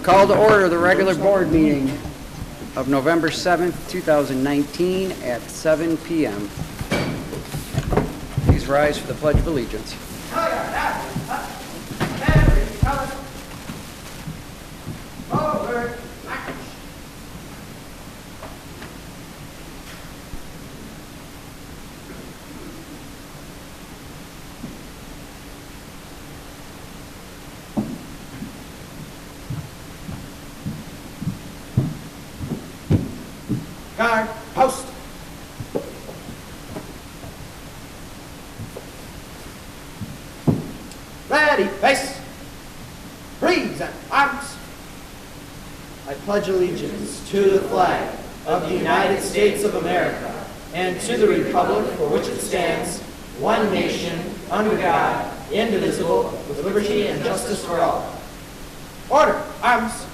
Call to order the regular board meeting of November 7th, 2019 at 7 p.m. Please rise for the Pledge of Allegiance. Guard, post. Ready, face. Breathe and arms. I pledge allegiance to the flag of the United States of America and to the republic for which it stands, one nation, under God, indivisible, with liberty and justice for all. Order, arms.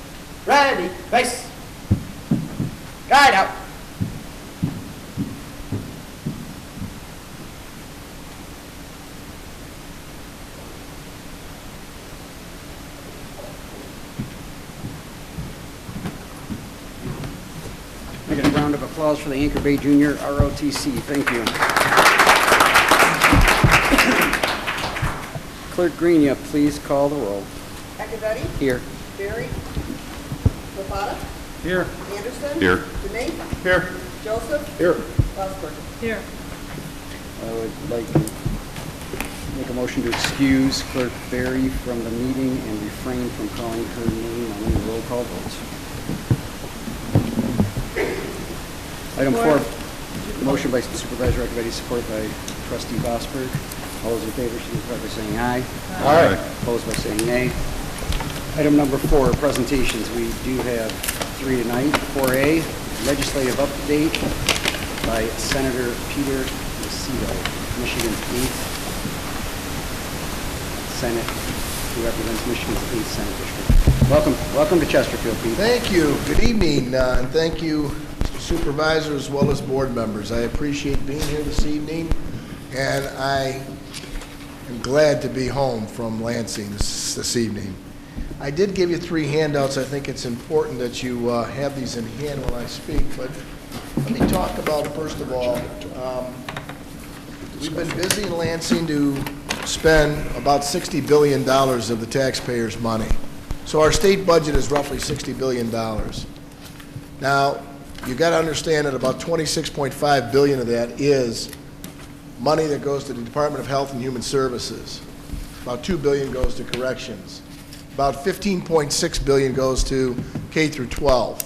Ready, face. Guide out. Make a round of applause for the Anchor Bay Junior R.O.T.C. Thank you. Clerk Greenia, please call the roll. Acciavatti? Here. Berry? Lopata? Here. Anderson? Here. Dene? Here. Joseph? Here. Osborne? Here. I would like to make a motion to excuse Clerk Berry from the meeting and refrain from calling her name on any roll call votes. Item 4, motion by Supervisor Acciavatti, support by Trustee Vosberg. All those in favor signify by saying aye. Aye. Opposed by saying nay. Item number 4, presentations. We do have 3 tonight. 4A, legislative update by Senator Peter Lucido, Michigan's 8th Senate, who represents Michigan's 8th Senate District. Welcome to Chesterfield, Pete. Thank you. Good evening, and thank you, supervisors as well as board members. I appreciate being here this evening, and I am glad to be home from Lansing this evening. I did give you 3 handouts. I think it's important that you have these in hand when I speak, but let me talk about, first of all, we've been busy in Lansing to spend about $60 billion of the taxpayers' money. So our state budget is roughly $60 billion. Now, you got to understand that about $26.5 billion of that is money that goes to the Department of Health and Human Services. About $2 billion goes to corrections. About $15.6 billion goes to K through 12.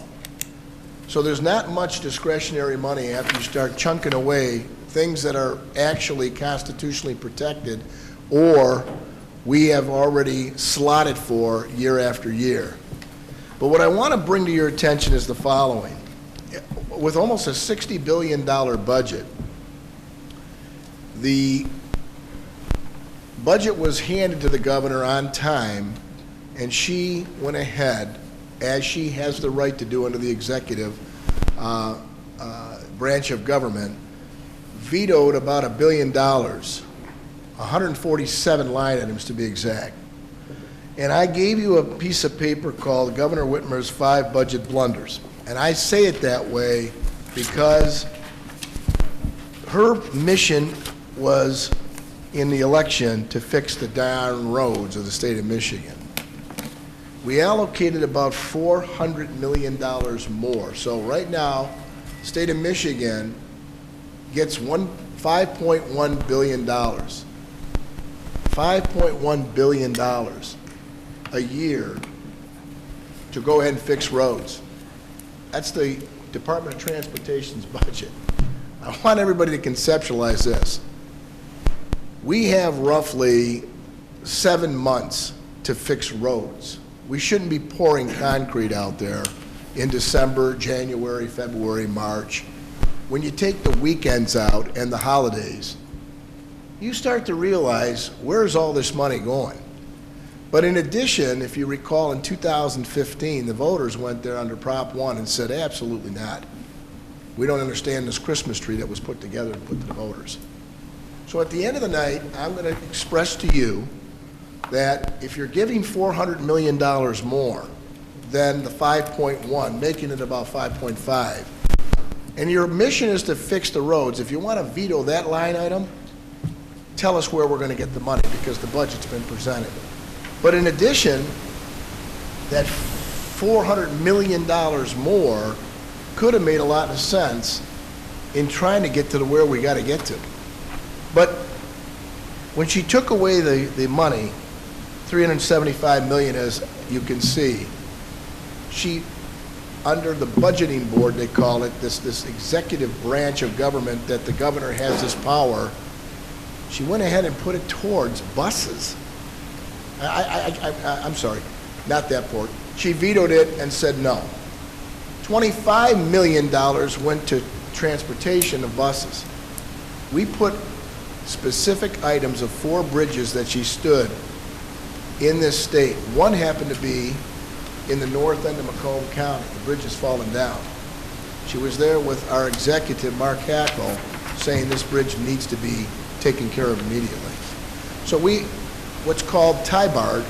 So there's not much discretionary money after you start chunking away things that are actually constitutionally protected or we have already slotted for year after year. But what I want to bring to your attention is the following. With almost a $60 billion budget, the budget was handed to the governor on time, and she went ahead, as she has the right to do under the executive branch of government, vetoed about $1 billion, 147 line items to be exact. And I gave you a piece of paper called Governor Whitmer's 5 Budget Blunders. And I say it that way because her mission was in the election to fix the darn roads of the state of Michigan. We allocated about $400 million more. So right now, the state of Michigan gets $5.1 billion. $5.1 billion a year to go ahead and fix roads. That's the Department of Transportation's budget. I want everybody to conceptualize this. We have roughly 7 months to fix roads. We shouldn't be pouring concrete out there in December, January, February, March. When you take the weekends out and the holidays, you start to realize, where's all this money going? But in addition, if you recall, in 2015, the voters went there under Prop 1 and said, absolutely not. We don't understand this Christmas tree that was put together and put to the voters. So at the end of the night, I'm going to express to you that if you're giving $400 million more, than the 5.1, making it about 5.5. And your mission is to fix the roads. If you want to veto that line item, tell us where we're going to get the money, because the budget's been presented. But in addition, that $400 million more could have made a lot of sense in trying to get to where we got to get to. But when she took away the money, $375 million, as you can see, she, under the budgeting board, they call it, this executive branch of government that the governor has this power, she went ahead and put it towards buses. I'm sorry, not that part. She vetoed it and said no. $25 million went to transportation of buses. We put specific items of 4 bridges that she stood in this state. One happened to be in the north end of Macomb County. The bridge has fallen down. She was there with our executive, Mark Hackle, saying this bridge needs to be taken care of immediately. So we, what's called TIBARD,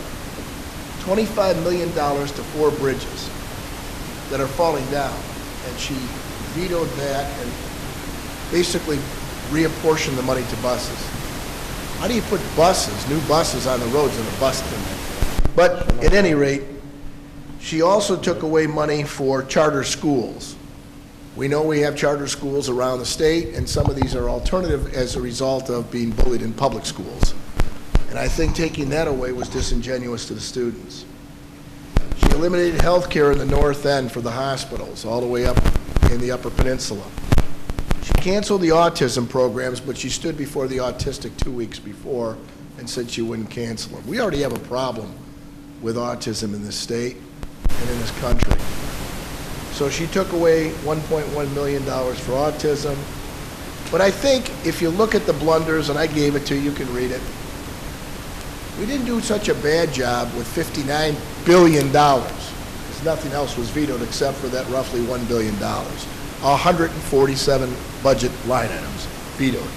$25 million to 4 bridges that are falling down. And she vetoed that and basically reapportioned the money to buses. How do you put buses, new buses on the roads in a bus thing? But at any rate, she also took away money for charter schools. We know we have charter schools around the state, and some of these are alternative as a result of being bullied in public schools. And I think taking that away was disingenuous to the students. She eliminated health care in the north end for the hospitals, all the way up in the Upper Peninsula. She canceled the autism programs, but she stood before the autistic 2 weeks before and said she wouldn't cancel them. We already have a problem with autism in this state and in this country. So she took away $1.1 million for autism. But I think if you look at the blunders, and I gave it to you, you can read it, we didn't do such a bad job with $59 billion, because nothing else was vetoed except for that roughly $1 billion. 147 budget line items vetoed.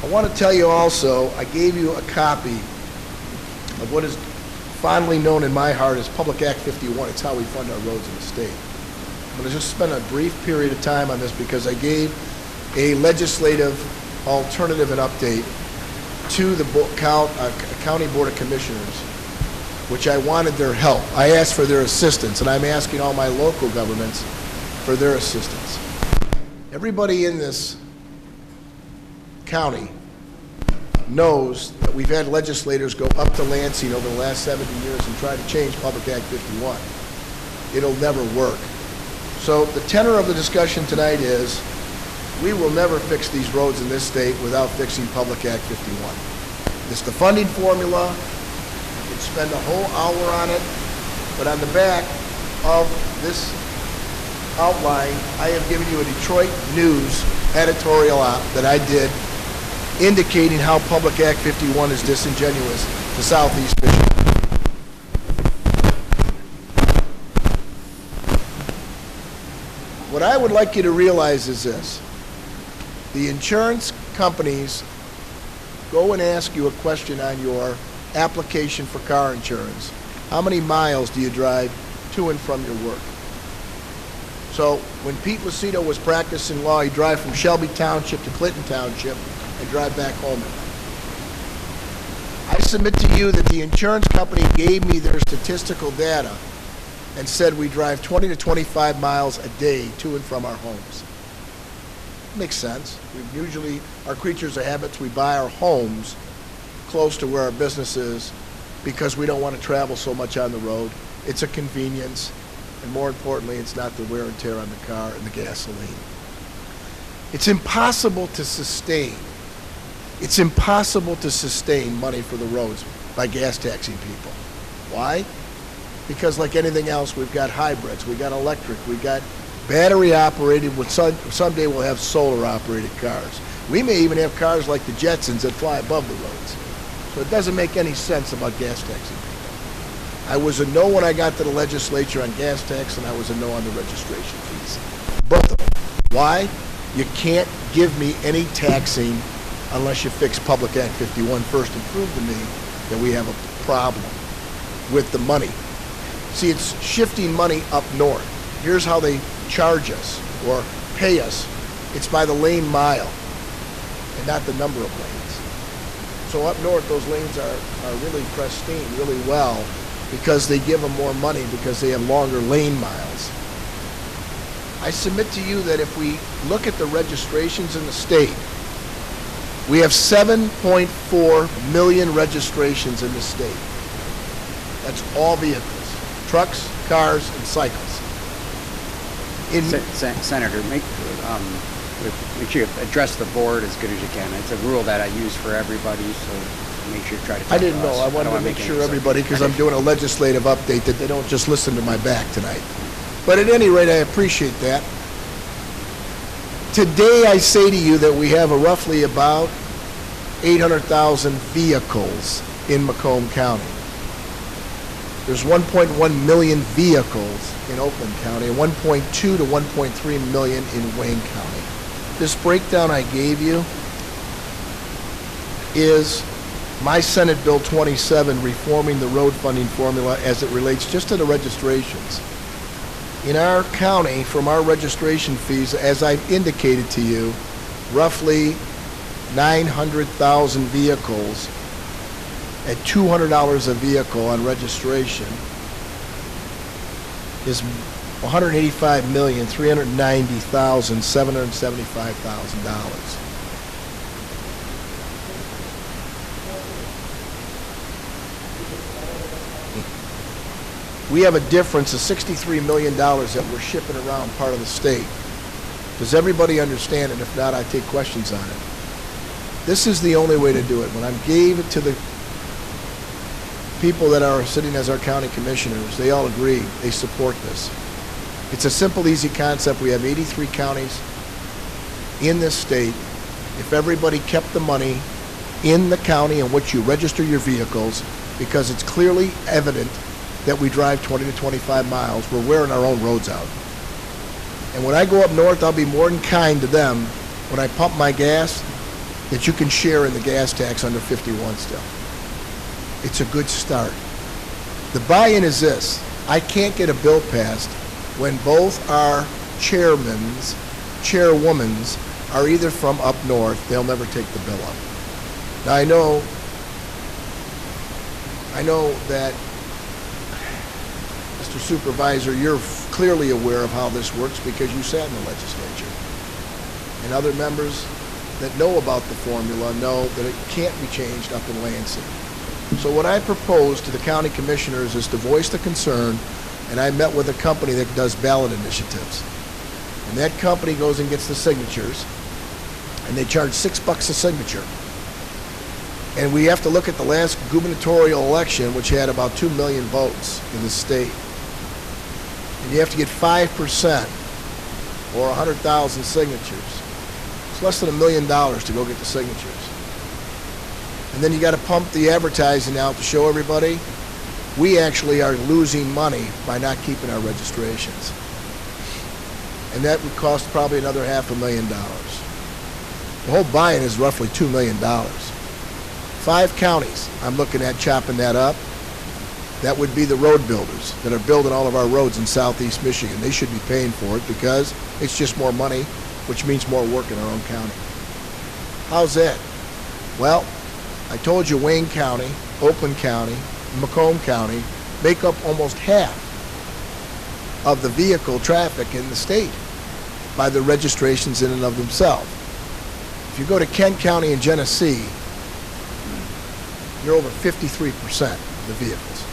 I want to tell you also, I gave you a copy of what is fondly known in my heart as Public Act 51. It's how we fund our roads in the state. I'm going to just spend a brief period of time on this because I gave a legislative alternative and update to the County Board of Commissioners, which I wanted their help. I asked for their assistance, and I'm asking all my local governments for their assistance. Everybody in this county knows that we've had legislators go up to Lansing over the last 70 years and try to change Public Act 51. It'll never work. So the tenor of the discussion tonight is we will never fix these roads in this state without fixing Public Act 51. It's the funding formula. You could spend a whole hour on it, but on the back of this outline, I have given you a Detroit News editorial op that I did indicating how Public Act 51 is disingenuous to Southeast Michigan. What I would like you to realize is this. The insurance companies go and ask you a question on your application for car insurance. How many miles do you drive to and from your work? So when Pete Lucido was practicing law, he'd drive from Shelby Township to Clinton Township and drive back home. I submit to you that the insurance company gave me their statistical data and said we drive 20 to 25 miles a day to and from our homes. Makes sense. We usually are creatures of habits. We buy our homes close to where our business is because we don't want to travel so much on the road. It's a convenience, and more importantly, it's not the wear and tear on the car and the gasoline. It's impossible to sustain. It's impossible to sustain money for the roads by gas taxing people. Why? Because like anything else, we've got hybrids, we've got electric, we've got battery operated, with someday we'll have solar operated cars. We may even have cars like the Jetsons that fly above the roads. So it doesn't make any sense about gas taxing people. I was a no when I got to the legislature on gas tax, and I was a no on the registration fees. Both of them. Why? You can't give me any taxing unless you fix Public Act 51 first and prove to me that we have a problem with the money. See, it's shifting money up north. Here's how they charge us or pay us. It's by the lane mile and not the number of lanes. So up north, those lanes are really pristine, really well, because they give them more money because they have longer lane miles. I submit to you that if we look at the registrations in the state, we have 7.4 million registrations in the state. That's all vehicles, trucks, cars, and cycles. Senator, make sure you address the board as good as you can. It's a rule that I use for everybody, so make sure you try to talk I didn't to us. know. I wanted to make sure everybody, because I'm doing a legislative update, that they don't just listen to my back tonight. But at any rate, I appreciate that. Today, I say to you that we have roughly about 800,000 vehicles in Macomb County. There's 1.1 million vehicles in Oakland County, and 1.2 to 1.3 million in Wayne County. This breakdown I gave you is my Senate Bill 27 reforming the road funding formula as it relates just to the registrations. In our county, from our registration fees, as I've indicated to you, roughly 900,000 vehicles at $200 a vehicle on registration is $185,390,775,000. We have a difference of $63 million that we're shipping around part of the state. Does everybody understand it? If not, I take questions on it. This is the only way to do it. When I gave it to the people that are sitting as our county commissioners, they all agree, they support this. It's a simple, easy concept. We have 83 counties in this state. If everybody kept the money in the county in which you register your vehicles, because it's clearly evident that we drive 20 to 25 miles, we're wearing our own roads out. And when I go up north, I'll be more than kind to them when I pump my gas that you can share in the gas tax under 51 still. It's a good start. The buy-in is this: I can't get a bill passed when both our chairwomans are either from up north. They'll never take the bill up. Now I know that, Mr. Supervisor, you're clearly aware of how this works because you sat in the legislature. And other members that know about the formula know that it can't be changed up in Lansing. So what I propose to the county commissioners is to voice the concern, and I met with a company that does ballot initiatives. And that company goes and gets the signatures, and they charge $6 a signature. And we have to look at the last gubernatorial election, which had about 2 million votes in the state. And you have to get 5% or 100,000 signatures. It's less than $1 million to go get the signatures. And then you got to pump the advertising out to show everybody we actually are losing money by not keeping our registrations. And that would cost probably another $500,000. The whole buy-in is roughly $2 million. 5 counties, I'm looking at chopping that up. That would be the road builders that are building all of our roads in southeast Michigan. They should be paying for it because it's just more money, which means more work in our own county. How's that? Well, I told you Wayne County, Oakland County, Macomb County make up almost half of the vehicle traffic in the state by the registrations in and of themselves. If you go to Kent County and Genesee, you're over 53% of the vehicles.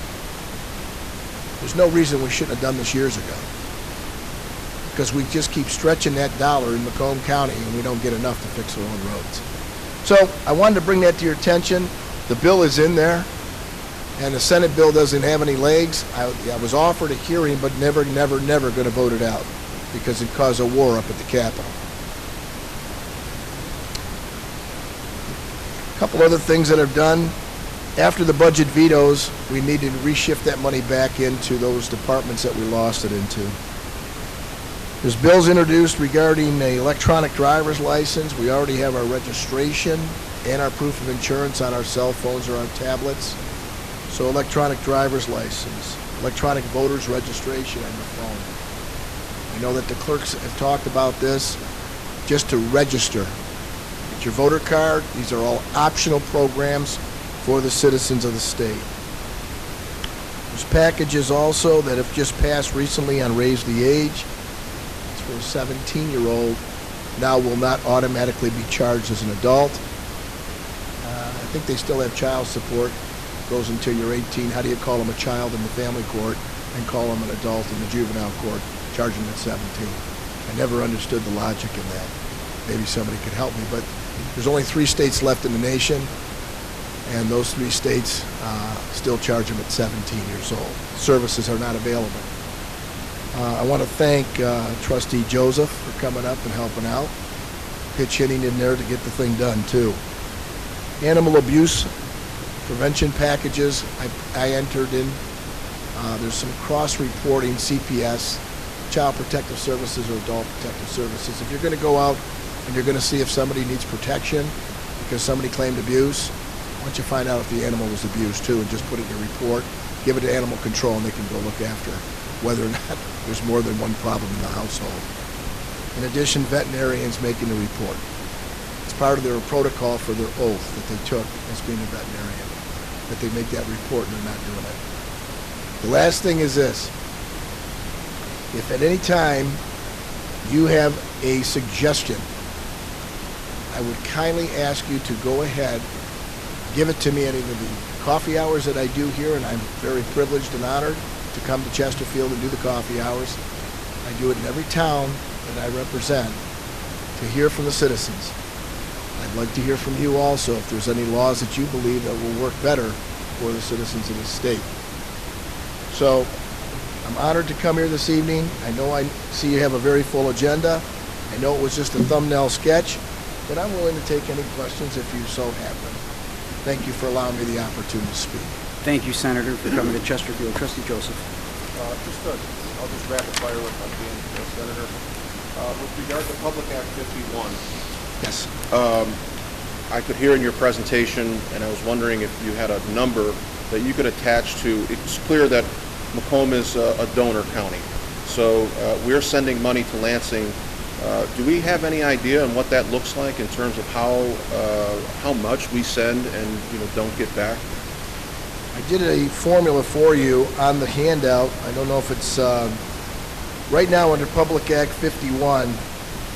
There's no reason we shouldn't have done this years ago, because we just keep stretching that dollar in Macomb County and we don't get enough to fix our own roads. So I wanted to bring that to your attention. The bill is in there, and the Senate bill doesn't have any legs. I was offered a hearing, but never going to vote it out because it caused a war up at the Capitol. A couple other things that are done. After the budget vetoes, we need to reshift that money back into those departments that we lost it into. There's bills introduced regarding the electronic driver's license. We already have our registration and our proof of insurance on our cell phones or on tablets. So electronic driver's license. electronic voters registration on your phone. I know that the clerks have talked about this, just to register. Get your voter card. These are all optional programs for the citizens of the state. There's packages also that have just passed recently on Raise the Age. It's for a 17-year-old. Now will not automatically be charged as an adult. I think they still have child support. Goes until you're 18. How do you call them a child in the family court and call them an adult in the juvenile court, charge them at 17? I never understood the logic in that. Maybe somebody could help me, but there's only 3 states left in the nation, and those 3 states still charge them at 17 years old. Services are not available. I want to thank Trustee Joseph for coming up and helping out, pitch hitting in there to get the thing done too. Animal abuse prevention packages I entered in. There's some cross-reporting, CPS, Child Protective Services or Adult Protective Services. If you're going to go out and you're going to see if somebody needs protection because somebody claimed abuse, why don't you find out if the animal was abused too and just put it in your report, give it to animal control, and they can go look after whether or not there's more than one problem in the household. In addition, veterinarians making the report. It's part of their protocol for their oath that they took as being a veterinarian, that they make that report and they're not doing it. The last thing is this. If at any time you have a suggestion, I would kindly ask you to go ahead, give it to me at either the coffee hours that I do here, and I'm very privileged and honored to come to Chesterfield and do the coffee hours. I do it in every town that I represent to hear from the citizens. I'd like to hear from you also if there's any laws that you believe that will work better for the citizens of the state. So I'm honored to come here this evening. I know I see you have a very full agenda. I know it was just a thumbnail sketch, but I'm willing to take any questions if you so have them. Thank you for allowing me the opportunity to speak. Thank you, Senator, for coming to Chesterfield. Trustee Joseph. I'll just rapid fire with my being Senator. With regard to Public Act 51, Yes. I could hear in your presentation, and I was wondering if you had a number that you could attach to. It's clear that Macomb is a donor county, so we're sending money to Lansing. Do we have any idea on what that looks like in terms of how much we send and don't get back? I did a formula for you on the handout. I don't know if it's right now under Public Act 51.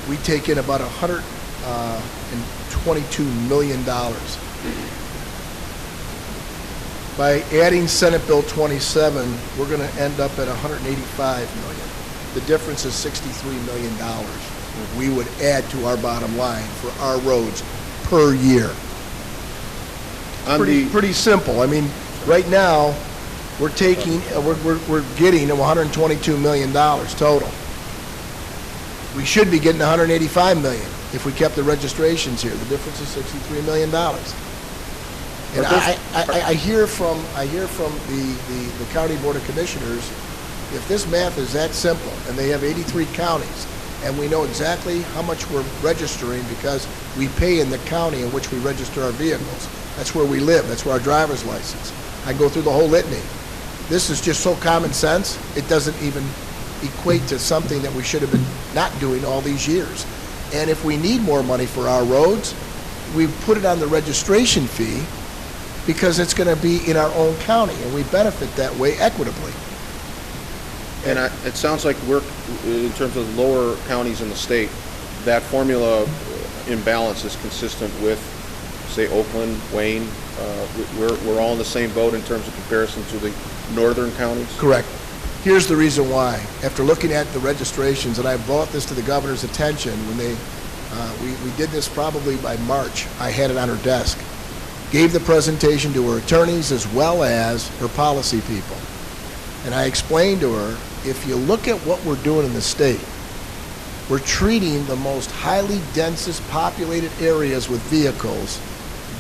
We take in about $122 million. By adding Senate Bill 27, we're going to end up at $185 million. The difference is $63 million we would add to our bottom line for our roads per year. Pretty simple. I mean, right now, we're taking, we're getting $122 million total. We should be getting $185 million if we kept the registrations here. The difference is $63 million. And I hear from the County Board of Commissioners, if this math is that simple, and they have 83 counties, and we know exactly how much we're registering because we pay in the county in which we register our vehicles. That's where we live. That's where our driver's license. I go through the whole litany. This is just so common sense, it doesn't even equate to something that we should have been not doing all these years. And if we need more money for our roads, we put it on the registration fee because it's going to be in our own county, and we benefit that way equitably. And it sounds like we're, in terms of the lower counties in the state, that formula imbalance is consistent with, say, Oakland, Wayne. We're all in the same boat in terms of comparison to the northern counties? Correct. Here's the reason why. After looking at the registrations, and I brought this to the governor's attention when they, we did this probably by March. I had it on her desk. Gave the presentation to her attorneys as well as her policy people. And I explained to her, if you look at what we're doing in the state, we're treating the most highly densest populated areas with vehicles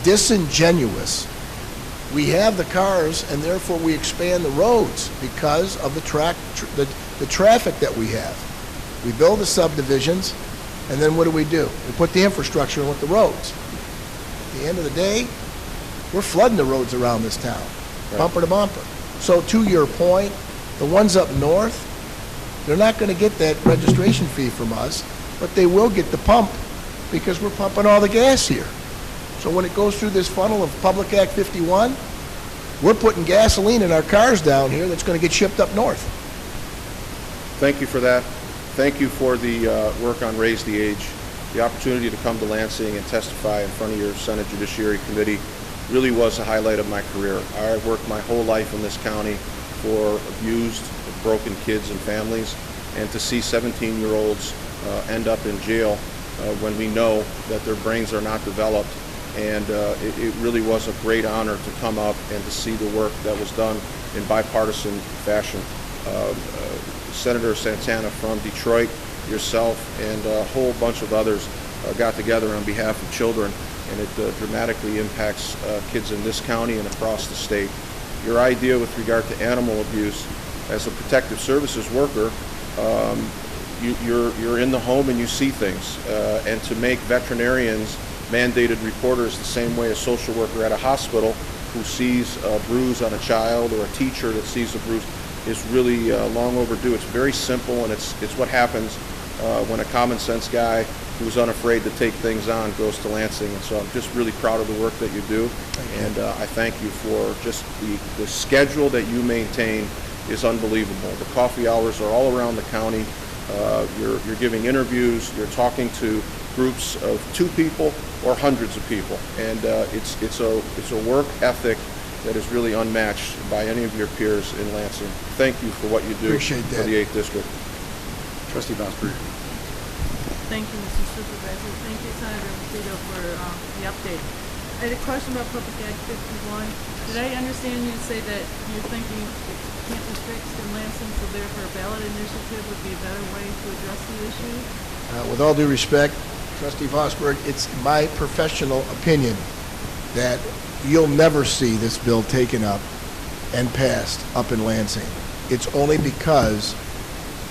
disingenuous. We have the cars, and therefore we expand the roads because of the traffic that we have. We build the subdivisions, and then what do? We put the infrastructure in with the roads. At the end of the day, we're flooding the roads around this town, bumper to bumper. So to your point, The ones up north, they're not going to get that registration fee from us, but they will get the pump because we're pumping all the gas here. So when it goes through this funnel of Public Act 51, we're putting gasoline in our cars down here that's going to get shipped up north. Thank you for that. Thank you for the work on Raise the Age. The opportunity to come to Lansing and testify in front of your Senate Judiciary Committee really was a highlight of my career. I worked my whole life in this county for abused, broken kids and families, and to see 17-year-olds end up in jail when we know that their brains are not developed. And it really was a great honor to come up and to see the work that was done in bipartisan fashion. Senator Santana from Detroit, yourself, and a whole bunch of others got together on behalf of children, and it dramatically impacts kids in this county and across the state. Your idea with regard to animal abuse, as a protective services worker, you're in the home and you see things, and to make veterinarians mandated reporters the same way a social worker at a hospital who sees a bruise on a child or a teacher that sees a bruise is really long overdue. It's very simple, and it's what happens when a common sense guy who's unafraid to take things on goes to Lansing. And so I'm just really proud of the work that you do, and I thank you for just the schedule that you maintain is unbelievable. The coffee hours are all around the county. You're giving interviews, you're talking to groups of 2 people or hundreds of people, and it's a work ethic that is really unmatched by any of your peers in Lansing. Thank you for what you do for the 8th District. Trustee Vosper. Thank you, Mr. Supervisor. Thank you, Senator Lucido, for the update. I had a question about Public Act 51. Did I understand you to say that you're thinking it can't be fixed in Lansing, so therefore a ballot initiative would be a better way to address the issue? With all due respect, Trustee Vosberg, it's my professional opinion that you'll never see this bill taken up and passed up in Lansing. It's only because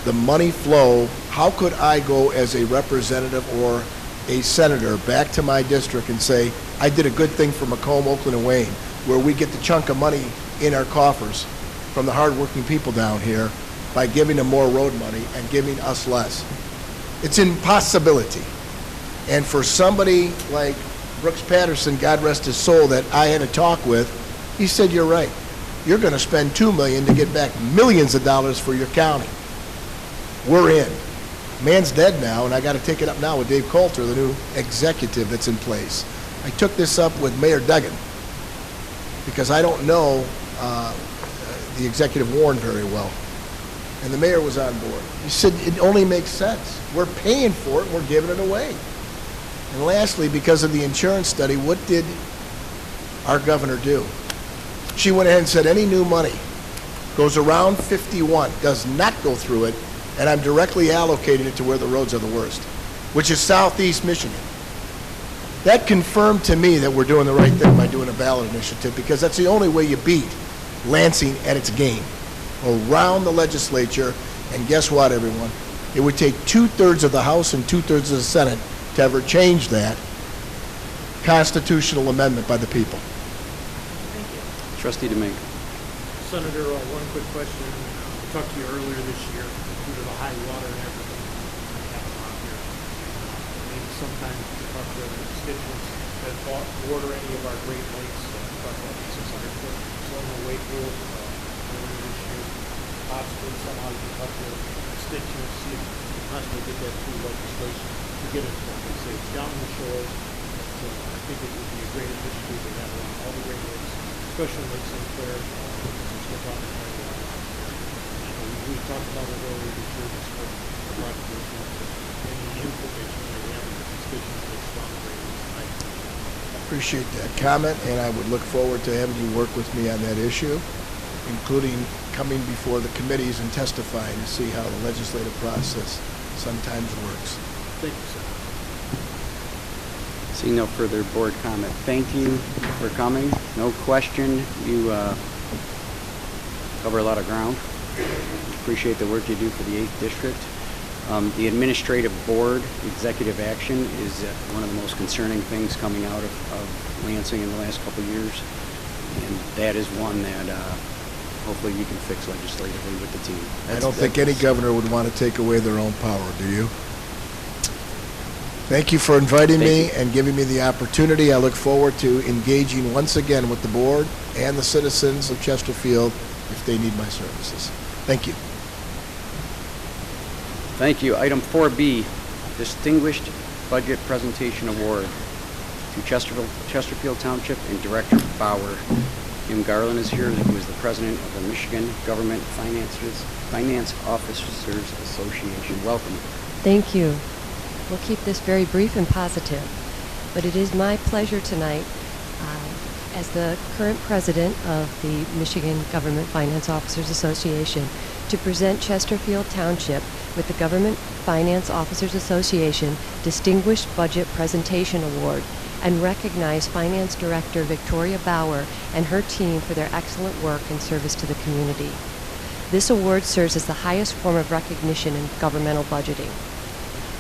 the money flow. How could I go as a representative or a senator back to my district and say, I did a good thing for Macomb, Oakland, and Wayne, where we get the chunk of money in our coffers from the hardworking people down here by giving them more road money and giving us less? It's an impossibility. And for somebody like Brooks Patterson, God rest his soul, that I had a talk with, he said, you're right. You're going to spend $2 million to get back millions of dollars for your county. We're in. Man's dead now, and I got to take it up now with Dave Coulter, the new executive that's in place. I took this up with Mayor Duggan because I don't know the executive Warren very well. And the mayor was on board. He said, it only makes sense. We're paying for it, we're giving it away. And lastly, because of the insurance study, what did our governor do? She went ahead and said any new money goes around 51, does not go through it, and I'm directly allocating it to where the roads are the worst, which is southeast Michigan. That confirmed to me that we're doing the right thing by doing a ballot initiative, because that's the only way you beat Lansing at its game. Around the legislature, and guess what, everyone? It would take 2/3 of the House and 2/3 of the Senate to ever change that constitutional amendment by the people. Thank you. Trustee Domingue. Senator, one quick question. I talked to you earlier this year due to the high water and everything that happened out here. Maybe sometimes we talk to the constituents that border any of our Great Lakes. Talk about the 600-foot Solomon Wake Rule earlier this year. Possibly somehow you can talk to the constituents, see if you can possibly get that through legislation to get it, like they say, down the shores. So I think it would be a great initiative to have on all the Great Lakes, especially Lake St. Clair. We talked about it earlier this year, this project was any input that you may have in the constituents that's on the Great Lakes. I appreciate that comment, and I would look forward to having you work with me on that issue, including coming before the committees and testifying to see how the legislative process sometimes works. Thank you, sir. Seeing no further board comment, thank you for coming. No question, you cover a lot of ground. Appreciate the work you do for the 8th District. The administrative board executive action is one of the most concerning things coming out of Lansing in the last couple of years, and that is one that hopefully you can fix legislatively with the team. I don't think any governor would want to take away their own power, do you? Thank you for inviting me and giving me the opportunity. I look forward to engaging once again with the board and the citizens of Chesterfield if they need my services. Thank you. Thank you. Item 4B, Distinguished Budget Presentation Award to Chesterfield Township and Director Bauer. Jim Garland is here, who is the president of the Michigan Government Finance Officers Association. Welcome. Thank you. We'll keep this very brief and positive, but it is my pleasure tonight, as the current president of the Michigan Government Finance Officers Association, to present Chesterfield Township with the Government Finance Officers Association Distinguished Budget Presentation Award and recognize Finance Director Victoria Bauer and her team for their excellent work and service to the community. This award serves as the highest form of recognition in governmental budgeting.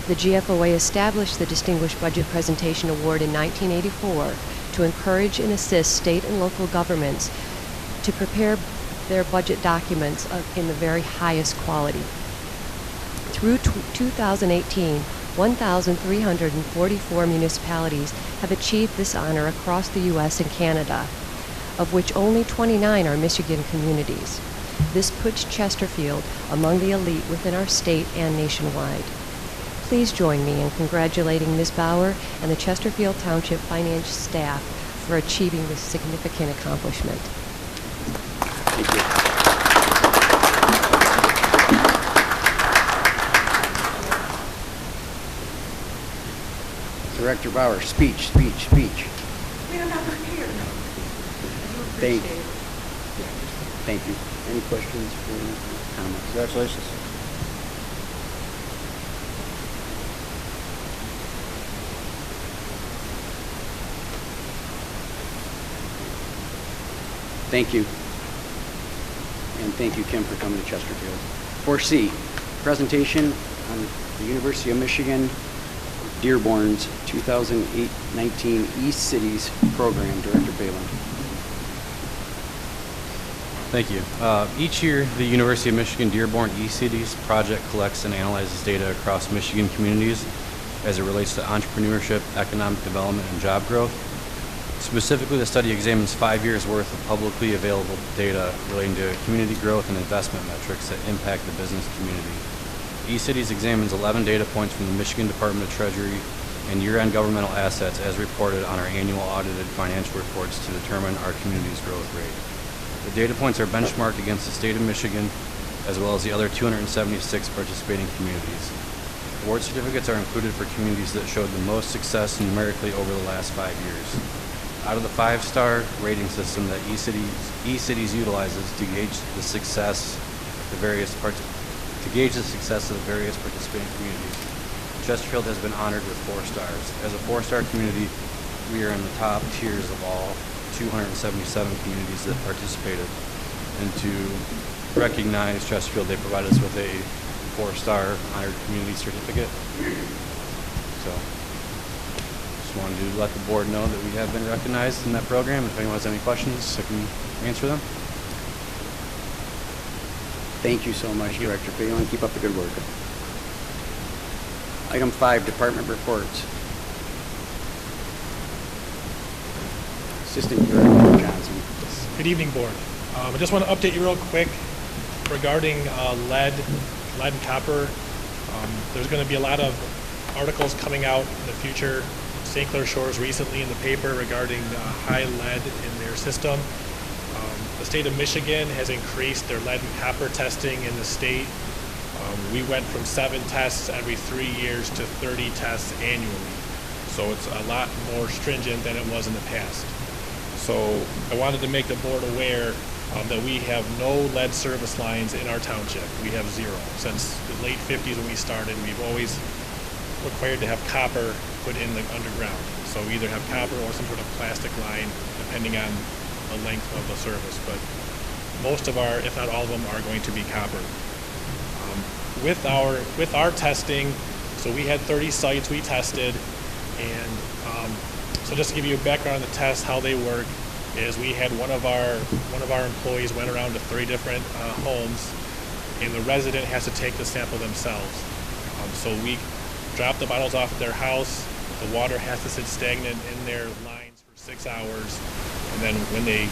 The GFOA established the Distinguished Budget Presentation Award in 1984 to encourage and assist state and local governments to prepare their budget documents in the very highest quality. Through 2018, 1,344 municipalities have achieved this honor across the U.S. and Canada, of which only 29 are Michigan communities. This puts Chesterfield among the elite within our state and nationwide. Please join me in congratulating Ms. Bauer and the Chesterfield Township Finance staff for achieving this significant accomplishment. Thank you. Director Bauer, speech. We are not prepared. Thank you. Any questions for comments? Congratulations. Thank you. And thank you, Kim, for coming to Chesterfield. 4C, presentation on the University of Michigan-Dearborn's 2008-19 eCities program. Director Palin. Thank you. Each year, the University of Michigan-Dearborn eCities project collects and analyzes data across Michigan communities as it relates to entrepreneurship, economic development, and job growth. Specifically, the study examines 5 years' worth of publicly available data relating to community growth and investment metrics that impact the business community. eCities examines 11 data points from the Michigan Department of Treasury and year-end governmental assets as reported on our annual audited financial reports to determine our community's growth rate. The data points are benchmarked against the state of Michigan as well as the other 276 participating communities. Award certificates are included for communities that showed the most success numerically over the last 5 years. Out of the 5-star rating system that eCities utilizes to gauge the success of the various participating communities, Chesterfield has been honored with 4 stars. As a 4-star community, we are in the top tiers of all 277 communities that participated. And to recognize Chesterfield, they provided us with a 4-star honored community certificate. So, wanted to let the board know that we have been recognized in that program. If anyone has any questions, I can answer them. Thank you so much, Director Palin. Keep up the good work. Item 5, department reports. Assistant Director Johnson. Good evening, board. I just want to update you real quick regarding lead and copper. There's going to be a lot of articles coming out in the future. St. Clair Shores recently in the paper regarding high lead in their system. The state of Michigan has increased their lead and copper testing in the state. We went from 7 tests every 3 years to 30 tests annually. So it's a lot more stringent than it was in the past. So I wanted to make the board aware that we have no lead service lines in our township. We have 0. Since the late 50s when we started, we've always required to have copper put in the underground. So we either have copper or some sort of plastic line, depending on the length of the service. But most of our, if not all of them, are going to be copper. With our testing, so we had 30 sites we tested, and so just to give you a background on the tests, how they work, is we had one of our employees went around to 3 different homes, and the resident has to take the sample themselves. So we drop the bottles off at their house. The water has to sit stagnant in their lines for 6 hours, and then when they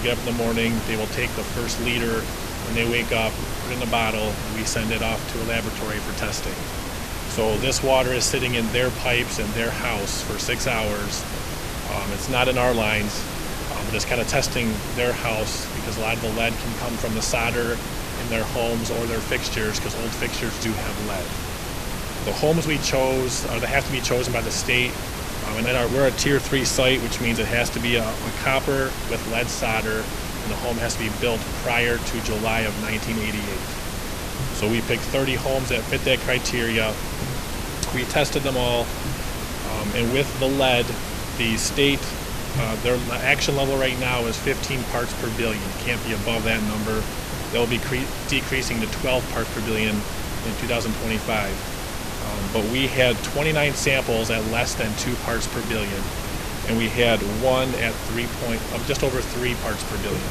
get up in the morning, they will take the first liter when they wake up, put it in a bottle, and we send it off to a laboratory for testing. So this water is sitting in their pipes in their house for 6 hours. It's not in our lines, but it's kind of testing their house, because a lot of the lead can come from the solder in their homes or their fixtures, because old fixtures do have lead. The homes we chose, they have to be chosen by the state, and then we're a Tier 3 site, which means it has to be a copper with lead solder, and the home has to be built prior to July of 1988. So we picked 30 homes that fit that criteria. We tested them all, and with the lead, the state, their action level right now is 15 parts per billion. It can't be above that number. They'll be decreasing to 12 parts per billion in 2025. But we had 29 samples at less than 2 parts per billion, and we had one at just over 3 parts per billion.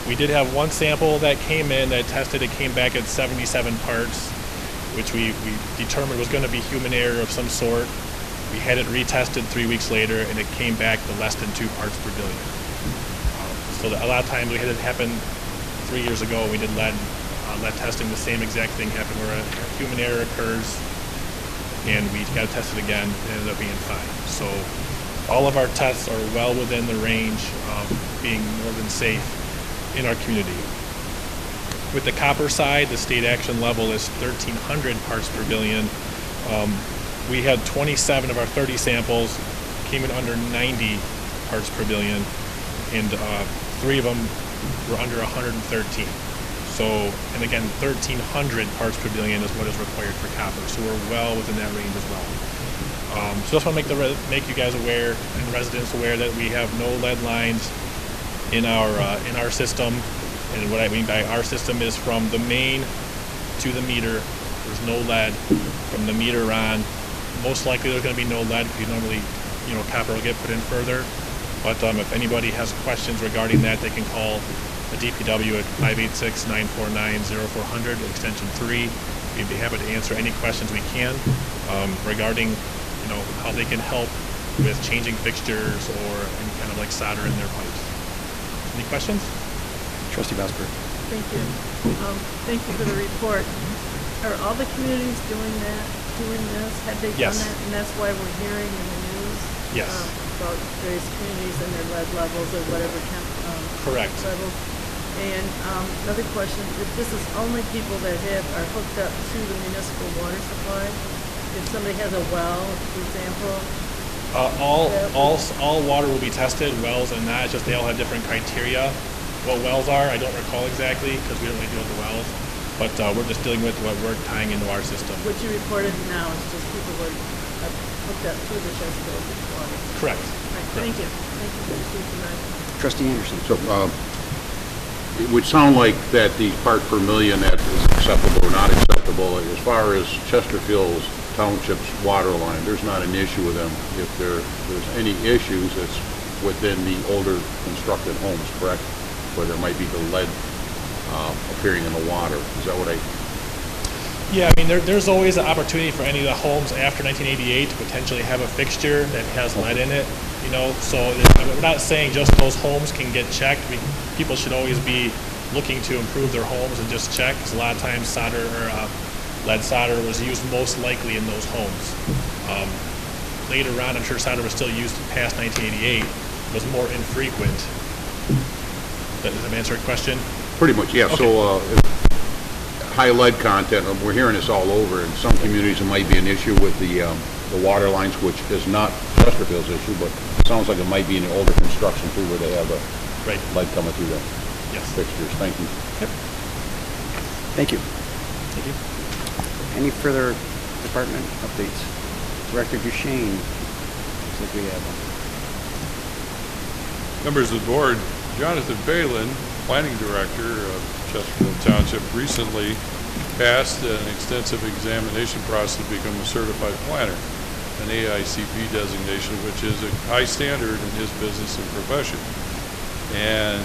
We did have one sample that came in that tested. It came back at 77 parts, which we determined was going to be human error of some sort. We had it retested 3 weeks later, and it came back to less than 2 parts per billion. So a lot of times we had it happen 3 years ago. We did lead testing. The same exact thing happened where a human error occurs, and we got to test it again, and it ended up being fine. So all of our tests are well within the range of being more than safe in our community. With the copper side, the state action level is 1,300 parts per billion. We had 27 of our 30 samples came in under 90 parts per billion, and 3 of them were under 113. So, and again, 1,300 parts per billion is what is required for copper. So we're well within that range as well. So just want to make you guys aware and residents aware that we have no lead lines in our system. And what I mean by our system is from the main to the meter. There's no lead from the meter on. Most likely there's going to be no lead because normally, copper will get put in further. But if anybody has questions regarding that, they can call the DPW at 586-949-0400, extension 3. We'd be happy to answer any questions we can regarding, how they can help with changing fixtures or any kind of like solder in their pipes. Any questions? Trustee Bosberg. Thank you. Thank you for the report. Are all the communities doing this? Have they done that? And that's why we're hearing in the news about various communities and their lead levels or whatever correct levels. And another question, if this is only people that are hooked up to the municipal water supply, if somebody has a well, for example? All water will be tested, wells and not, just they all have different criteria. What wells are, I don't recall exactly because we don't really deal with the wells, but we're just dealing with what we're tying into our system. What you reported now is just people who are hooked up to the Chesterfield water. Correct. Right. Thank you. Thank you for the tonight. Trustee Anderson. So it would sound like that the part per million that is acceptable or not acceptable, as far as Chesterfield Township's water line, there's not an issue with them. If there's any issues, it's within the older constructed homes, correct? Where there might be the lead appearing in the water. Is that what I... Yeah, I mean, there's always an opportunity for any of the homes after 1988 to potentially have a fixture that has lead in it, so we're not saying just those homes can get checked. People should always be looking to improve their homes and just check, because a lot of times solder or lead solder was used most likely in those homes. Later on, I'm sure solder was still used past 1988. It was more infrequent. Does that answer your question? Pretty much, yeah. Okay. So high lead content, we're hearing this all over. In some communities, it might be an issue with the water lines, which is not Chesterfield's issue, but it sounds like it might be in the older construction too, where they have a lead coming through the fixtures. Thank you. Yep. Thank you. Thank you. Any further department updates? Director Duchesne, looks like we have one. Members of the board, Jonathon Palin, Planning Director of Chesterfield Township, recently passed an extensive examination process to become a certified planner. an AICP designation, which is a high standard in his business and profession. And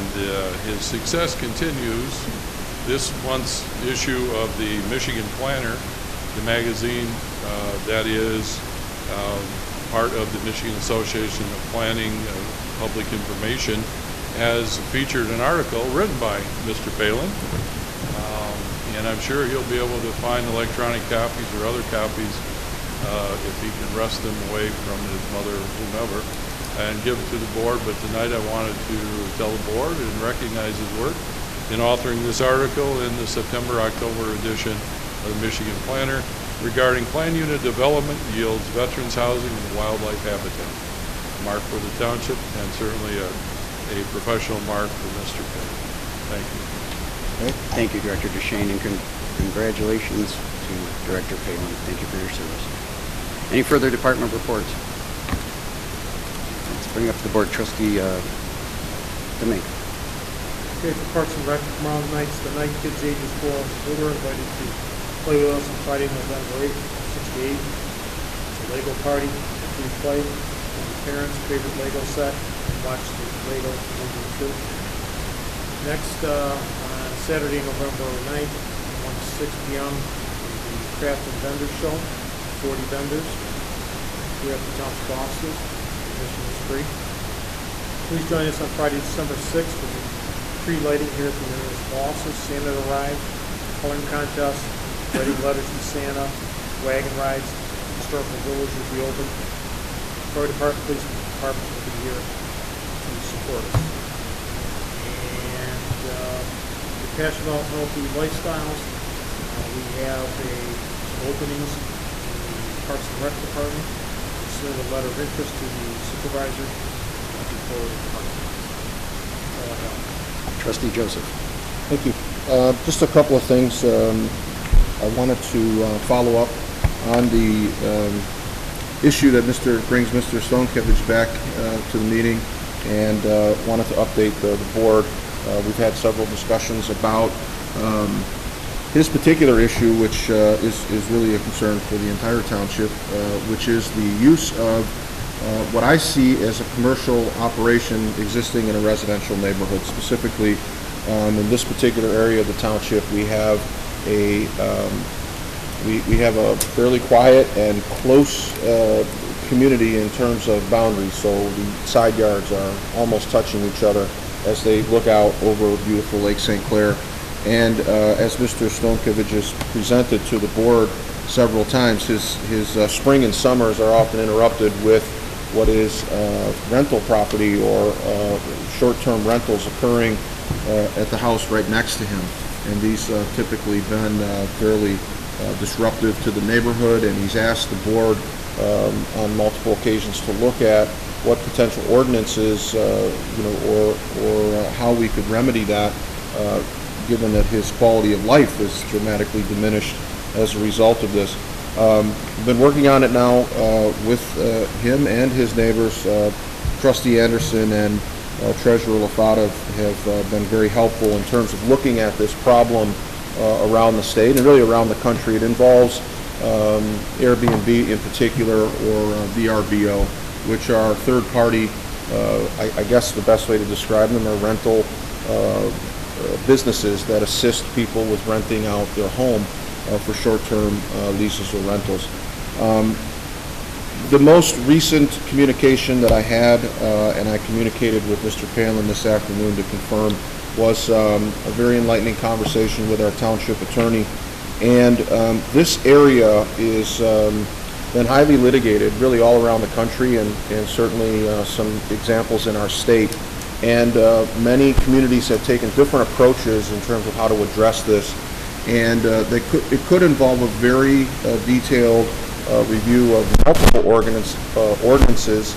his success continues. This month's issue of the Michigan Planner, the magazine that is part of the Michigan Association of Planning Public Information, has featured an article written by Mr. Palin. And I'm sure he'll be able to find electronic copies or other copies if he can wrest them away from his mother or whomever and give it to the board. But tonight I wanted to tell the board and recognize his work in authoring this article in the September-October edition of the Michigan Planner regarding plan unit development yields, veterans housing, and wildlife habitat. Mark for the township, and certainly a professional mark for Mr. Palin. Thank you. Thank you, Director Duchesne, and congratulations to Director Palin. Thank you for your service. Any further department reports? Let's bring up the board trustee Deming. Okay, for Parks and Rec, tomorrow night's the night kids ages 4 and older are invited to play with us on Friday, November 8th, 6 to 8. It's a Lego party, free play, and parents' favorite Lego set, and watch the Lego movie too. Next, on Saturday, November 9th, 1 to 6 p.m., the Craft and Vendor Show, 40 vendors. We have the township offices, admission is free. Please join us on Friday, December 6th for the tree lighting here at the municipal offices. Santa arrived, coloring contest, writing letters to Santa, wagon rides, historical village will be open. Fire department, police department will be here to support us. And the passion about healthy lifestyles, we have some openings in the Parks and Rec department. We submitted a letter of interest to the supervisor before the department. All I have. Trustee Joseph. Thank you. Just a couple of things. I wanted to follow up on the issue that brings Mr. Stonkiewicz back to the meeting, and wanted to update the board. We've had several discussions about his particular issue, which is really a concern for the entire township, which is the use of what I see as a commercial operation existing in a residential neighborhood. Specifically, in this particular area of the township, we have a fairly quiet and close community in terms of boundaries. So the side yards are almost touching each other as they look out over beautiful Lake St. Clair. And as Mr. Stonkiewicz has presented to the board several times, his spring and summers are often interrupted with what is rental property or short-term rentals occurring at the house right next to him. And these typically been fairly disruptive to the neighborhood, and he's asked the board on multiple occasions to look at what potential ordinances, or how we could remedy that, given that his quality of life is dramatically diminished as a result of this. We've been working on it now with him and his neighbors. Trustee Anderson and Treasurer LaFata have been very helpful in terms of looking at this problem around the state and really around the country. It involves Airbnb in particular, or VRBO, which are third-party, I guess the best way to describe them are rental businesses that assist people with renting out their home for short-term leases or rentals. The most recent communication that I had, and I communicated with Mr. Palin this afternoon to confirm, was a very enlightening conversation with our township attorney. And this area is been highly litigated really all around the country, and certainly some examples in our state. And many communities have taken different approaches in terms of how to address this. And it could involve a very detailed review of multiple ordinances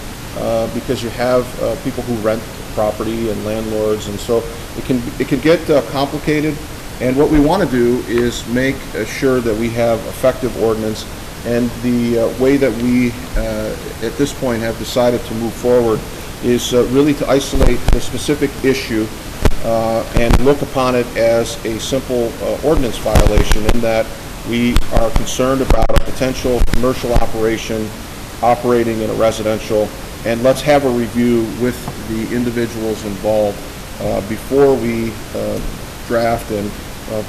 because you have people who rent property and landlords, and so it can get complicated. And what we want to do is make sure that we have effective ordinance. And the way that we at this point have decided to move forward is really to isolate the specific issue and look upon it as a simple ordinance violation, in that we are concerned about a potential commercial operation operating in a residential, and let's have a review with the individuals involved before we draft and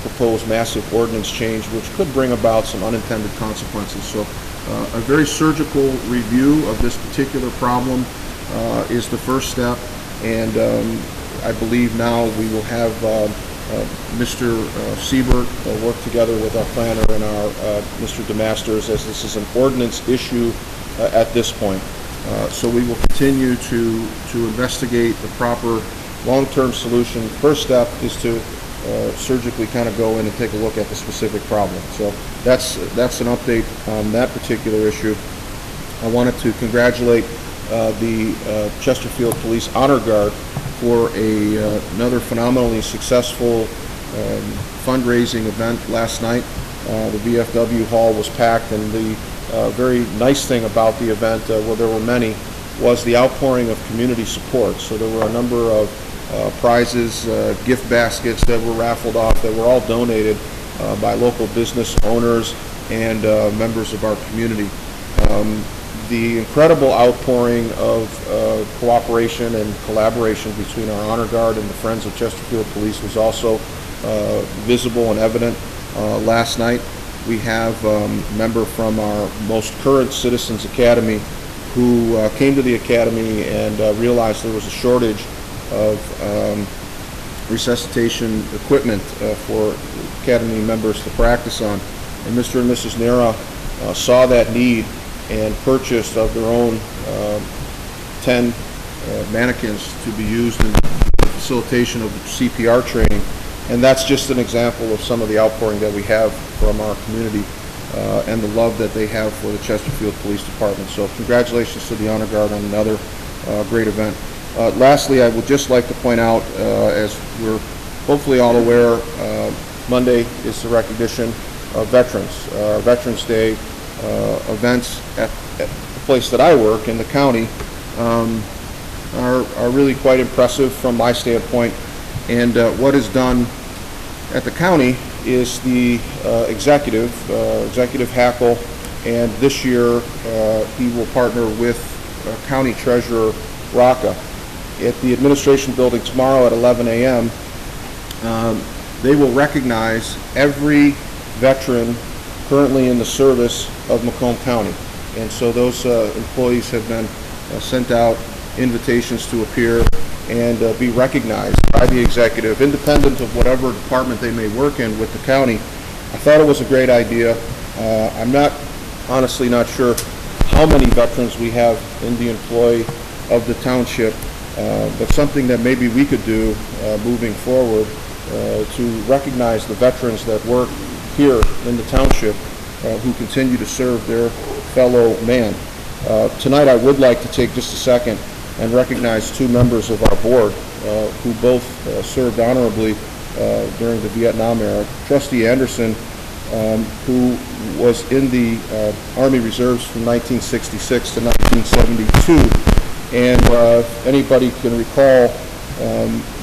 propose massive ordinance change, which could bring about some unintended consequences. So a very surgical review of this particular problem is the first step, and I believe now we will have Mr. Siebert work together with our planner and our Mr. DeMasters, as this is an ordinance issue at this point. So we will continue to investigate the proper long-term solution. First step is to surgically kind of go in and take a look at the specific problem. So that's an update on that particular issue. I wanted to congratulate the Chesterfield Police Honor Guard for another phenomenally successful fundraising event last night. The VFW hall was packed, and the very nice thing about the event, well, there were many, was the outpouring of community support. So there were a number of prizes, gift baskets that were raffled off that were all donated by local business owners and members of our community. The incredible outpouring of cooperation and collaboration between our Honor Guard and the Friends of Chesterfield Police was also visible and evident last night. We have a member from our most current Citizens Academy who came to the Academy and realized there was a shortage of resuscitation equipment for Academy members to practice on. And Mr. and Mrs. Nera saw that need and purchased of their own 10 mannequins to be used in the facilitation of the CPR training. And that's just an example of some of the outpouring that we have from our community and the love that they have for the Chesterfield Police Department. So congratulations to the Honor Guard on another great event. Lastly, I would just like to point out, as we're hopefully all aware, Monday is the recognition of veterans. Our Veterans Day events at the place that I work in the county are really quite impressive from my standpoint. And what is done at the county is the executive Hackle, and this year he will partner with County Treasurer Rocca. At the administration building tomorrow at 11 a.m., they will recognize every veteran currently in the service of Macomb County. And so those employees have been sent out invitations to appear and be recognized by the executive, independent of whatever department they may work in with the county. I thought it was a great idea. I'm honestly not sure how many veterans we have in the employ of the township, but something that maybe we could do moving forward to recognize the veterans that work here in the township who continue to serve their fellow man. Tonight I would like to take just a second and recognize two members of our board who both served honorably during the Vietnam era. Trustee Anderson, who was in the Army Reserves from 1966 to 1972, and if anybody can recall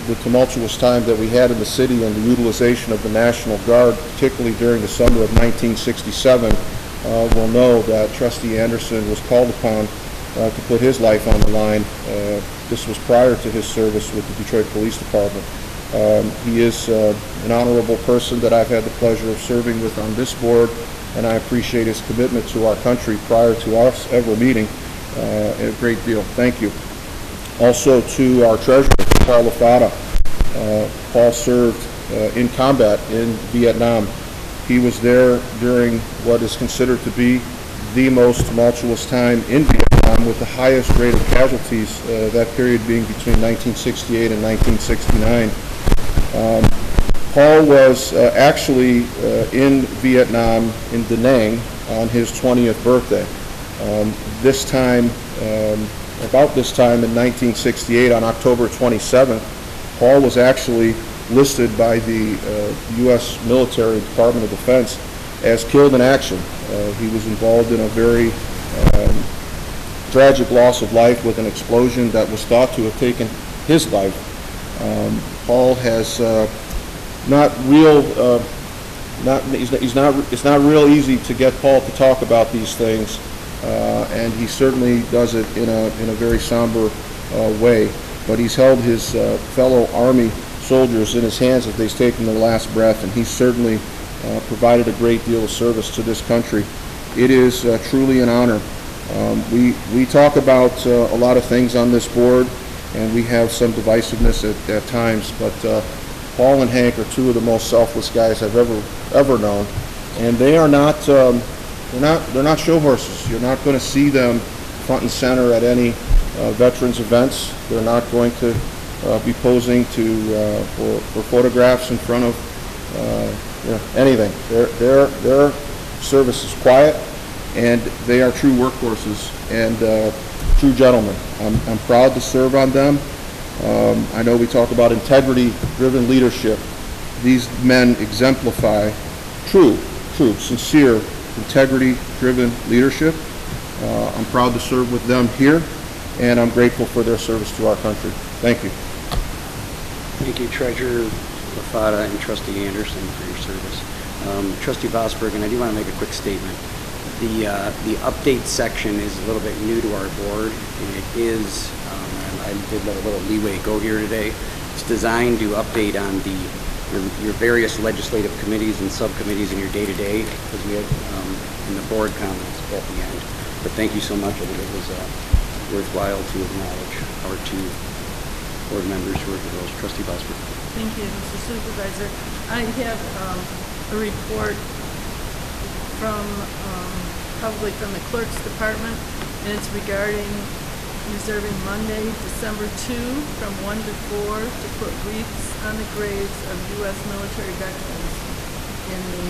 the tumultuous time that we had in the city and the utilization of the National Guard, particularly during the summer of 1967, will know that Trustee Anderson was called upon to put his life on the line. This was prior to his service with the Detroit Police Department. He is an honorable person that I've had the pleasure of serving with on this board, and I appreciate his commitment to our country prior to us ever meeting a great deal. Thank you. Also to our treasurer, Paul Lafata. Paul served in combat in Vietnam. He was there during what is considered to be the most tumultuous time in Vietnam, with the highest rate of casualties, that period being between 1968 and 1969. Paul was actually in Vietnam, in Da Nang, on his 20th birthday. About this time in 1968, on October 27th, Paul was actually listed by the U.S. military Department of Defense as killed in action. He was involved in a very tragic loss of life with an explosion that was thought to have taken his life. Paul has it's not real easy to get Paul to talk about these things, and he certainly does it in a very somber way. But he's held his fellow Army soldiers in his hands as they've taken their last breath, and he's certainly provided a great deal of service to this country. It is truly an honor. We talk about a lot of things on this board, and we have some divisiveness at times, but Paul and Hank are two of the most selfless guys I've ever known, and they are not they're not show horses. You're not going to see them front and center at any veterans events. They're not going to be posing for photographs in front of anything. Their service is quiet, and they are true workhorses and true gentlemen. I'm proud to serve on them. I know we talk about integrity-driven leadership. These men exemplify true, sincere, integrity-driven leadership. I'm proud to serve with them here, and I'm grateful for their service to our country. Thank you. Thank you, Treasurer Lafata and Trustee Anderson, for your service. Trustee Vosberg, and I do want to make a quick statement. The update section is a little bit new to our board, and it is, I did let a little leeway go here today. It's designed to update on your various legislative committees and subcommittees in your day-to-day, because we had in the board comments at the end. But thank you so much. I think it was worthwhile to acknowledge our two board members who are the roles. Trustee Vosberg. Thank you, Mr. Supervisor. I have a report probably from the Clerk's Department, and it's regarding reserving Monday, December 2, from 1 to 4, to put wreaths on the graves of U.S. military veterans in the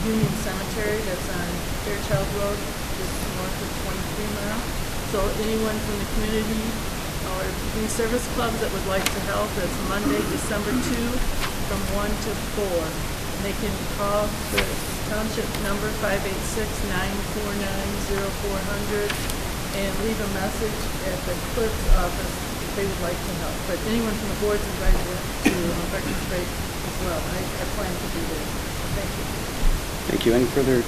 Union Cemetery that's on Fairchild Road, just north of 23 Mile. So anyone from the community or any service clubs that would like to help, it's Monday, December 2, from 1 to 4. And they can call the township number 586-949-0400 and leave a message at the clerk's office if they would like to help. But anyone from the board is invited to Veterans Break as well. I plan to be there. Thank you. Thank you. Any further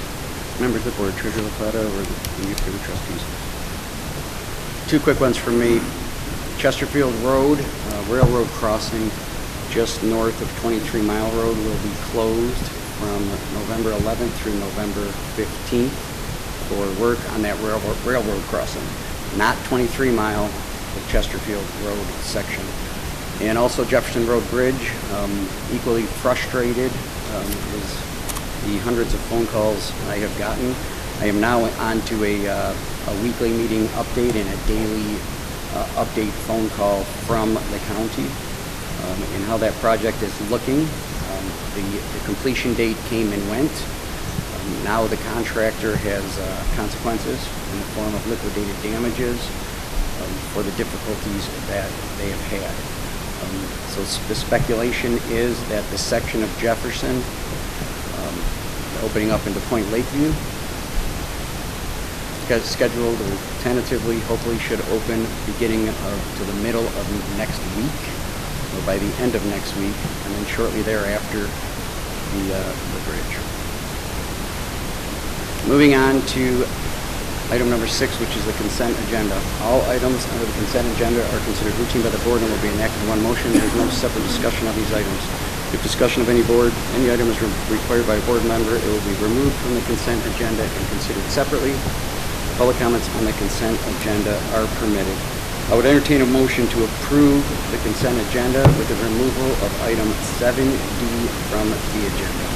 members of the board, Treasurer Lafata or any further trustees? Two quick ones from me. Chesterfield Road, railroad crossing just north of 23 Mile Road will be closed from November 11th through November 15th for work on that railroad crossing, not 23 Mile, the Chesterfield Road section. And also Jefferson Road Bridge, equally frustrated is the hundreds of phone calls I have gotten. I am now on to a weekly meeting update and a daily update phone call from the county and how that project is looking. The completion date came and went. Now the contractor has consequences in the form of liquidated damages for the difficulties that they have had. So the speculation is that the section of Jefferson opening up into Point Lakeview scheduled or tentatively hopefully should open beginning to the middle of next week, or by the end of next week, and then shortly thereafter the bridge. Moving on to item number 6, which is the consent agenda. All items under the consent agenda are considered routine by the board and will be enacted in one motion. There is no separate discussion of these items. If discussion of any item is required by a board member, it will be removed from the consent agenda and considered separately. Public comments on the consent agenda are permitted. I would entertain a motion to approve the consent agenda with the removal of item 7D from the agenda.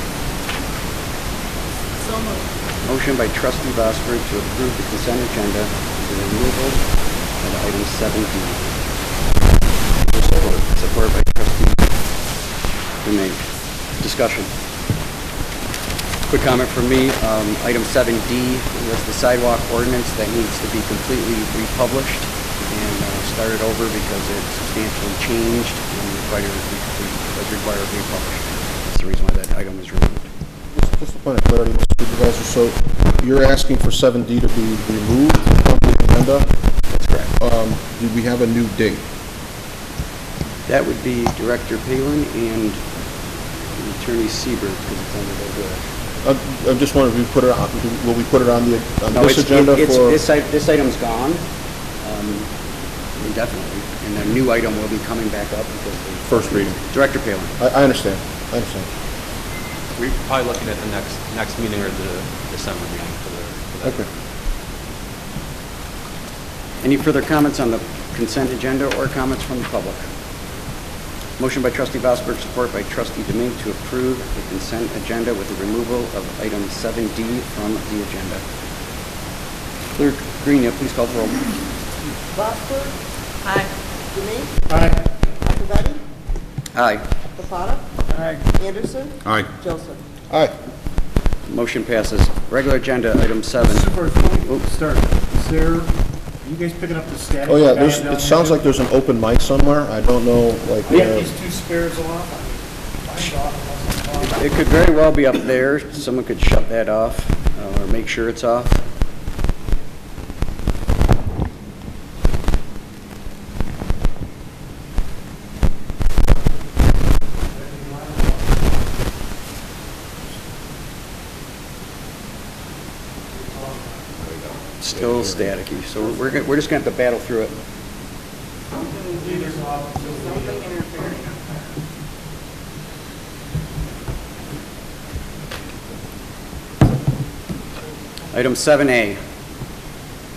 So moved. Motion by Trustee Vosberg to approve the consent agenda with the removal of item 7D. Support by Trustee Dumais. Discussion. Quick comment from me. Item 7D was the sidewalk ordinance that needs to be completely republished and started over because it substantially changed and does require republishing. That's the reason why that item is removed. Just a point of clarity, Mr. Supervisor. So you're asking for 7D to be removed from the agenda? That's correct. Do we have a new date? That would be Director Palin and Attorney Siebert, because it's under their bill. I'm just wondering, will we put it on No, this agenda for? This item's gone, indefinitely, and a new item will be coming back up because the First reading. Director Palin. I understand. We're probably looking at the next meeting or the December meeting for that. Okay. Any further comments on the consent agenda or comments from the public? Motion by Trustee Vosberg, support by Trustee Domingue to approve the consent agenda with the removal of item 7D from the agenda. Clerk Green, please call the roll. Vosberg, Aye. Domingue, Aye. Acciavatti, Aye. Capata, Aye. Anderson, Aye. Joseph. Aye. Motion passes. Regular agenda, item 7. Super, before we start, is there, are you guys picking up the static? Oh, yeah, guy down it there? sounds like there's an open mic somewhere. I don't know, like. We have these two spares off. Mine's off, unless it's on. It could very well be up there. Someone could shut that off or make sure it's off. Still staticky, so we're just going to have to battle through it. Item 7A,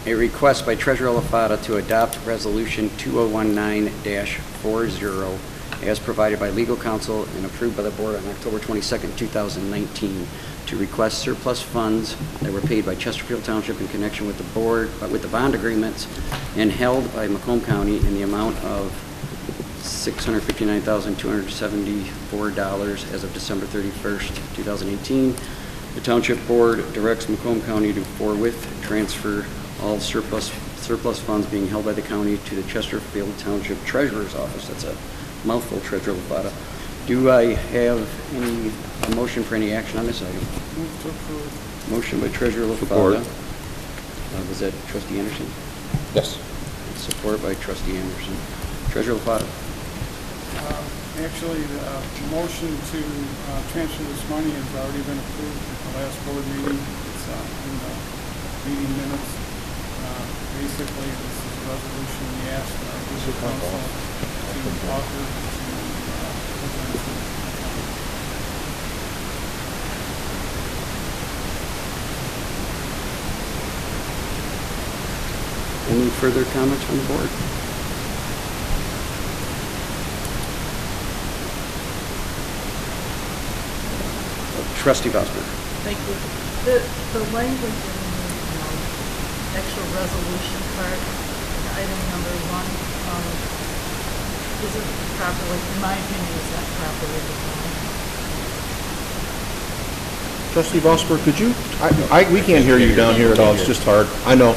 a request by Treasurer LaFata to adopt Resolution 2019-40 as provided by legal counsel and approved by the board on October 22nd, 2019, to request surplus funds that were paid by Chesterfield Township in connection with the board, with the bond agreements and held by Macomb County in the amount of $659,274 as of December 31st, 2018. The Township Board directs Macomb County to forthwith transfer all surplus funds being held by the county to the Chesterfield Township Treasurer's Office. That's a mouthful, Treasurer LaFata. Do I have a motion for any action on this item? Move to approve. Motion by Treasurer Support. LaFata. Was that Trustee Anderson? Yes. Support by Trustee Anderson. Treasurer LaFata. Actually, the motion to transfer this money has already been approved at the last board meeting. It's in the meeting minutes. Basically, this is a resolution we asked our legal counsel to offer to Any further comments from the board? Trustee Vosberg. Thank you. The language in the actual resolution part, item number 1, isn't properly, in my opinion, is not properly defined. Trustee Vosberg, could you, we can't hear you down here at all. It's just hard. I know.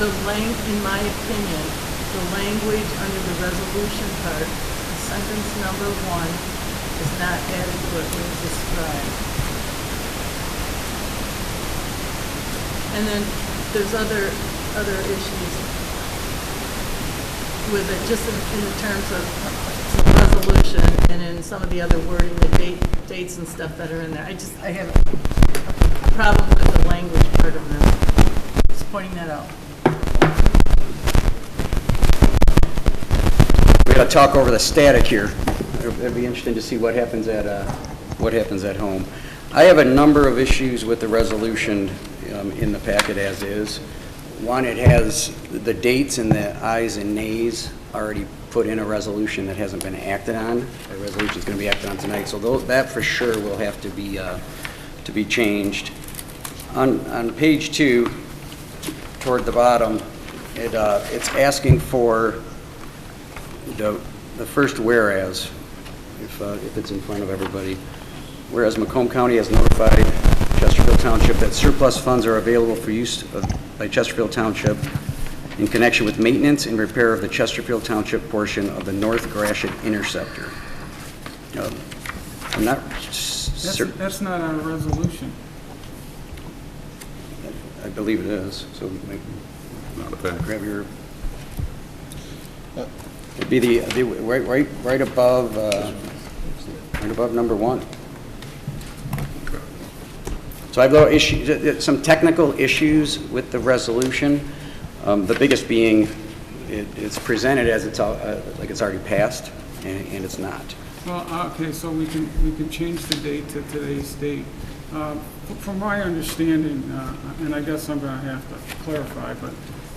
In my opinion, the language under the resolution part, sentence number 1, is not adequately described. And then there's other issues with it, just in the terms of the resolution and in some of the other wording, the dates and stuff that are in there. I have a problem with the language part of this. Just pointing that out. We got to talk over the static here. It'd be interesting to see what happens at home. I have a number of issues with the resolution in the packet as is. One, it has the dates and the ayes and nays already put in a resolution that hasn't been acted on. The resolution is going to be acted on tonight, so that for sure will have to be changed. On page 2, toward the bottom, it's asking for the first whereas. If it's in front of everybody. Whereas Macomb County has notified Chesterfield Township that surplus funds are available for use by Chesterfield Township in connection with maintenance and repair of the Chesterfield Township portion of the North Gratiot Interceptor. I'm not certain. That's not our resolution. I believe it is. So Not a fact. grab your. It'd be the right above number 1. Okay. So I have little issues, some technical issues with the resolution. The biggest being it's presented as it's like it's already passed, and it's not. Well, okay, so we can change the date to today's date. From my understanding, and I guess I'm going to have to clarify, but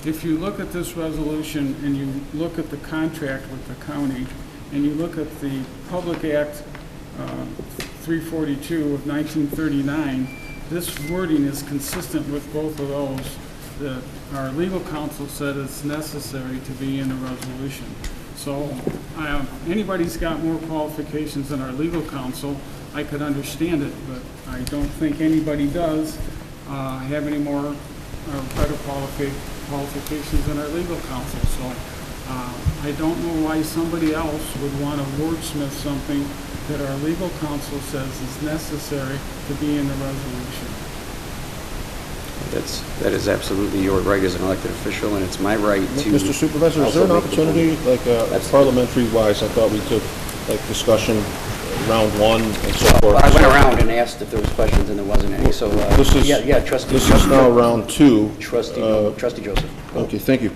if you look at this resolution and you look at the contract with the county, and you look at the Public Act 342 of 1939, this wording is consistent with both of those. Our legal counsel said it's necessary to be in the resolution. So anybody's got more qualifications than our legal counsel, I could understand it, but I don't think anybody does have any more better qualifications than our legal counsel. So I don't know why somebody else would want to wordsmith something that our legal counsel says is necessary to be in the resolution. That is absolutely your right as an elected official, and it's my right to... Mr. Supervisor, is there an opportunity, like parliamentary-wise, I thought we took like discussion round one and so forth. I went around and asked if there was questions, and there wasn't any, so... Trustee... This is now round two. Trustee Joseph. Okay, thank you.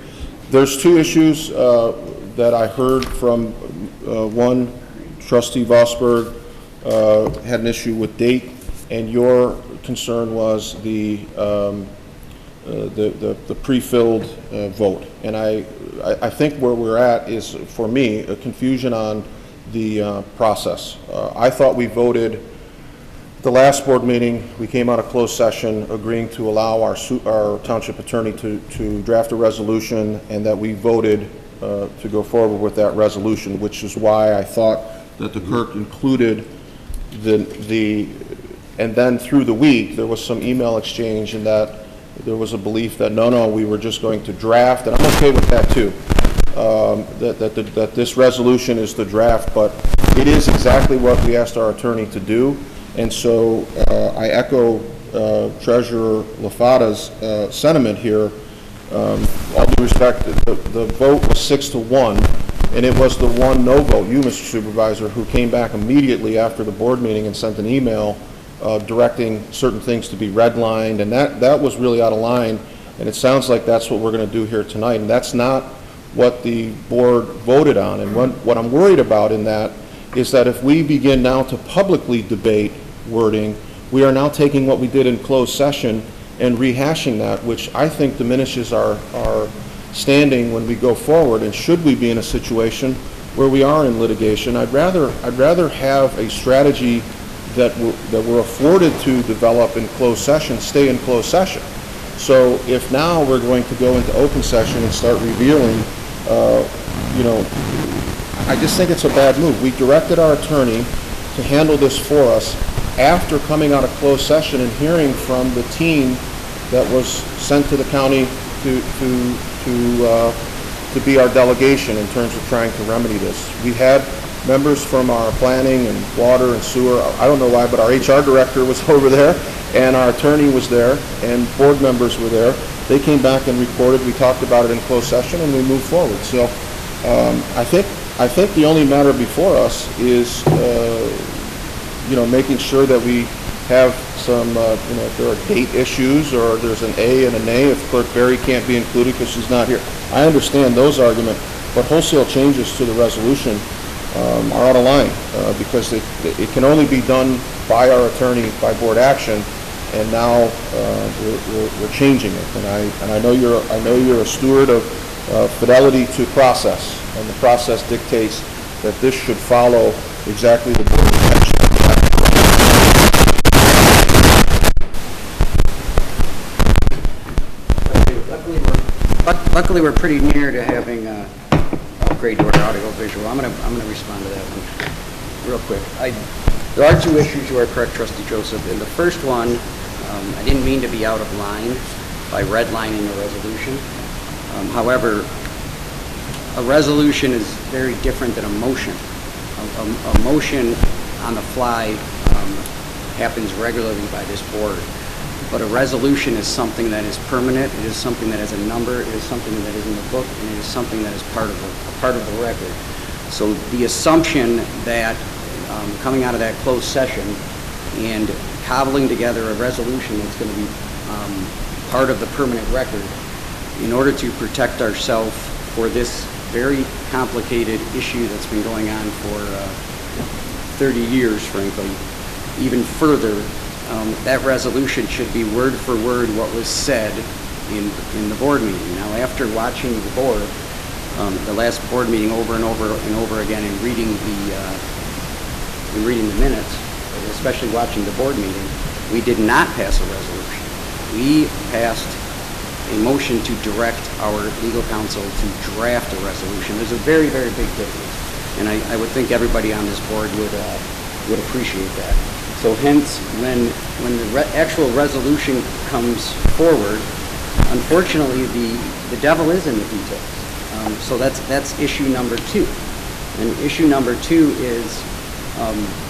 There's two issues that I heard from one, Trustee Vosberg had an issue with date, and your concern was the pre-filled vote. And I think where we're at is, for me, a confusion on the process. I thought we voted the last board meeting. We came out of closed session agreeing to allow our township attorney to draft a resolution, and that we voted to go forward with that resolution, which is why I thought that the clerk included and then through the week, there was some email exchange, and that there was a belief that no, we were just going to draft, and I'm okay with that too, that this resolution is the draft, but it is exactly what we asked our attorney to do. And so I echo Treasurer LaFata's sentiment here. All due respect, the vote was 6-1, and it was the one no vote, you, Mr. Supervisor, who came back immediately after the board meeting and sent an email directing certain things to be redlined, and that was really out of line, and it sounds like that's what we're going to do here tonight, and that's not what the board voted on. And what I'm worried about in that is that if we begin now to publicly debate wording, we are now taking what we did in closed session and rehashing that, which I think diminishes our standing when we go forward. And should we be in a situation where we are in litigation, I'd rather have a strategy that we're afforded to develop in closed session, stay in closed session. So if now we're going to go into open session and start revealing, I just think it's a bad move. We directed our attorney to handle this for us after coming out of closed session and hearing from the team that was sent to the county to be our delegation in terms of trying to remedy this. We had members from our planning and water and sewer. I don't know why, but our HR director was over there, and our attorney was there, and board members were there. They came back and reported. We talked about it in closed session, and we moved forward. So I think the only matter before us is making sure that we have some if there are date issues or there's an A and a nay, if Clerk Berry can't be included because she's not here. I understand those arguments, but wholesale changes to the resolution are out of line because it can only be done by our attorney by board action, and now we're changing it. And I know you're a steward of fidelity to process, and the process dictates that this should follow exactly the board's intention. Luckily, we're pretty near to having upgrade to our audio visual. I'm gonna respond to that one real quick. There are two issues. You are correct, Trustee Joseph. In the first one, I didn't mean to be out of line by redlining the resolution. However, a resolution is very different than a motion. A motion on the fly happens regularly by this board. But a resolution is something that is permanent. It is something that has a number. It is something that is in the book, and it is something that is part of the record. So the assumption that coming out of that closed session and cobbling together a resolution that's going to be part of the permanent record in order to protect ourselves for this very complicated issue that's been going on for 30 years, frankly. Even further, that resolution should be word for word what was said in the board meeting. Now, after watching the board, the last board meeting over and over again, and reading the minutes, especially watching the board meeting, we did not pass a resolution. We passed a motion to direct our legal counsel to draft a resolution. There's a very, very big difference, and I would think everybody on this board would appreciate that. So hence, when the actual resolution comes forward, unfortunately, the devil is in the details. So that's issue number 2. And issue number 2 is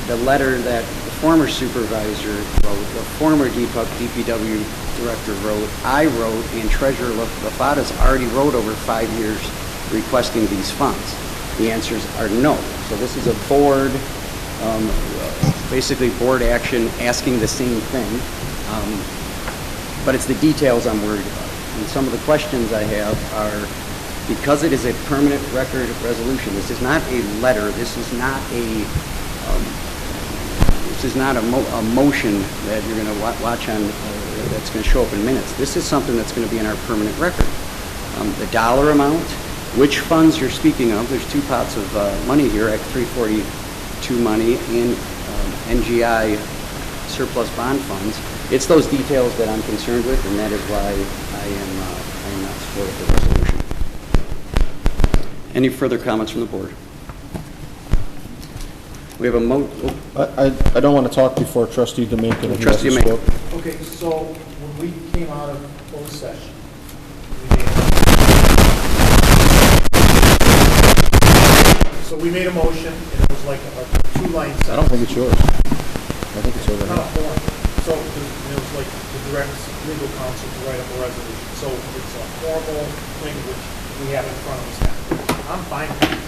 the letter that the former supervisor wrote, the former DPW director wrote, I wrote, and Treasurer LaFata's already wrote over 5 years requesting these funds. The answers are no. So this is a board, basically board action asking the same thing, but it's the details I'm worried about. And some of the questions I have are, because it is a permanent record resolution, this is not a letter, this is not a motion that you're going to watch on, that's going to show up in minutes. This is something that's going to be in our permanent record. The dollar amount, which funds you're speaking of, there's 2 pots of money here, Act 342 money and NGI surplus bond funds. It's those details that I'm concerned with, and that is why I am not supportive of the resolution. Any further comments from the board? We have a I don't want to talk before Trustee Dominguez. Trustee Dominguez. Okay, so when we came out of closed session, we made a motion, and it was like a 2-line sentence. I don't think it's yours. I think it's over here. So it was like the direct legal counsel to write up a resolution. So it's a formal thing which we have in front of us now. I'm fine with it,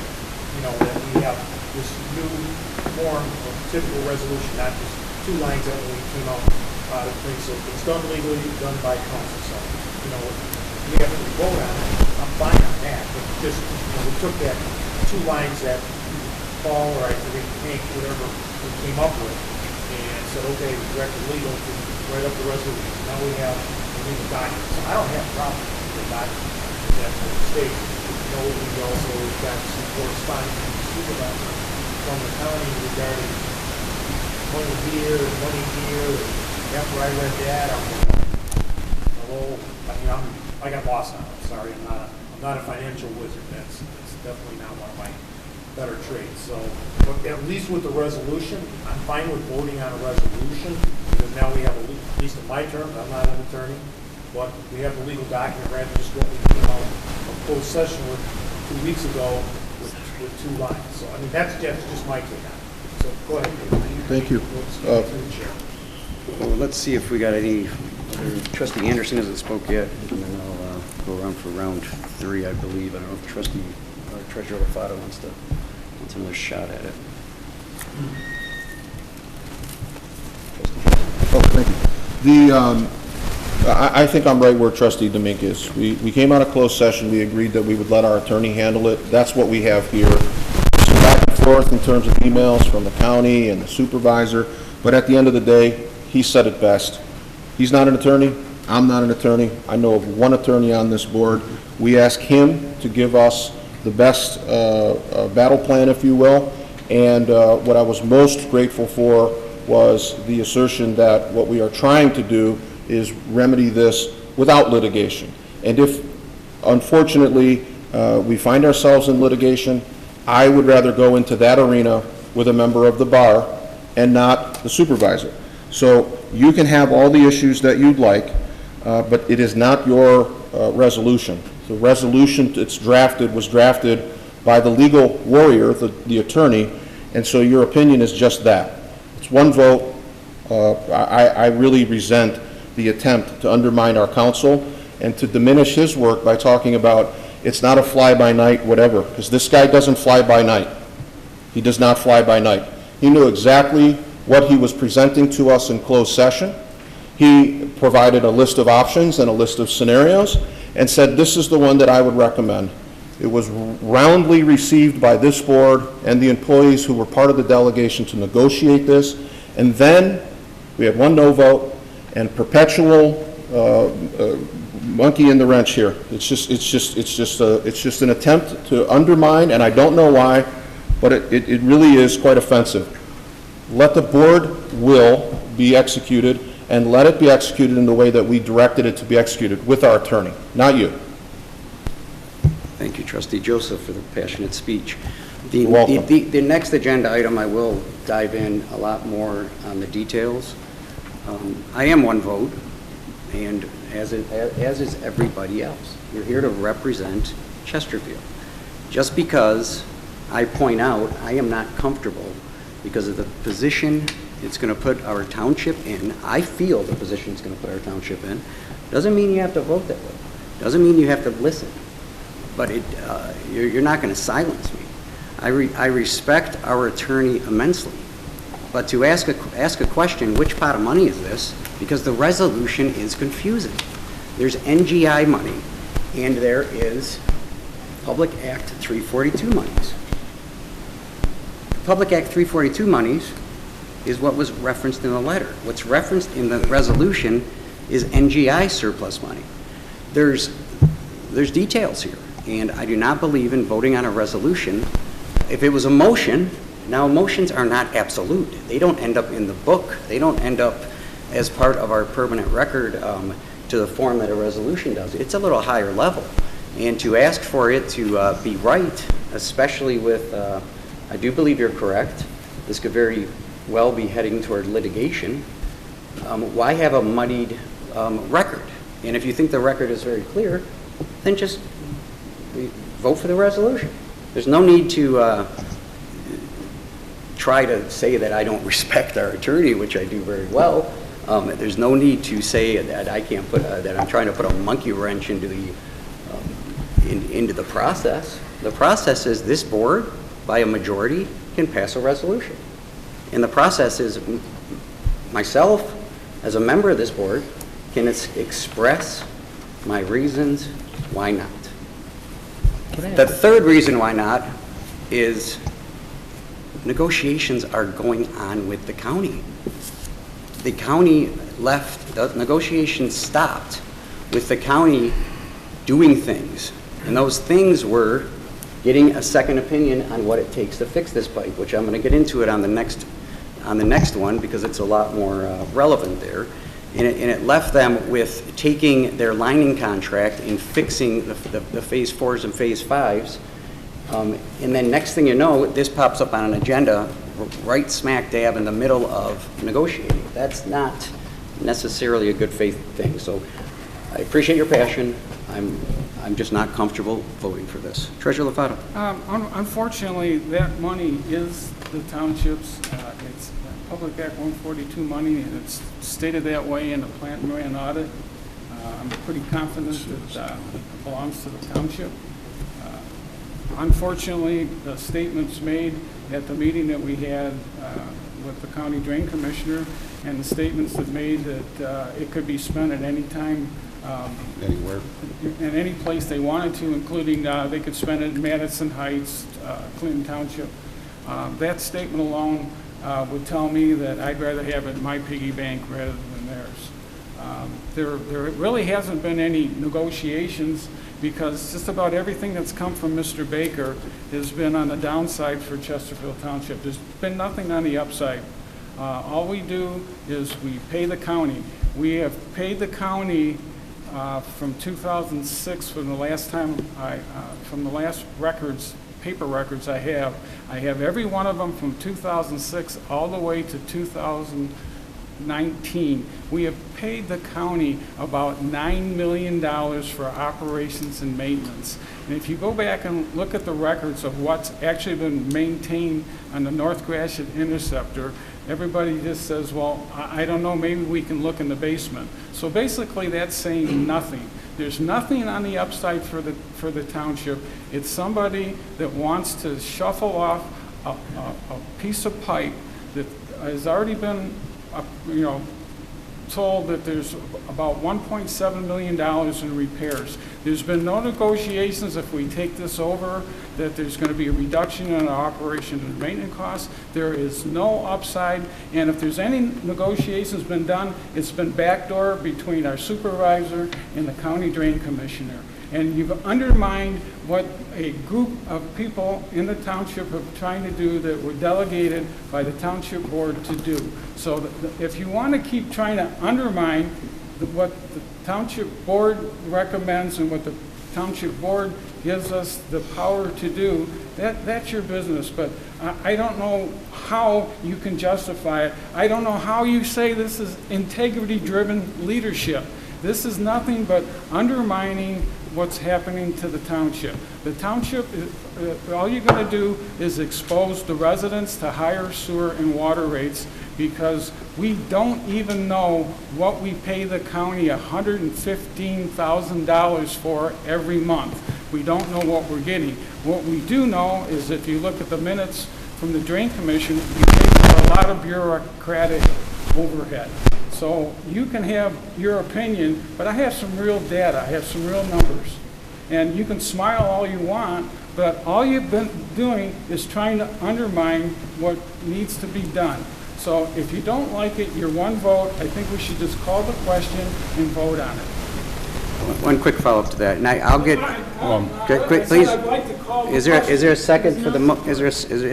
that we have this new form of typical resolution, not just 2 lines that we came out of things. So it's done legally, done by counsel. So, we have to vote on it. I'm fine on that. But just, we took that 2 lines that Paul or I think Hank, whatever, we came up with, and said, okay, we directed legal to write up the resolution. Now we have the legal documents. So I don't have a problem with the documents. That's what the state. We also got some correspondence from the supervisor from the county regarding money here and money here. And after I read that, I got lost on it. I'm sorry, I'm not a financial wizard. That's definitely not one of my better trades. So, but at least with the resolution, I'm fine with voting on a resolution because now we have at least in my terms, I'm not an attorney, but we have the legal document rather than just what we came out of closed session with 2 weeks ago with 2 lines. So I mean that's just my take on it. So go ahead. Thank you. Well, let's see if we got any. Trustee Anderson hasn't spoke yet, and then I'll go around for round 3, I believe. I don't know if Trustee or Treasurer LaFata wants another shot at it. Oh, thank you. I think I'm right where Trustee Dominguez is. We came out of closed session. We agreed that we would let our attorney handle it. That's what we have here. Some back and forth in terms of emails from the county and the supervisor. But at the end of the day, he said it best. He's not an attorney. I'm not an attorney. I know of one attorney on this board. We ask him to give us the best battle plan, if you will. And what I was most grateful for was the assertion that what we are trying to do is remedy this without litigation. And if, unfortunately, we find ourselves in litigation, I would rather go into that arena with a member of the bar and not the supervisor. So you can have all the issues that you'd like, but it is not your resolution. The resolution was drafted by the legal warrior, the attorney, and so your opinion is just that. It's one vote. I really resent the attempt to undermine our counsel and to diminish his work by talking about it's not a fly-by-night whatever, because this guy doesn't fly by night. He does not fly by night. He knew exactly what he was presenting to us in closed session. He provided a list of options and a list of scenarios and said, this is the one that I would recommend. It was roundly received by this board and the employees who were part of the delegation to negotiate this. And then we had one no vote and perpetual monkey in the wrench here. It's just an attempt to undermine, and I don't know why, but it really is quite offensive. Let the board will be executed, and let it be executed in the way that we directed it to be executed with our attorney, not you. Thank you, Trustee Joseph, for the passionate speech. You're welcome. The next agenda item, I will dive in a lot more on the details. I am one vote, and as is everybody else. You're here to represent Chesterfield. Just because I point out I am not comfortable because of the position it's going to put our township in, I feel the position it's going to put our township in, doesn't mean you have to vote that way. Doesn't mean you have to listen. But you're not going to silence me. I respect our attorney immensely. But to ask a question, which pot of money is this? Because the resolution is confusing. There's NGI money, and there is Public Act 342 monies. Public Act 342 monies is what was referenced in the letter. What's referenced in the resolution is NGI surplus money. There's details here, and I do not believe in voting on a resolution. If it was a motion, now motions are not absolute. They don't end up in the book. They don't end up as part of our permanent record to the form that a resolution does. It's a little higher level. And to ask for it to be right, especially with, I do believe you're correct, this could very well be heading toward litigation. Why have a muddied record? And if you think the record is very clear, then just vote for the resolution. There's no need to try to say that I don't respect our attorney, which I do very well. There's no need to say that I can't put that I'm trying to put a monkey wrench into the into the process. The process is this board, by a majority, can pass a resolution, and the process is myself, as a member of this board, can express my reasons why not. The third reason why not is negotiations are going on with the county. The county left, the negotiations stopped with the county doing things. And those things were getting a second opinion on what it takes to fix this pipe, which I'm going to get into it on the next one because it's a lot more relevant there. And it left them with taking their lining contract and fixing the phase 4s and phase 5s. And then next thing you know, this pops up on an agenda right smack dab in the middle of negotiating. That's not necessarily a good faith thing. So I appreciate your passion. I'm just not comfortable voting for this. Treasurer Lucido. Unfortunately, that money is the township's. It's Public Act 142 money, and it's stated that way in the plant and ran audit. I'm pretty confident that it belongs to the township. Unfortunately, the statements made at the meeting that we had with the county drain commissioner and the statements that made that it could be spent at any time, anywhere, in any place they wanted to, including they could spend it in Madison Heights, Clinton Township. That statement alone would tell me that I'd rather have it in my piggy bank rather than theirs. There really hasn't been any negotiations because just about everything that's come from Mr. Baker has been on the downside for Chesterfield Township. There's been nothing on the upside. All we do is we pay the county. We have paid the county from 2006, from the last time from the last records, paper records I have every one of them from 2006 all the way to 2019. We have paid the county about $9 million for operations and maintenance. And if you go back and look at the records of what's actually been maintained on the North Gratiot Interceptor, everybody just says, well, I don't know, maybe we can look in the basement. So basically that's saying nothing. There's nothing on the upside for the township. It's somebody that wants to shuffle off a piece of pipe that has already been, you know, told that there's about $1.7 million in repairs. There's been no negotiations if we take this over that there's going to be a reduction in our operation and maintenance costs. There is no upside, and if there's any negotiations been done, it's been backdoor between our supervisor and the county drain commissioner. And you've undermined what a group of people in the township are trying to do that were delegated by the township board to do. So if you want to keep trying to undermine what the township board recommends and what the township board gives us the power to do, that's your business. But I don't know how you can justify it. I don't know how you say this is integrity-driven leadership. This is nothing but undermining what's happening to the township. The township, all you're going to do is expose the residents to higher sewer and water rates because we don't even know what we pay the county $115,000 for every month. We don't know what we're getting. What we do know is if you look at the minutes from the Drain Commission, we pay for a lot of bureaucratic overhead. So you can have your opinion, but I have some real data, I have some real numbers. And you can smile all you want, but all you've been doing is trying to undermine what needs to be done. So if you don't like it, your one vote, I think we should just call the question and vote on it. One quick follow-up to that, and I'll get, quick, please. Is there a second for the, is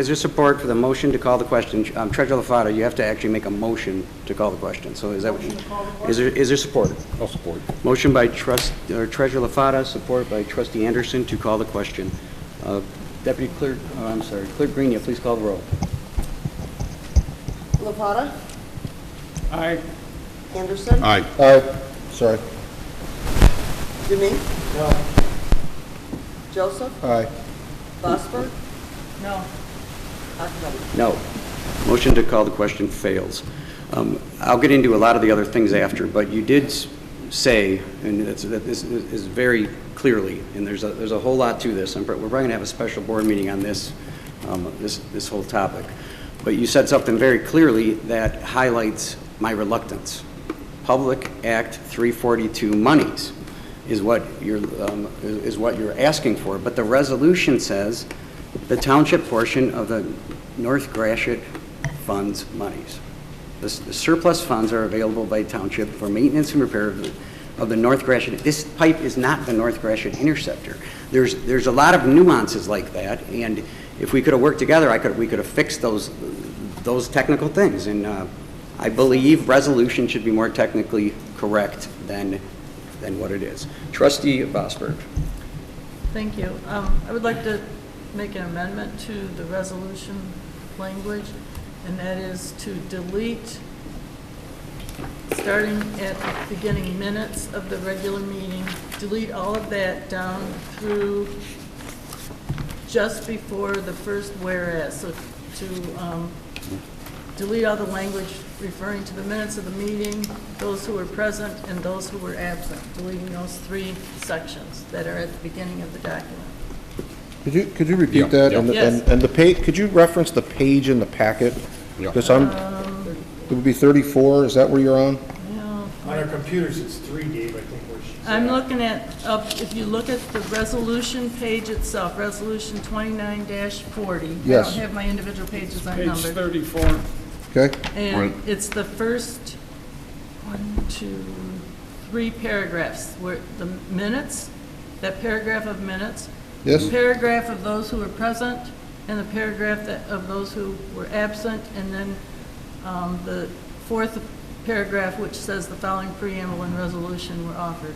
there support for the motion to call the question? Treasurer LaFata, you have to actually make a motion to call the question. So is that what you, is there support? I'll support. Motion by Treasurer LaFata, support by Trustee Anderson to call the question. Deputy Clerk, I'm sorry, Clerk Green, please call the roll. LaFata? Aye. Anderson? Aye. Aye. Sorry. Demi? No. Joseph? Aye. Bosford? No. Acciavatti? No. Motion to call the question fails. I'll get into a lot of the other things after, but you did say, and that this is very clearly, and there's a whole lot to this. We're probably going to have a special board meeting on this, this whole topic. But you said something very clearly that highlights my reluctance. Public Act 342 monies is what you're asking for, but the resolution says the township portion of the North Gratiot funds monies. The surplus funds are available by township for maintenance and repair of the North Gratiot. This pipe is not the North Gratiot Interceptor. There's a lot of nuances like that, and if we could have worked together, we could have fixed those technical things. And I believe resolution should be more technically correct than what it is. Trustee Vosberg. Thank you. I would like to make an amendment to the resolution language, and that is to delete, starting at the beginning minutes of the regular meeting, delete all of that down through just before the first whereas. So to delete all the language referring to the minutes of the meeting, those who were present and those who were absent, deleting those three sections that are at the beginning of the document. Could you repeat that? Yeah. Yes. And the page, could you reference the page in the packet? Because it would be 34, is that where you're on? No. On our computers, it's 3, Dave, I think, where she's I'm looking at, if you look at the resolution page itself, resolution 29-40. Yes. I don't have my individual pages Page unnumbered. 34. Okay. And it's the first 1, 2, 3 paragraphs where the minutes, that paragraph of minutes, Yes. the paragraph of those who were present, and the paragraph of those who were absent, and then the fourth paragraph which says the following preamble and resolution were offered.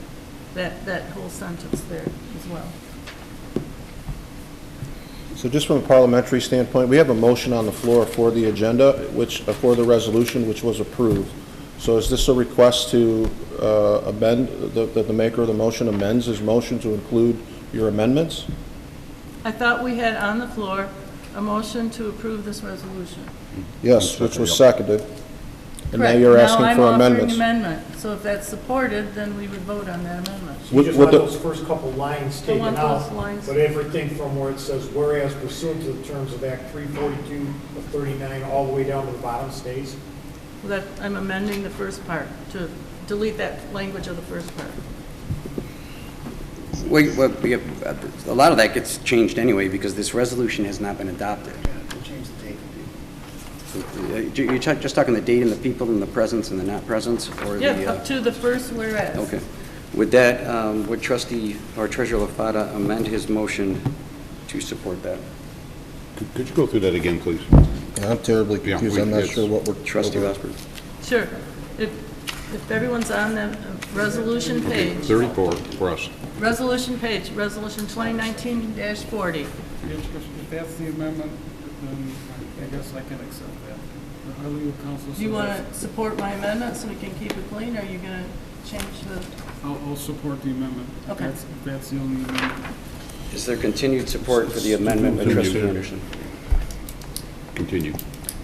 That whole sentence there as well. So just from a parliamentary standpoint, we have a motion on the floor for the agenda, for the resolution, which was approved. So is this a request to amend, that the maker of the motion amends his motion to include your amendments? I thought we had on the floor a motion to approve this resolution. Yes, which was seconded. and now you're asking for Now I'm amendments. offering amendment. So if that's supported, then we would vote on that amendment. So you just want those first couple lines Don't taken want out, those lines. but everything from where it says, whereas pursuant to the terms of Act 342 of 39, all the way down to the bottom stays? Well, that, I'm amending the first part to delete that language of the first part. A lot of that gets changed anyway because this resolution has not been adopted. You're just talking the date and the people and the presence and the not presence, or Yeah, the? up to the first whereas. Okay. With that, would Trustee or Treasurer LaFata amend his motion to support that? Could you go through that again, please? I'm terribly confused. I'm not sure what we're... Trustee Osborne. Sure. If everyone's on the resolution page. 34 for us. Resolution page, resolution 2019-40. If that's the amendment, then I guess I can accept that. Our legal counsel Do you says want that's- to support my amendment so we can keep it clean, or are you going to change the? I'll support the amendment. Okay. If that's the only amendment. Is there continued support for the amendment by Trustee Anderson? Continue.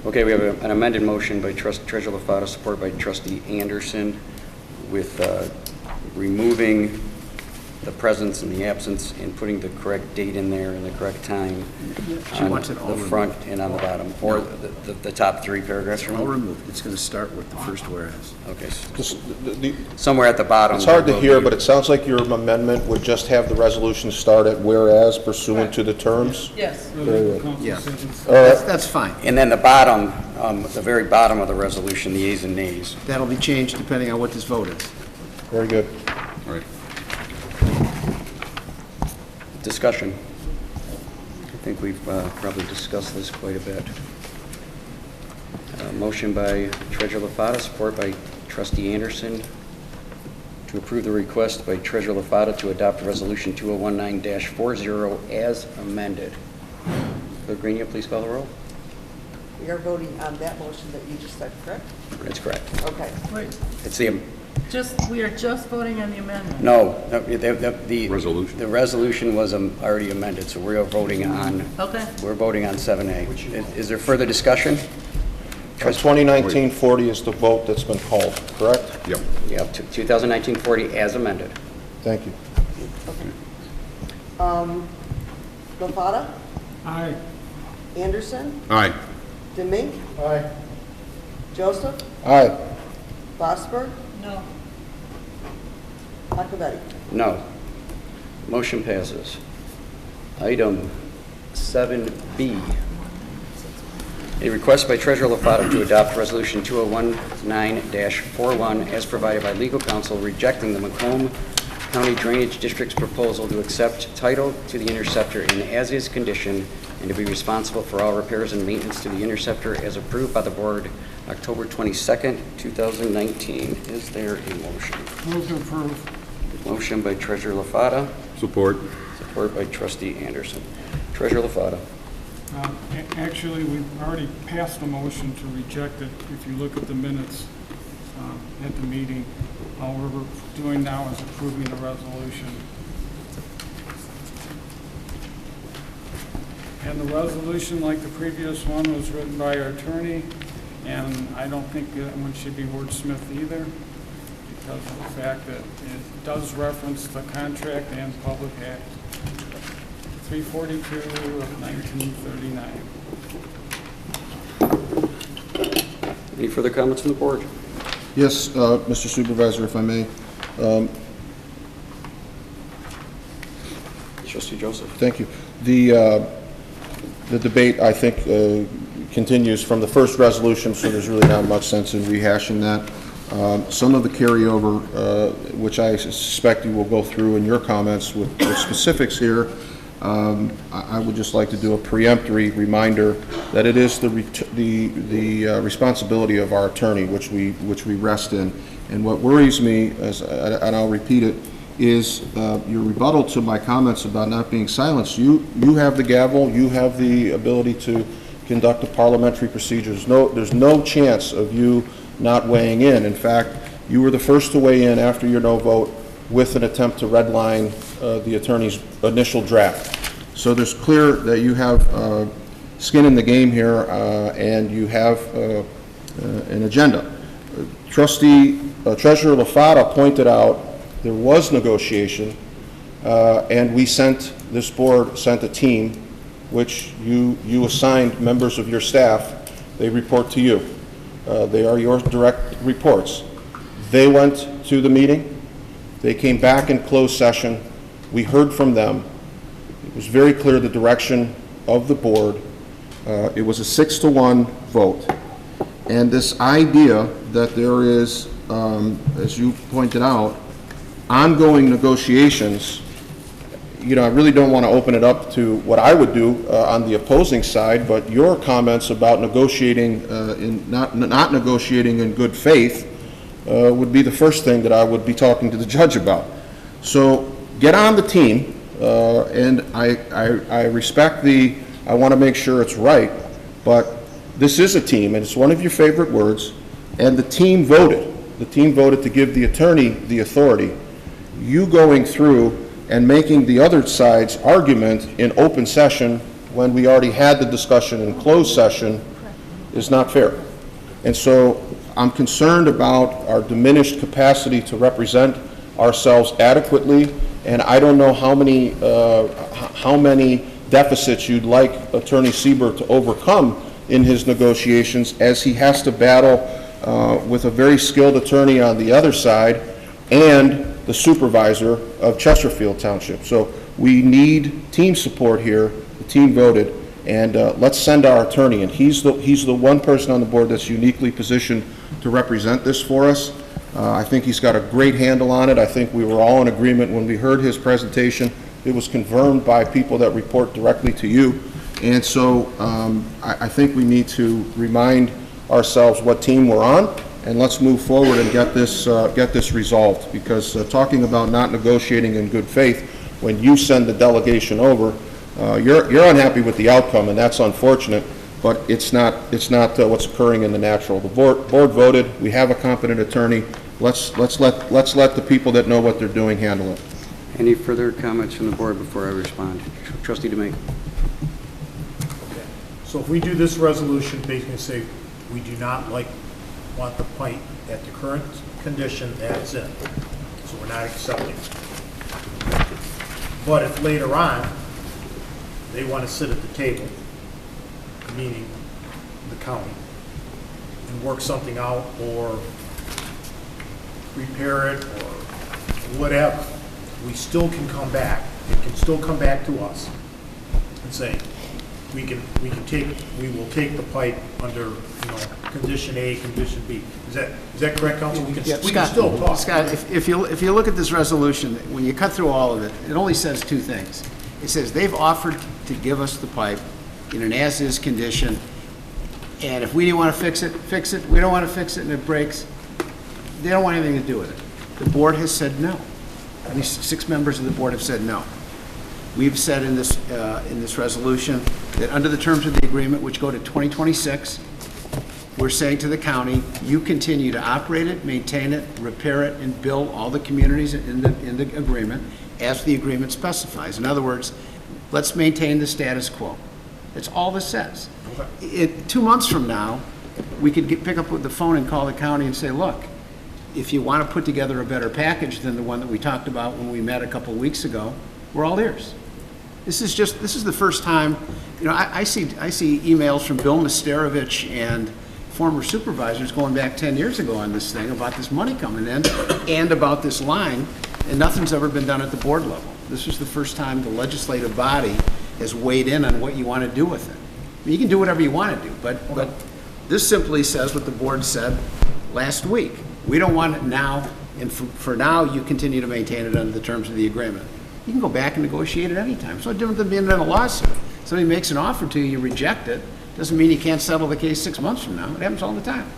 Okay, we have an amended motion by Treasurer LaFata, supported by Trustee Anderson, with removing the presence and the absence and putting the correct date in there and the correct time on the front and on the bottom, or the top three paragraphs. All removed. It's going to start with the first whereas. Okay. Somewhere at the bottom. It's hard to hear, but it sounds like your amendment would just have the resolution start at whereas pursuant to the terms? Yes. Very good. Yeah. That's That's fine. And then the bottom, the very bottom of the resolution, the yeas and nays. That'll be changed depending on what this vote is. Very good. All right. Discussion. I think we've probably discussed this quite a bit. Motion by Treasurer LaFata, support by Trustee Anderson, to approve the request by Treasurer LaFata to adopt Resolution 2019-40 as amended. Clerk Grenia, please call the roll. We are voting on that motion that you just said, correct? That's correct. Okay. Wait, It's the we are just voting on the amendment. no. The Resolution. The resolution was already amended, so we are voting on. Okay. We're voting on 7A. Is there further discussion? 2019-40 is the vote that's been called, correct? Yep. Yep, 2019-40 as amended. Thank you. LaFata? Aye. Anderson? Aye. Demink? Aye. Joseph? Aye. Vosper? No. Acciavatti? No. Motion passes. Item 7B. A request by Treasurer LaFata to adopt Resolution 2019-41 as provided by legal counsel rejecting the Macomb County Drainage District's proposal to accept title to the Interceptor in as-is condition and to be responsible for all repairs and maintenance to the Interceptor as approved by the Board October 22nd, 2019. Is there a motion? Move to approve. Motion by Treasurer LaFata. Support. Support by Trustee Anderson. Treasurer LaFata. Actually, we've already passed a motion to reject it. If you look at the minutes at the meeting, all we're doing now is approving the resolution. And the resolution, like the previous one, was written by our attorney, and I don't think that one should be wordsmithed either, because of the fact that it does reference the contract and public act 342 of 1939. Any further comments from the board? Yes, Mr. Supervisor, if I may. Trustee Joseph. Thank you. The debate, I think, continues from the first resolution, so there's really not much sense in rehashing that. Some of the carryover, which I suspect you will go through in your comments with specifics here, I would just like to do a preemptory reminder that it is the responsibility of our attorney, which we rest in. And what worries me, and I'll repeat it, is your rebuttal to my comments about not being silenced. You have the gavel. You have the ability to conduct a parliamentary procedure. There's no chance of you not weighing in. In fact, you were the first to weigh in after your no vote with an attempt to redline the attorney's initial draft. So there's clear that you have skin in the game here, and you have an agenda. Treasurer LaFata pointed out there was negotiation, and this board sent a team, which you assigned members of your staff. They report to you. They are your direct reports. They went to the meeting. They came back in closed session. We heard from them. It was very clear the direction of the board. It was a 6-to-1 vote. And this idea that there is, as you pointed out, ongoing negotiations, I really don't want to open it up to what I would do on the opposing side, but your comments about negotiating, not negotiating in good faith would be the first thing that I would be talking to the judge about. So get on the team, and I respect I want to make sure it's right, but this is a team, and it's one of your favorite words, and the team voted. The team voted to give the attorney the authority. You going through and making the other side's argument in open session when we already had the discussion in closed session is not fair. And so I'm concerned about our diminished capacity to represent ourselves adequately, and I don't know how many deficits you'd like Attorney Sieber to overcome in his negotiations, as he has to battle with a very skilled attorney on the other side and the supervisor of Chesterfield Township. So we need team support here. The team voted, and let's send our attorney in. He's the one person on the board that's uniquely positioned to represent this for us. I think he's got a great handle on it. I think we were all in agreement when we heard his presentation. It was confirmed by people that report directly to you. And so I think we need to remind ourselves what team we're on, and let's move forward and get this resolved, because talking about not negotiating in good faith, when you send the delegation over, you're unhappy with the outcome, and that's unfortunate, but it's not what's occurring in the natural. The board voted. We have a competent attorney. Let's let the people that know what they're doing handle it. Any further comments from the board before I respond? Trustee DeMay. So if we do this resolution, basically say we do not want the pipe at the current condition that it's in, so we're not accepting it. But if later on they want to sit at the table, meaning the county, and work something out or repair it or whatever, we still can come back. It can still come back to us and say, we will take the pipe under, condition A, condition B. Is that correct, counsel? We can still talk. Scott, if you look at this resolution, when you cut through all of it, it only says two things. It says they've offered to give us the pipe in an as-is condition, and if we want to fix it, fix it. We don't want to fix it and it breaks, they don't want anything to do with it. The board has said no. At least 6 members of the board have said no. We've said in this resolution that under the terms of the agreement, which go to 2026, we're saying to the county, you continue to operate it, maintain it, repair it, and bill all the communities in the agreement as the agreement specifies. In other words, let's maintain the status quo. That's all this says. Okay. 2 months from now, we could pick up with the phone and call the county and say, look, if you want to put together a better package than the one that we talked about when we met a couple of weeks ago, we're all ears. This is the first time, I see emails from Bill Nesterovich and former supervisors going back 10 years ago on this thing about this money coming in and about this line, and nothing's ever been done at the board level. This was the first time the legislative body has weighed in on what you want to do with it. I mean, you can do whatever you want to do, but this simply says what the board said last week. We don't want it now, and for now, you continue to maintain it under the terms of the agreement. You can go back and negotiate it anytime. It's no different than being in a lawsuit. Somebody makes an offer to you, you reject it. Doesn't mean you can't settle the case 6 months from now. It happens all the time.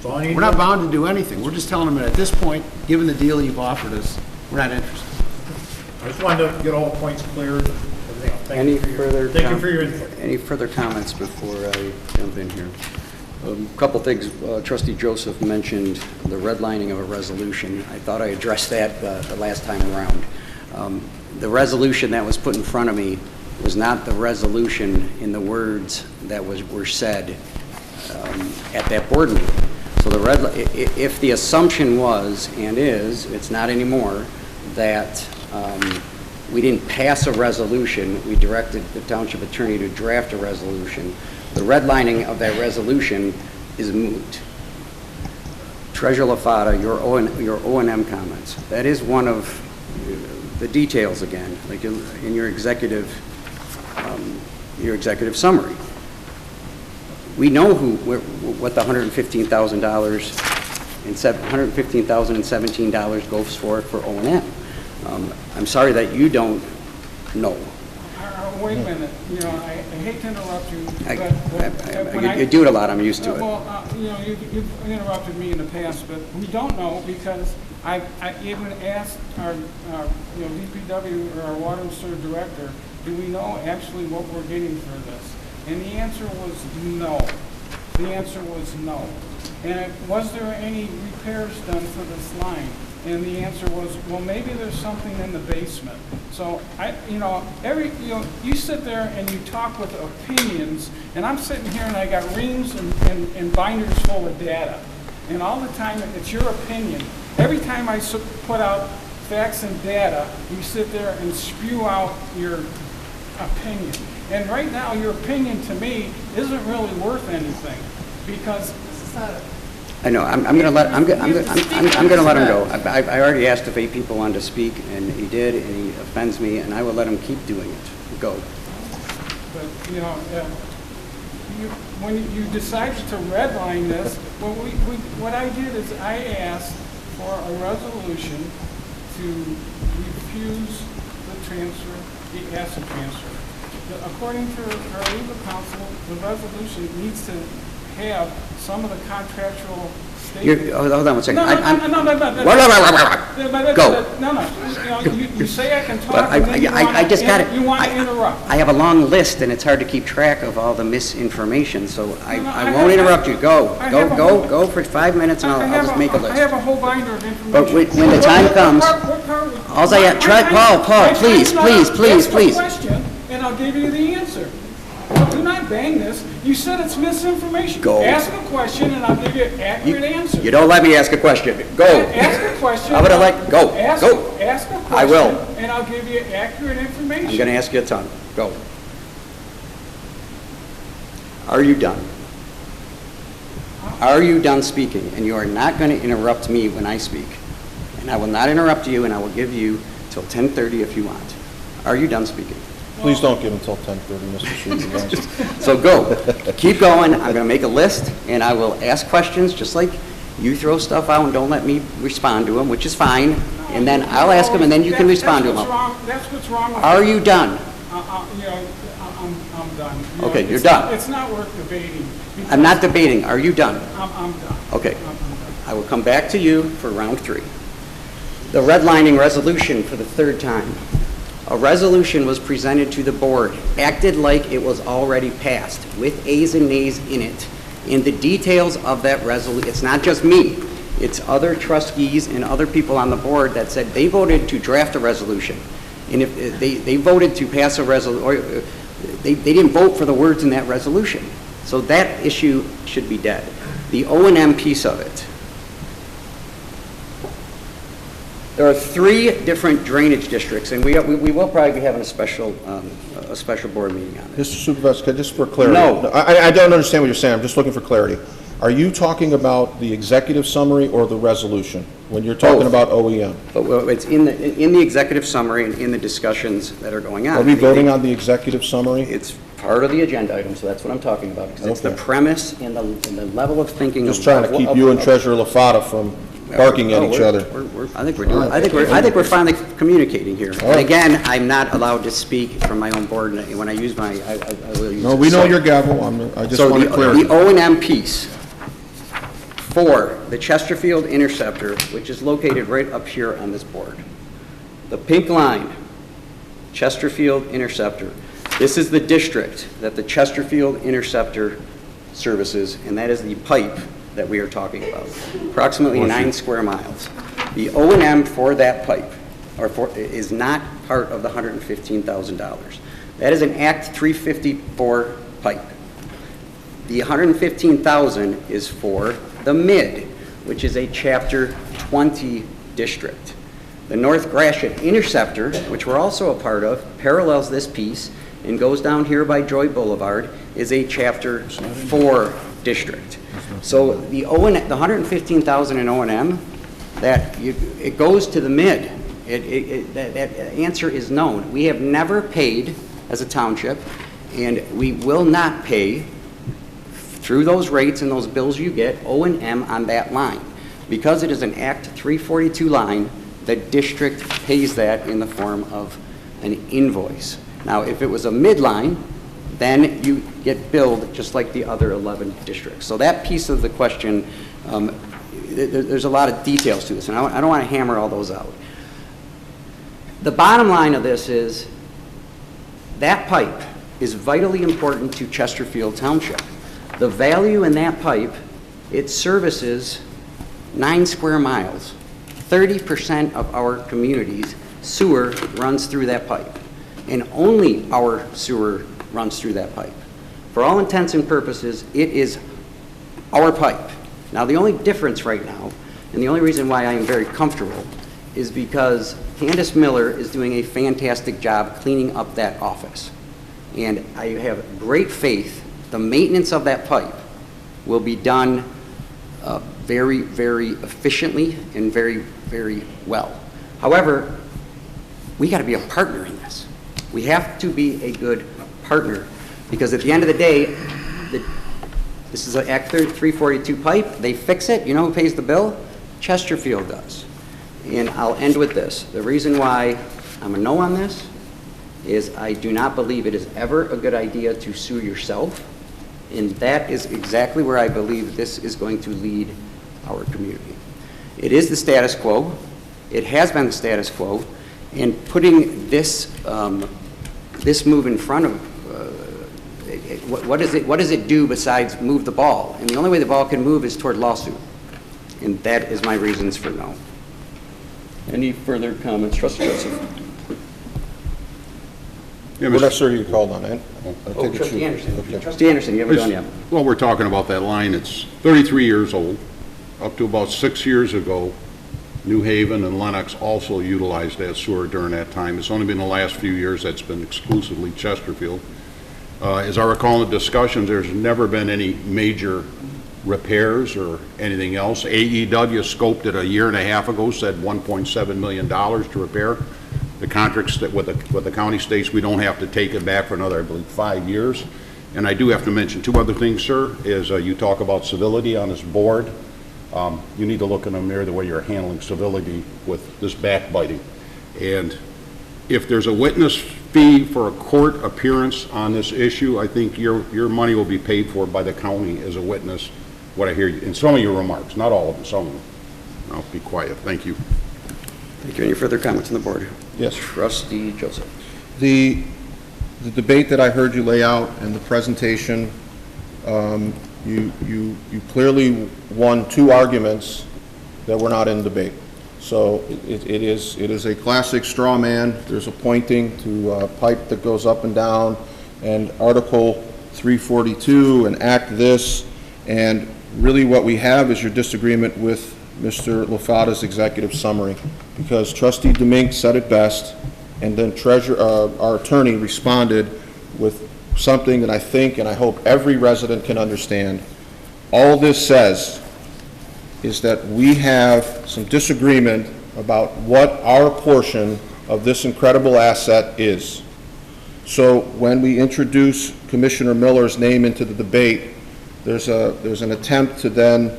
We're not bound to do anything. We're just telling them that at this point, given the deal you've offered us, we're not interested. I just wanted to get all the points cleared. Any further input. Any further comments before I jump in here? A couple things. Trustee Joseph mentioned the redlining of a resolution. I thought I addressed that the last time around. The resolution that was put in front of me was not the resolution in the words that were said at that board meeting. So the if the assumption was, and is, it's not anymore, that we didn't pass a resolution, we directed the township attorney to draft a resolution, the redlining of that resolution is moot. Treasurer LaFata, your O&M comments, that is one of the details again, like in your executive summary. We know what the $115,000 and $115,017 goes for O&M. I'm sorry that you don't know. Wait a minute, I hate to interrupt you, you do it a lot, I'm used to it. You've interrupted me in the past, but we don't know because I even asked our DPW or our water and sewer director, do we know actually what we're getting for this? And the answer was no. The answer was no. And was there any repairs done for this line? And the answer was, well, maybe there's something in the basement. So you sit there and you talk with opinions, and I'm sitting here and I got reams and binders full of data. And all the time, it's your opinion. Every time I put out facts and data, you sit there and spew out your opinion. And right now, your opinion to me isn't really worth anything because I know. I'm going to let him go. I already asked if 8 people wanted to speak, and he did, and he offends me, and I will let him keep doing it. Go. But when you decided to redline this, what I did is I asked for a resolution to refuse the transfer, the asset transfer. According to our legal counsel, the resolution needs to have some of the contractual statements. Hold on 1 second. No. Go. No. You say I can talk, Well, and then you want to interrupt. I have a long list, and it's hard to keep track of all the misinformation, so I won't interrupt you. Go for 5 minutes, and I'll just make a list. I have a whole binder of information. But when the time comes, all I have, Paul, please. Ask a question, and I'll give you the answer. Do not bang this. You said it's misinformation. Go. Ask a question, and I'll give you an accurate answer. You don't let me ask a question. Go. Ask a question. How would I go? Ask a question. I will. And I'll give you accurate information. I'm going to ask you a ton. Go. Are you done? Are you done speaking? And you are not going to interrupt me when I speak. And I will not interrupt you, and I will give you till 10:30 if you want. Are you done speaking? Please don't give until 10:30, Mr. Supervisor. So go. Keep going. I'm going to make a list, and I will ask questions just like you throw stuff out and don't let me respond to them, which is fine. And then I'll ask them, and then you can respond to them. That's what's wrong with Are you done? I'm done. Okay, you're done. It's not worth debating. I'm not debating. Are you done? I'm done. Okay. I will come back to you for round 3. The redlining resolution for the 3rd time. A resolution was presented to the board, acted like it was already passed, with ayes and nays in it. In the details of that resolution, it's not just me, it's other trustees and other people on the board that said they voted to draft a resolution. And if they voted to pass a resolution, they didn't vote for the words in that resolution. So that issue should be dead. The O&M piece of it. There are 3 different drainage districts, and we will probably be having a special board meeting on this. Mr. Supervisor, just for clarity. No. I don't understand what you're saying. I'm just looking for clarity. Are you talking about the executive summary or the resolution when you're talking about OEM? Well, it's in the executive summary and in the discussions that are going on. Are we voting on the executive summary? It's part of the agenda item, so that's what I'm talking about, because it's the premise and the level of thinking. Just trying to keep you and Treasurer LaFata from barking at each other. I think we're doing. I think we're finally communicating here. And again, I'm not allowed to speak from my own board. And when I use I will use. No, we know your gavel. I just want to clear. The O&M piece for the Chesterfield Interceptor, which is located right up here on this board, the pink line, Chesterfield Interceptor. This is the district that the Chesterfield Interceptor services, and that is the pipe that we are talking about, approximately 9 square miles. The O&M for that pipe is not part of the $115,000. That is an Act 354 pipe. The $115,000 is for the Mid, which is a Chapter 20 district. The North Gratiot Interceptor, which we're also a part of, parallels this piece and goes down here by Joy Boulevard, is a Chapter 4 district. So the $115,000 in O&M, it goes to the Mid. That answer is known. We have never paid as a township, and we will not pay through those rates and those bills you get O&M on that line. Because it is an Act 342 line, the district pays that in the form of an invoice. Now, if it was a midline, then you get billed just like the other 11 districts. So that piece of the question, there's a lot of details to this, and I don't want to hammer all those out. The bottom line of this is that pipe is vitally important to Chesterfield Township. The value in that pipe, it services 9 square miles. 30% of our community's sewer runs through that pipe, and only our sewer runs through that pipe. For all intents and purposes, it is our pipe. Now, the only difference right now, and the only reason why I am very comfortable, is because Candace Miller is doing a fantastic job cleaning up that office. And I have great faith the maintenance of that pipe will be done very, very efficiently and very, very well. However, we got to be a partner in this. We have to be a good partner, because at the end of the day, this is an Act 342 pipe. They fix it. You know who pays the bill? Chesterfield does. And I'll end with this. The reason why I'm a no on this is I do not believe it is ever a good idea to sue yourself. And that is exactly where I believe this is going to lead our community. It is the status quo. It has been the status quo. And putting this, this move in front of, what does it do besides move the ball? And the only way the ball can move is toward lawsuit. And that is my reasons for no. Any further comments? Trustee Joseph. Yeah, we're not sure you called on that. Trustee Anderson. Okay. Trustee Anderson, you haven't done yet. Well, we're talking about that line. It's 33 years old. Up to about 6 years ago, New Haven and Lenox also utilized that sewer during that time. It's only been the last few years that's been exclusively Chesterfield. As I recall in the discussions, there's never been any major repairs or anything else. AEW scoped it a year and a half ago, said $1.7 million to repair. The contracts that with the county states, we don't have to take it back for another, I believe, 5 years. And I do have to mention two other things, sir, is you talk about civility on this board. You need to look in the mirror the way you're handling civility with this backbiting. And if there's a witness fee for a court appearance on this issue, I think your money will be paid for by the county as a witness, what I hear in some of your remarks, not all of them, some of them. I'll be quiet. Thank you. Thank you. Any further comments on the board? Yes. Trustee Joseph. The debate that I heard you lay out in the presentation, you clearly won two arguments that were not in debate. So it is a classic straw man. There's a pointing to a pipe that goes up and down, and Article 342 and Act this, and really what we have is your disagreement with Mr. Lafada's executive summary, because Trustee Demink said it best, and then our attorney responded with something that I think and I hope every resident can understand. All this says is that we have some disagreement about what our portion of this incredible asset is. So when we introduce Commissioner Miller's name into the debate, there's an attempt to then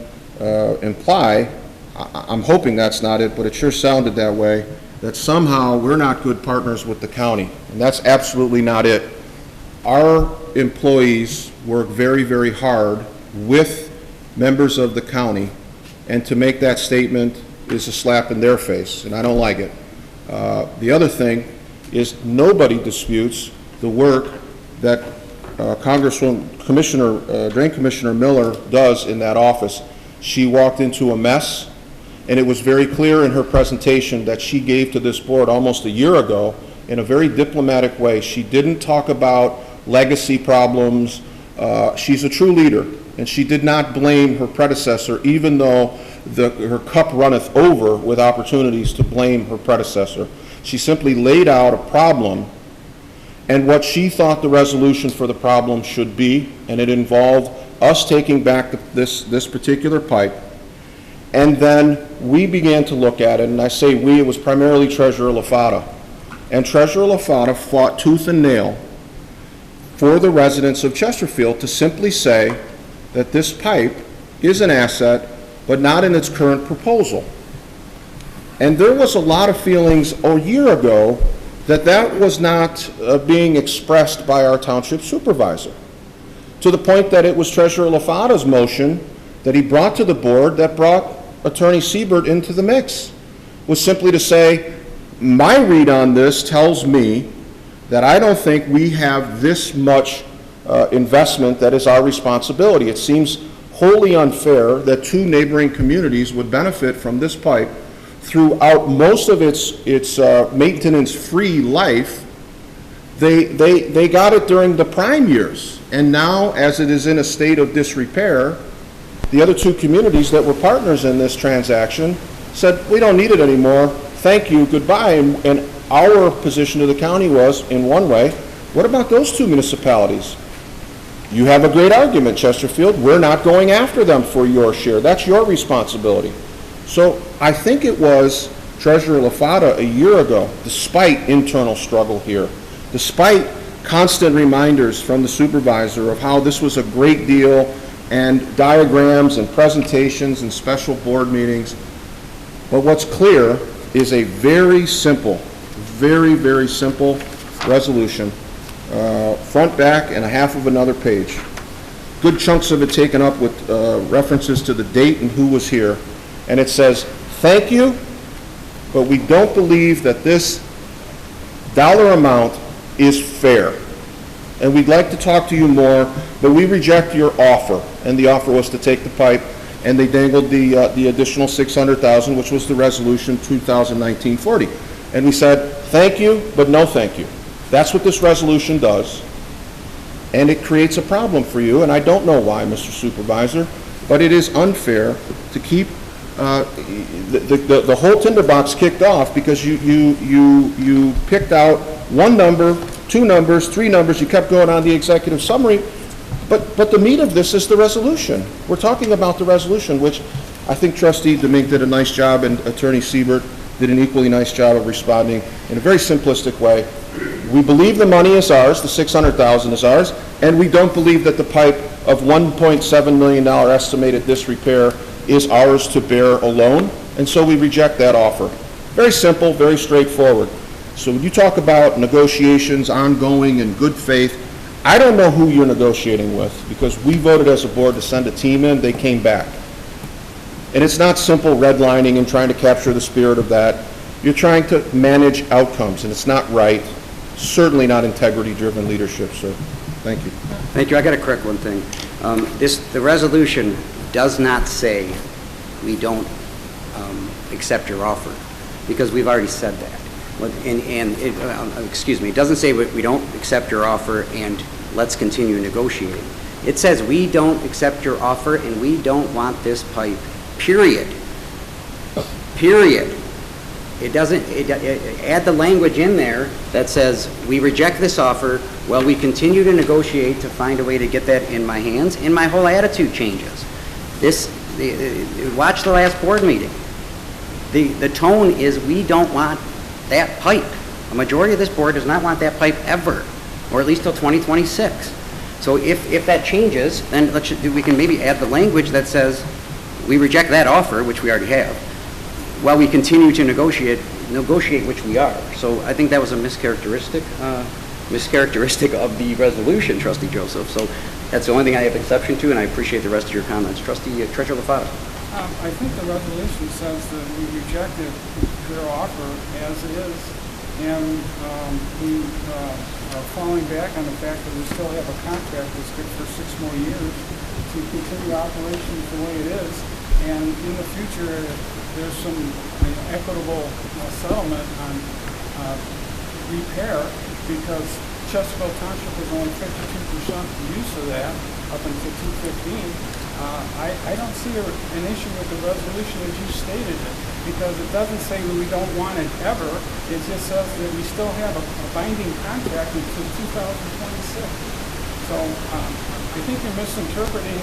imply, I'm hoping that's not it, but it sure sounded that way, that somehow we're not good partners with the county, and that's absolutely not it. Our employees work very, very hard with members of the county, and to make that statement is a slap in their face, and I don't like it. The other thing is nobody disputes the work that Drain Commissioner Miller does in that office. She walked into a mess, and it was very clear in her presentation that she gave to this board almost a year ago in a very diplomatic way. She didn't talk about legacy problems. She's a true leader, and she did not blame her predecessor, even though her cup runneth over with opportunities to blame her predecessor. She simply laid out a problem and what she thought the resolution for the problem should be, and it involved us taking back this particular pipe. And then we began to look at it, and I say we, it was primarily Treasurer LaFata. And Treasurer LaFata fought tooth and nail for the residents of Chesterfield to simply say that this pipe is an asset, but not in its current proposal. And there was a lot of feelings a year ago that that was not being expressed by our township supervisor, to the point that it was Treasurer LaFata's motion that he brought to the board that brought Attorney Siebert into the mix, was simply to say, my read on this tells me that I don't think we have this much investment that is our responsibility. It seems wholly unfair that two neighboring communities would benefit from this pipe throughout most of its maintenance-free life. They got it during the prime years, and now, as it is in a state of disrepair, the other two communities that were partners in this transaction said, we don't need it anymore, thank you, goodbye. And our position to the county was, in one way, what about those two municipalities? You have a great argument, Chesterfield. We're not going after them for your share. That's your responsibility. So I think it was Treasurer LaFata a year ago, despite internal struggle here, despite constant reminders from the supervisor of how this was a great deal, and diagrams and presentations and special board meetings. But what's clear is a very simple, very, very simple resolution, front, back, and a half of another page. Good chunks of it taken up with references to the date and who was here. And it says, thank you, but we don't believe that this dollar amount is fair. And we'd like to talk to you more, but we reject your offer. And the offer was to take the pipe, and they dangled the additional $600,000, which was the resolution 2019-40. And we said, thank you, but no thank you. That's what this resolution does. And it creates a problem for you, and I don't know why, Mr. Supervisor, but it is unfair to keep the whole tinderbox kicked off because you picked out one number, two numbers, three numbers, you kept going on the executive summary, but the meat of this is the resolution. We're talking about the resolution, which I think Trustee Demink did a nice job, and Attorney Siebert did an equally nice job of responding in a very simplistic way. We believe the money is ours, the $600,000 is ours, and we don't believe that the pipe of $1.7 million estimated disrepair is ours to bear alone, and so we reject that offer. Very simple, very straightforward. So when you talk about negotiations ongoing in good faith, I don't know who you're negotiating with, because we voted as a board to send a team in, they came back. And it's not simple redlining and trying to capture the spirit of that. You're trying to manage outcomes, and it's not right. Certainly not integrity-driven leadership, sir. Thank you. Thank you. I got to correct one thing. The resolution does not say we don't accept your offer, because we've already said that. It doesn't say we don't accept your offer and let's continue negotiating. It says we don't accept your offer and we don't want this pipe, period. Period. It doesn't, add the language in there that says we reject this offer while we continue to negotiate to find a way to get that in my hands, and my whole attitude changes. Watch the last board meeting. The tone is we don't want that pipe. A majority of this board does not want that pipe ever, or at least till 2026. So if that changes, then we can maybe add the language that says we reject that offer, which we already have, while we continue to negotiate, which we are. So I think that was a mischaracteristic of the resolution, Trustee Joseph. So that's the only thing I have exception to, and I appreciate the rest of your comments. Treasurer LaFata. I think the resolution says that we rejected their offer as is, and we are falling back on the fact that we still have a contract that's good for 6 more years to continue operations the way it is. And in the future, there's some equitable settlement on repair, because Chesterfield Township is only 52% use of that, up until 215, I don't see an issue with the resolution as you stated it, because it doesn't say that we don't want it ever. It just says that we still have a binding contract until 2026. So I think you're misinterpreting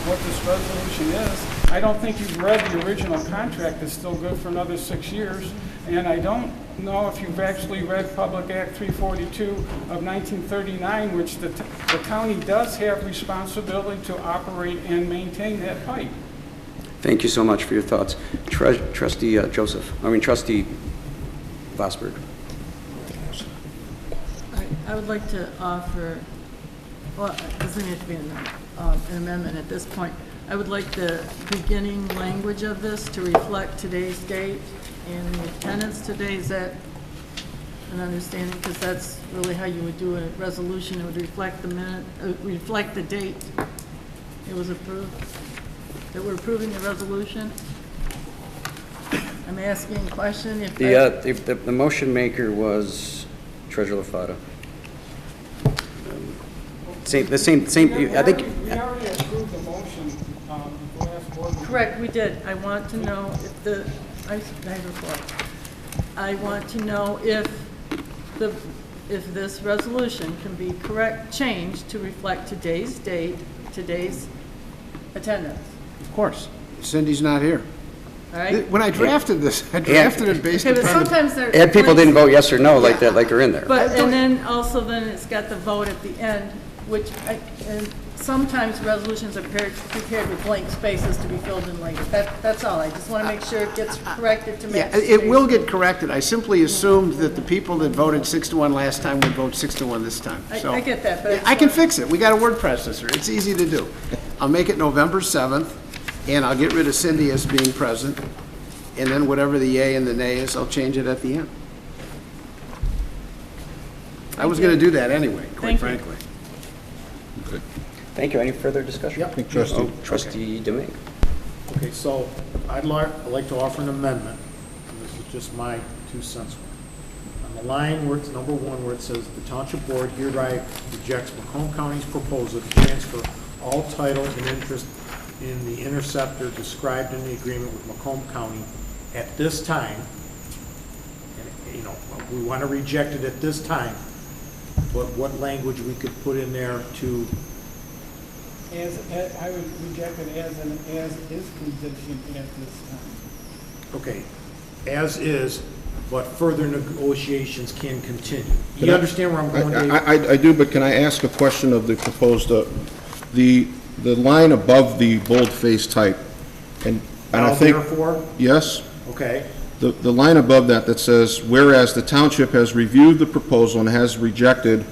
what this resolution is. I don't think you've read the original contract. It's still good for another 6 years. And I don't know if you've actually read Public Act 342 of 1939, which the county does have responsibility to operate and maintain that pipe. Thank you so much for your thoughts. Trustee Trustee Vosberg. I would like to offer, well, it doesn't have to be an amendment at this point. I would like the beginning language of this to reflect today's date and the attendance today. Is that an understanding? Because that's really how you would do a resolution. It would reflect the minute, reflect the date it was approved. That we're approving the resolution. I'm asking a question. If The motion maker was Treasurer LaFata. The same. I think. We already approved the motion the last board meeting. Correct, we did. I want to know if I want to know if this resolution can be changed to reflect today's date, today's attendance. Of course. Cindy's not here. All right? When I drafted this, I drafted it based Okay, but upon... sometimes there... And people didn't vote yes or no like that, like are in there. But, and then also then it's got the vote at the end, which, and sometimes resolutions are prepared with blank spaces to be filled in later. That's all. I just want to make sure it gets corrected to match. Yeah, it will get corrected. I simply assumed that the people that voted 6-1 last time would vote 6-1 this time. So I get that, but... I can fix it. We got a word processor. It's easy to do. I'll make it November 7th, and I'll get rid of Cindy as being present, and then whatever the yay and the nay is, I'll change it at the end. I was going to do that anyway, quite frankly. Okay. Thank you. Any further discussion? Yep. Trustee Domingue. Okay, so I'd like to offer an amendment, and this is just my 2 cents. On the line where it's number 1, where it says, the Township Board hereby rejects Macomb County's proposal to transfer all title and interest in the Interceptor described in the agreement with Macomb County at this time. And, you know, we want to reject it at this time, but what language we could put in there to... I would reject it as an as-is condition at this time. Okay, as is, but further negotiations can continue. You understand where I'm going, Dave? I do, but can I ask a question of the proposed, the line above the bold-faced type, and I think... Therefore? Yes. Okay. The line above that says, whereas the township has reviewed the proposal and has rejected,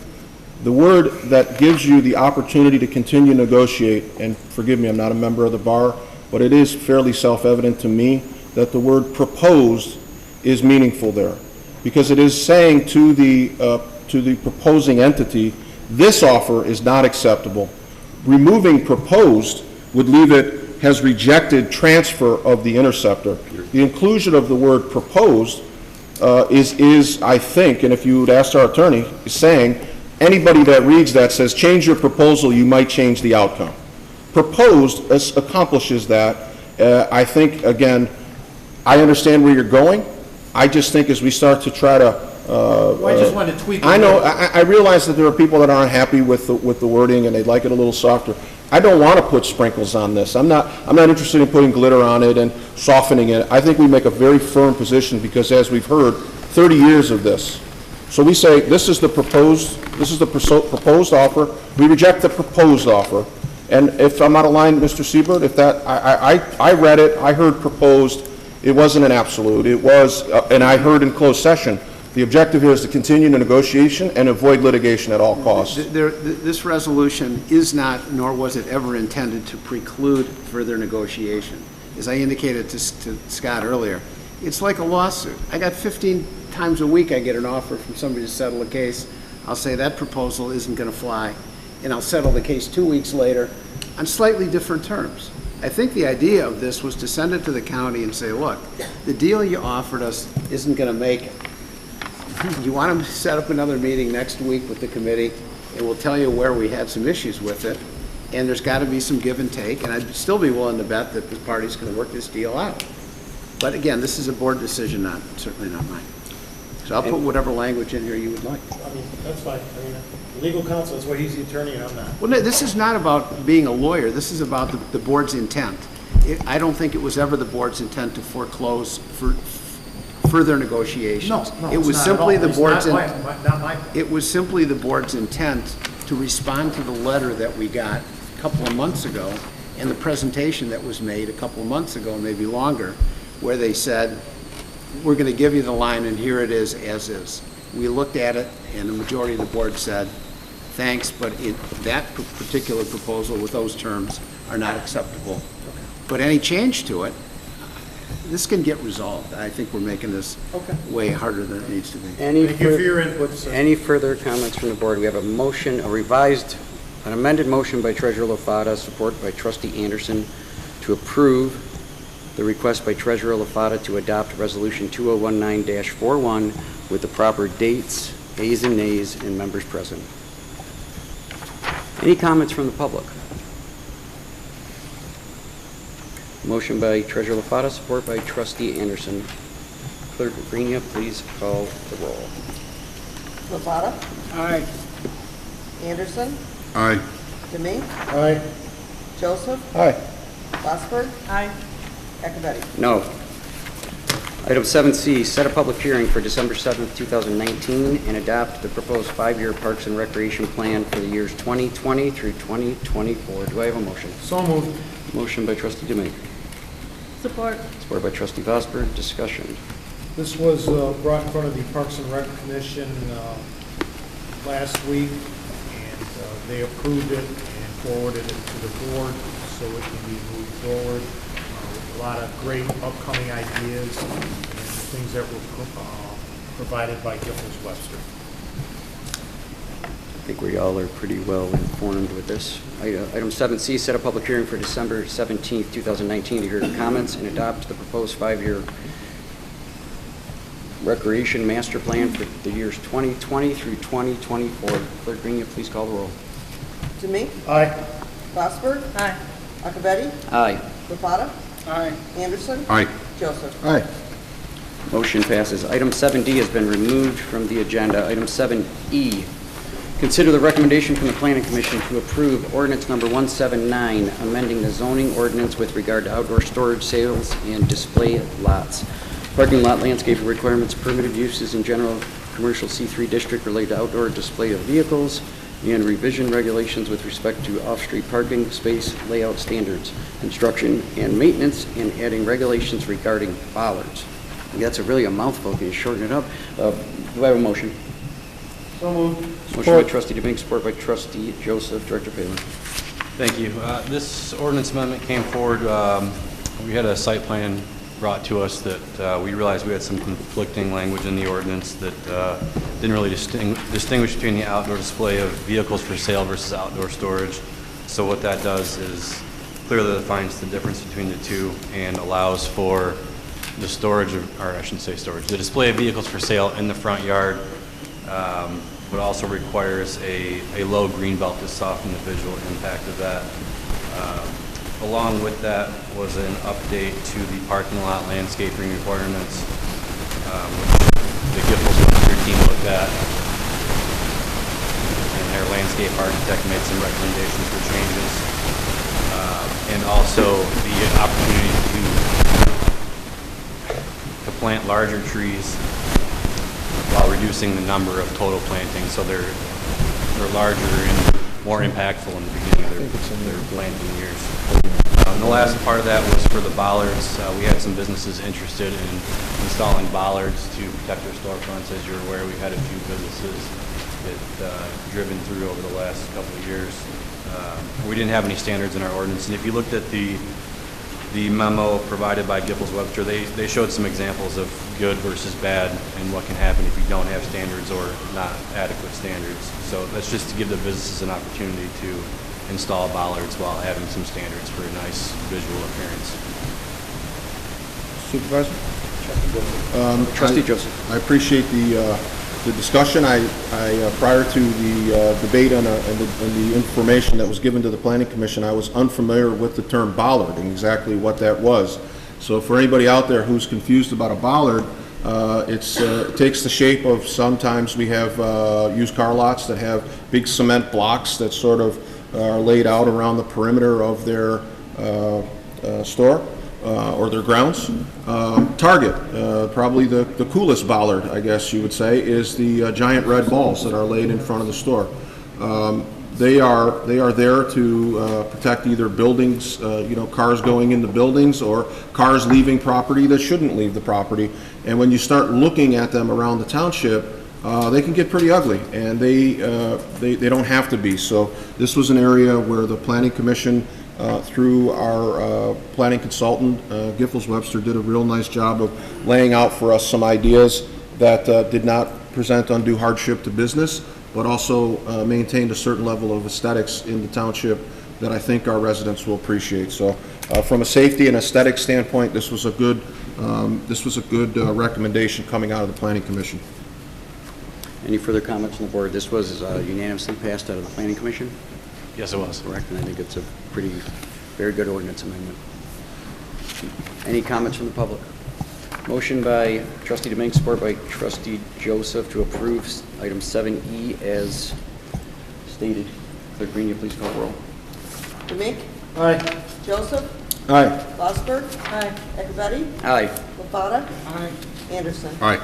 the word that gives you the opportunity to continue to negotiate, and forgive me, I'm not a member of the bar, but it is fairly self-evident to me that the word proposed is meaningful there, because it is saying to the proposing entity, this offer is not acceptable. Removing proposed would leave it has rejected transfer of the Interceptor. The inclusion of the word proposed is, I think, and if you would ask our attorney, is saying anybody that reads that says change your proposal, you might change the outcome. Proposed accomplishes that. I think, again, I understand where you're going. I just think as we start to try to well, I just wanted to tweak it. I know. I realize that there are people that aren't happy with the wording and they'd like it a little softer. I don't want to put sprinkles on this. I'm not interested in putting glitter on it and softening it. I think we make a very firm position because, as we've heard, 30 years of this. So we say this is the proposed offer. We reject the proposed offer. And if I'm out of line, Mr. Siebert, if that I read it, I heard proposed. It wasn't an absolute. It was, and I heard in closed session. The objective here is to continue the negotiation and avoid litigation at all costs. This resolution is not, nor was it ever intended to preclude further negotiation. As I indicated to Scott earlier, it's like a lawsuit. I got 15 times a week I get an offer from somebody to settle a case. I'll say that proposal isn't going to fly, and I'll settle the case 2 weeks later on slightly different terms. I think the idea of this was to send it to the county and say, look, the deal you offered us isn't going to make it. You want to set up another meeting next week with the committee, and we'll tell you where we had some issues with it, and there's got to be some give and take, and I'd still be willing to bet that the party's going to work this deal out. But again, this is a board decision, certainly not mine. So I'll put whatever language in here you would like. I mean, that's fine. I mean, legal counsel is why he's the attorney and I'm not. Well, no, this is not about being a lawyer. This is about the board's intent. I don't think it was ever the board's intent to foreclose for further negotiations. No, it it's was not simply at all. the board's Not my. it was simply the board's intent to respond to the letter that we got a couple of months ago and the presentation that was made a couple of months ago, maybe longer, where they said, we're going to give you the line and here it is as is. We looked at it and the majority of the board said, thanks, but that particular proposal with those terms are not acceptable. But any change to it, this can get resolved. I think we're making this way harder than it needs to be. Thank you for your input, sir. Any further comments from the board? We have a motion, an amended motion by Treasurer Lafata, support by Trustee Anderson, to approve the request by Treasurer Lafata to adopt Resolution 2019-41 with the proper dates, ayes and nays, and members present. Any comments from the public? Motion by Treasurer Lafata, support by Trustee Anderson. Clerk Grenia, please call the roll. Lafata? Aye. Anderson? Aye. Deming? Aye. Joseph? Aye. Glassberg? Aye. Acciavatti? No. Item 7C, set a public hearing for December 7th, 2019, and adopt the proposed 5-year Parks and Recreation Plan for the years 2020 through 2024. Do I have a motion? So moved. Motion by Trustee Deming. Support. Support by Trustee Vosper. Discussion. This was brought in front of the Parks and Rec Commission last week, and they approved it and forwarded it to the board so it can be moved forward. A lot of great upcoming ideas and things that were provided by Giffords Webster. I think we all are pretty well informed with this. Item 7C, set a public hearing for December 17th, 2019 to hear comments and adopt the proposed 5-year Recreation Master Plan for the years 2020 through 2024. Clerk Grenia, please call the roll. Deming? Aye. Glassberg? Aye. Acciavatti? Aye. Lafata? Aye. Anderson? Aye. Joseph? Aye. Motion passes. Item 7D has been removed from the agenda. Item 7E, consider the recommendation from the Planning Commission to approve Ordinance Number 179, amending the zoning ordinance with regard to outdoor storage, sales, and display lots. Parking lot landscaping requirements, permitted uses in general commercial C3 district related to outdoor display of vehicles, and revision regulations with respect to off-street parking space layout standards, construction and maintenance, and adding regulations regarding bollards. And that's really a mouthful. Can you shorten it up? Do I have a motion? So moved. Motion by Trustee DeBink, support by Trustee Joseph. Director Palin. Thank you. This ordinance amendment came forward. We had a site plan brought to us that we realized we had some conflicting language in the ordinance that didn't really distinguish between the outdoor display of vehicles for sale versus outdoor storage. So what that does is clearly defines the difference between the two and allows for the storage of, or I shouldn't say storage, the display of vehicles for sale in the front yard, but also requires a low green belt to soften the visual impact of that. Along with that was an update to the parking lot landscaping requirements, which the Giffords Webster team looked at, and their landscape architect made some recommendations for changes, and also the opportunity to plant larger trees while reducing the number of total plantings, so they're larger and more impactful in the beginning of their planting years. The last part of that was for the bollards. We had some businesses interested in installing bollards to protect their storefronts. As you're aware, we've had a few businesses that driven through over the last couple of years. We didn't have any standards in our ordinance, and if you looked at the memo provided by Giffords Webster, they showed some examples of good versus bad and what can happen if you don't have standards or not adequate standards. So that's just to give the businesses an opportunity to install bollards while having some standards for a nice visual appearance. Supervisor? Trustee Joseph. I appreciate the discussion, prior to the debate and the information that was given to the Planning Commission, I was unfamiliar with the term bollard and exactly what that was. So for anybody out there who's confused about a bollard, it takes the shape of, sometimes we have used car lots that have big cement blocks that sort of are laid out around the perimeter of their store or their grounds. Target, probably the coolest bollard, I guess you would say, is the giant red balls that are laid in front of the store. They are there to protect either buildings, cars going into buildings, or cars leaving property that shouldn't leave the property. And when you start looking at them around the township, they can get pretty ugly, and they don't have to be. So this was an area where the Planning Commission, through our planning consultant, Giffords Webster, did a real nice job of laying out for us some ideas that did not present undue hardship to business, but also maintained a certain level of aesthetics in the township that I think our residents will appreciate. So from a safety and aesthetic standpoint, this was a good recommendation coming out of the Planning Commission. Any further comments on the board? This was unanimously passed out of the Planning Commission? Yes, it was. Correct, and I think it's a very good ordinance amendment. Any comments from the public? Motion by Trustee Domingue, support by Trustee Joseph to approve item 7E as stated. Clerk Green, you please call the roll. Domingue? Aye. Joseph? Aye. Bossberg? Aye. Acciavatti? Aye. Lefada? Aye. Anderson? Aye.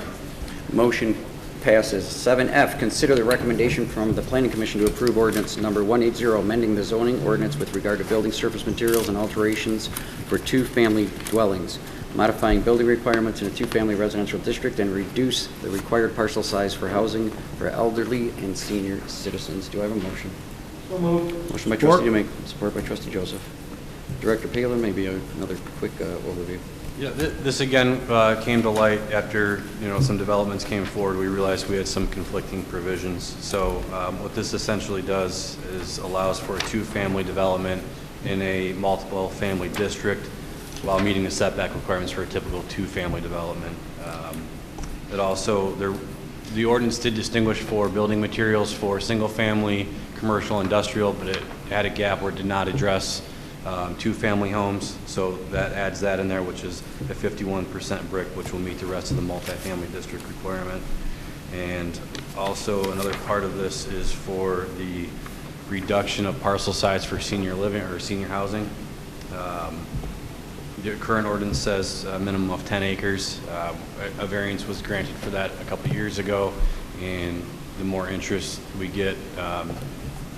Motion passes. 7F, consider the recommendation from the Planning Commission to approve ordinance number 180, amending the zoning ordinance with regard to building surface materials and alterations for two-family dwellings, modifying building requirements in a two-family residential district, and reduce the required parcel size for housing for elderly and senior citizens. Do I have a motion? So moved. Motion by Trustee Domingue, support by Trustee Joseph. Director Palin, maybe another quick overview. Yeah, this again came to light after some developments came forward. We realized we had some conflicting provisions. So what this essentially does is allows for a two-family development in a multiple family district while meeting the setback requirements for a typical two-family development. It also, the ordinance did distinguish for building materials for single-family, commercial, industrial, but it had a gap where it did not address two-family homes, so that adds that in there, which is a 51% brick, which will meet the rest of the multifamily district requirement. And also another part of this is for the reduction of parcel size for senior living or senior housing. The current ordinance says a minimum of 10 acres. A variance was granted for that a couple years ago, and the more interest we get, a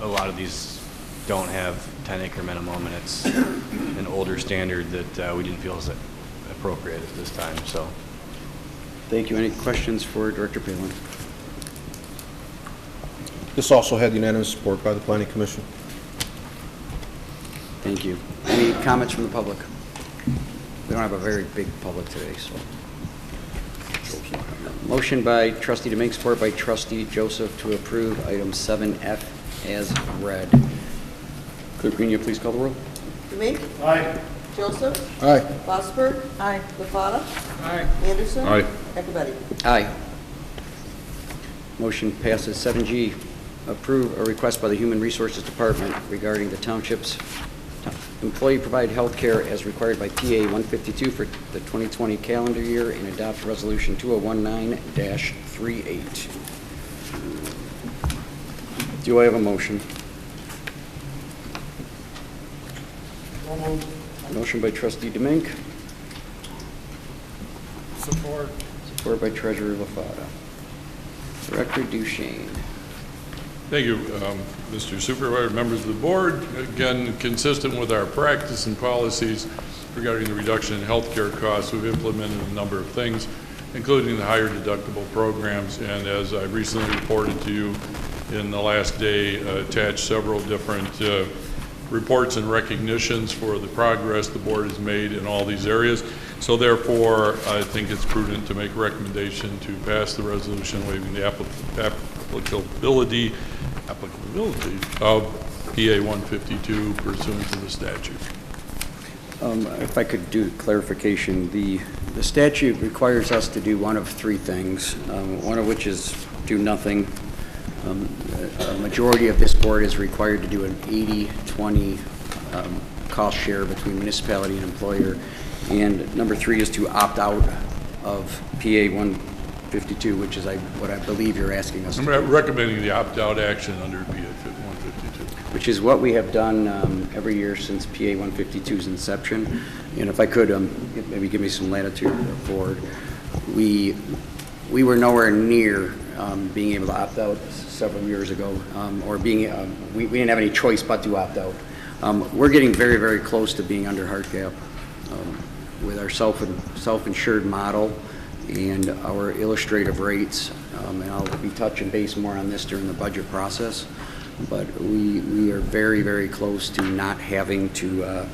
lot of these don't have 10-acre minimum, and it's an older standard that we didn't feel is appropriate at this time. So, thank you. Any questions for Director Palin? This also had unanimous support by the Planning Commission. Thank you. Any comments from the public? We don't have a very big public today, so. Motion by Trustee Domingue, support by Trustee Joseph to approve item 7F as read. Clerk Green, you please call the roll. Domingue? Aye. Joseph? Aye. Bossberg? Aye. Lefada? Aye. Anderson? Aye. Acciavatti? Aye. Motion passes. 7G, approve a request by the Human Resources Department regarding the township's employee-provided health care as required by PA 152 for the 2020 calendar year, and adopt resolution 2019-38. Do I have a motion? So moved. Motion by Trustee Domingue, Support. support by Treasurer Lefada. Director Duchesne. Thank you, Mr. Supervisor, members of the board. Again, consistent with our practice and policies regarding the reduction in health care costs, we've implemented a number of things, including the higher deductible programs, and as I recently reported to you in the last day, attached several different reports and recognitions for the progress the board has made in all these areas. So therefore, I think it's prudent to make a recommendation to pass the resolution waiving the applicability of PA 152 pursuant to the statute. If I could do clarification, the statute requires us to do one of three things, one of which is do nothing. A majority of this board is required to do an 80-20 cost share between municipality and employer. And number three is to opt out of PA 152, which is what I believe you're asking us to do. I'm recommending the opt-out action under PA 152. Which is what we have done every year since PA 152's inception. And if I could, maybe give me some latitude forward. We were nowhere near being able to opt out several years ago, or being we didn't have any choice but to opt out. We're getting very, very close to being under hard cap with our self-insured model and our illustrative rates. And I'll be touching base more on this during the budget process. But we are very, very close to not having to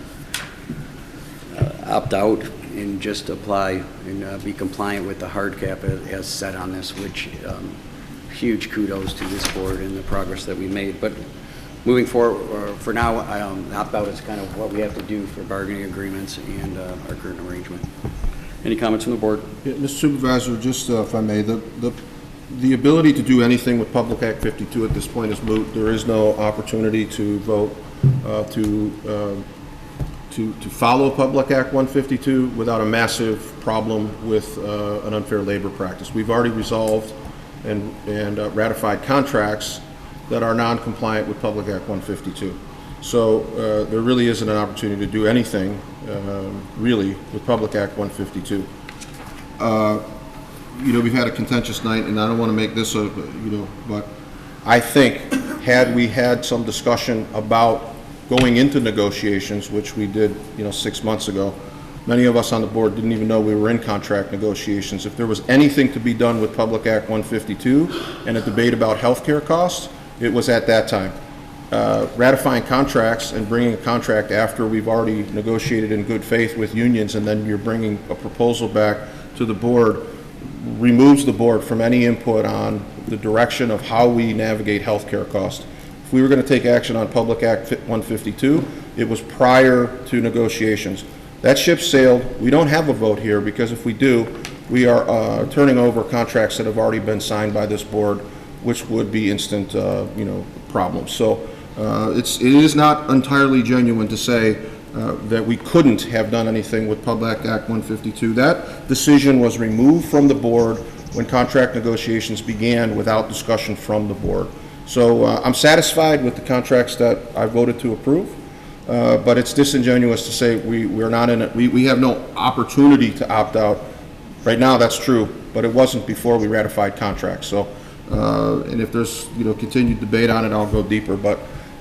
opt out and just apply and be compliant with the hard cap as set on this, which huge kudos to this board and the progress that we made. But moving forward, for now, opt-out is kind of what we have to do for bargaining agreements and our current arrangement. Any comments from the board? Yeah, Mr. Supervisor, just if I may, the ability to do anything with Public Act 52 at this point is moot. There is no opportunity to vote to follow Public Act 152 without a massive problem with an unfair labor practice. We've already resolved and ratified contracts that are non-compliant with Public Act 152. So there really isn't an opportunity to do anything really with Public Act 152. You know, we've had a contentious night, and I don't want to make this a, but I think had we had some discussion about going into negotiations, which we did, 6 months ago, many of us on the board didn't even know we were in contract negotiations. If there was anything to be done with Public Act 152 and a debate about health care costs, it was at that time. Ratifying contracts and bringing a contract after we've already negotiated in good faith with unions, and then you're bringing a proposal back to the board, removes the board from any input on the direction of how we navigate healthcare costs. If we were going to take action on Public Act 152, it was prior to negotiations. That ship sailed. We don't have a vote here because if we do, we are turning over contracts that have already been signed by this board, which would be instant, problems. So it is not entirely genuine to say that we couldn't have done anything with Public Act 152. That decision was removed from the board when contract negotiations began without discussion from the board. So I'm satisfied with the contracts that I voted to approve, but it's disingenuous to say we're not in it. We have no opportunity to opt out. Right now, that's true, but it wasn't before we ratified contracts. So, and if there's continued debate on it, I'll go deeper. But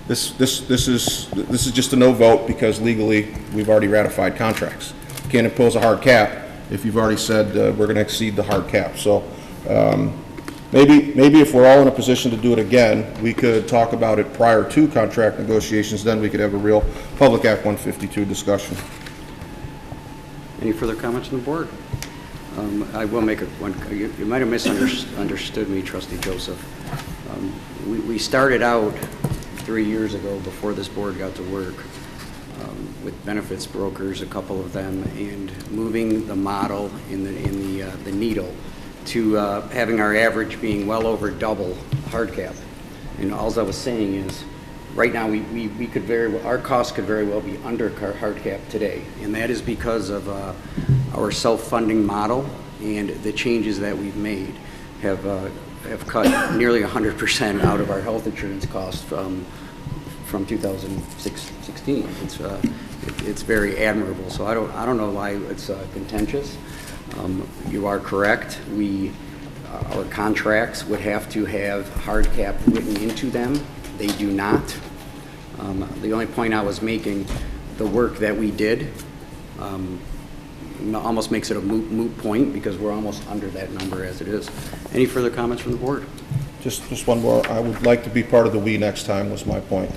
this is just a no vote because legally we've already ratified contracts. You can't impose a hard cap if you've already said we're going to exceed the hard cap. So maybe if we're all in a position to do it again, we could talk about it prior to contract negotiations. Then we could have a real Public Act 152 discussion. Any further comments on the board? I will make one. You might have misunderstood me, Trustee Joseph. We started out 3 years ago before this board got to work with benefits brokers, a couple of them, and moving the model in the needle to having our average being well over double hard cap. And all I was saying is, right now we could our costs could very well be under hard cap today, and that is because of our self-funding model and the changes that we've made have cut nearly 100% out of our health insurance costs from 2016. It's very admirable. So I don't know why it's contentious. You are correct. Our contracts would have to have hard cap written into them. They do not. The only point I was making, the work that we did almost makes it a moot point because we're almost under that number as it is. Any further comments from the board? Just one more. I would like to be part of the we next time was my point,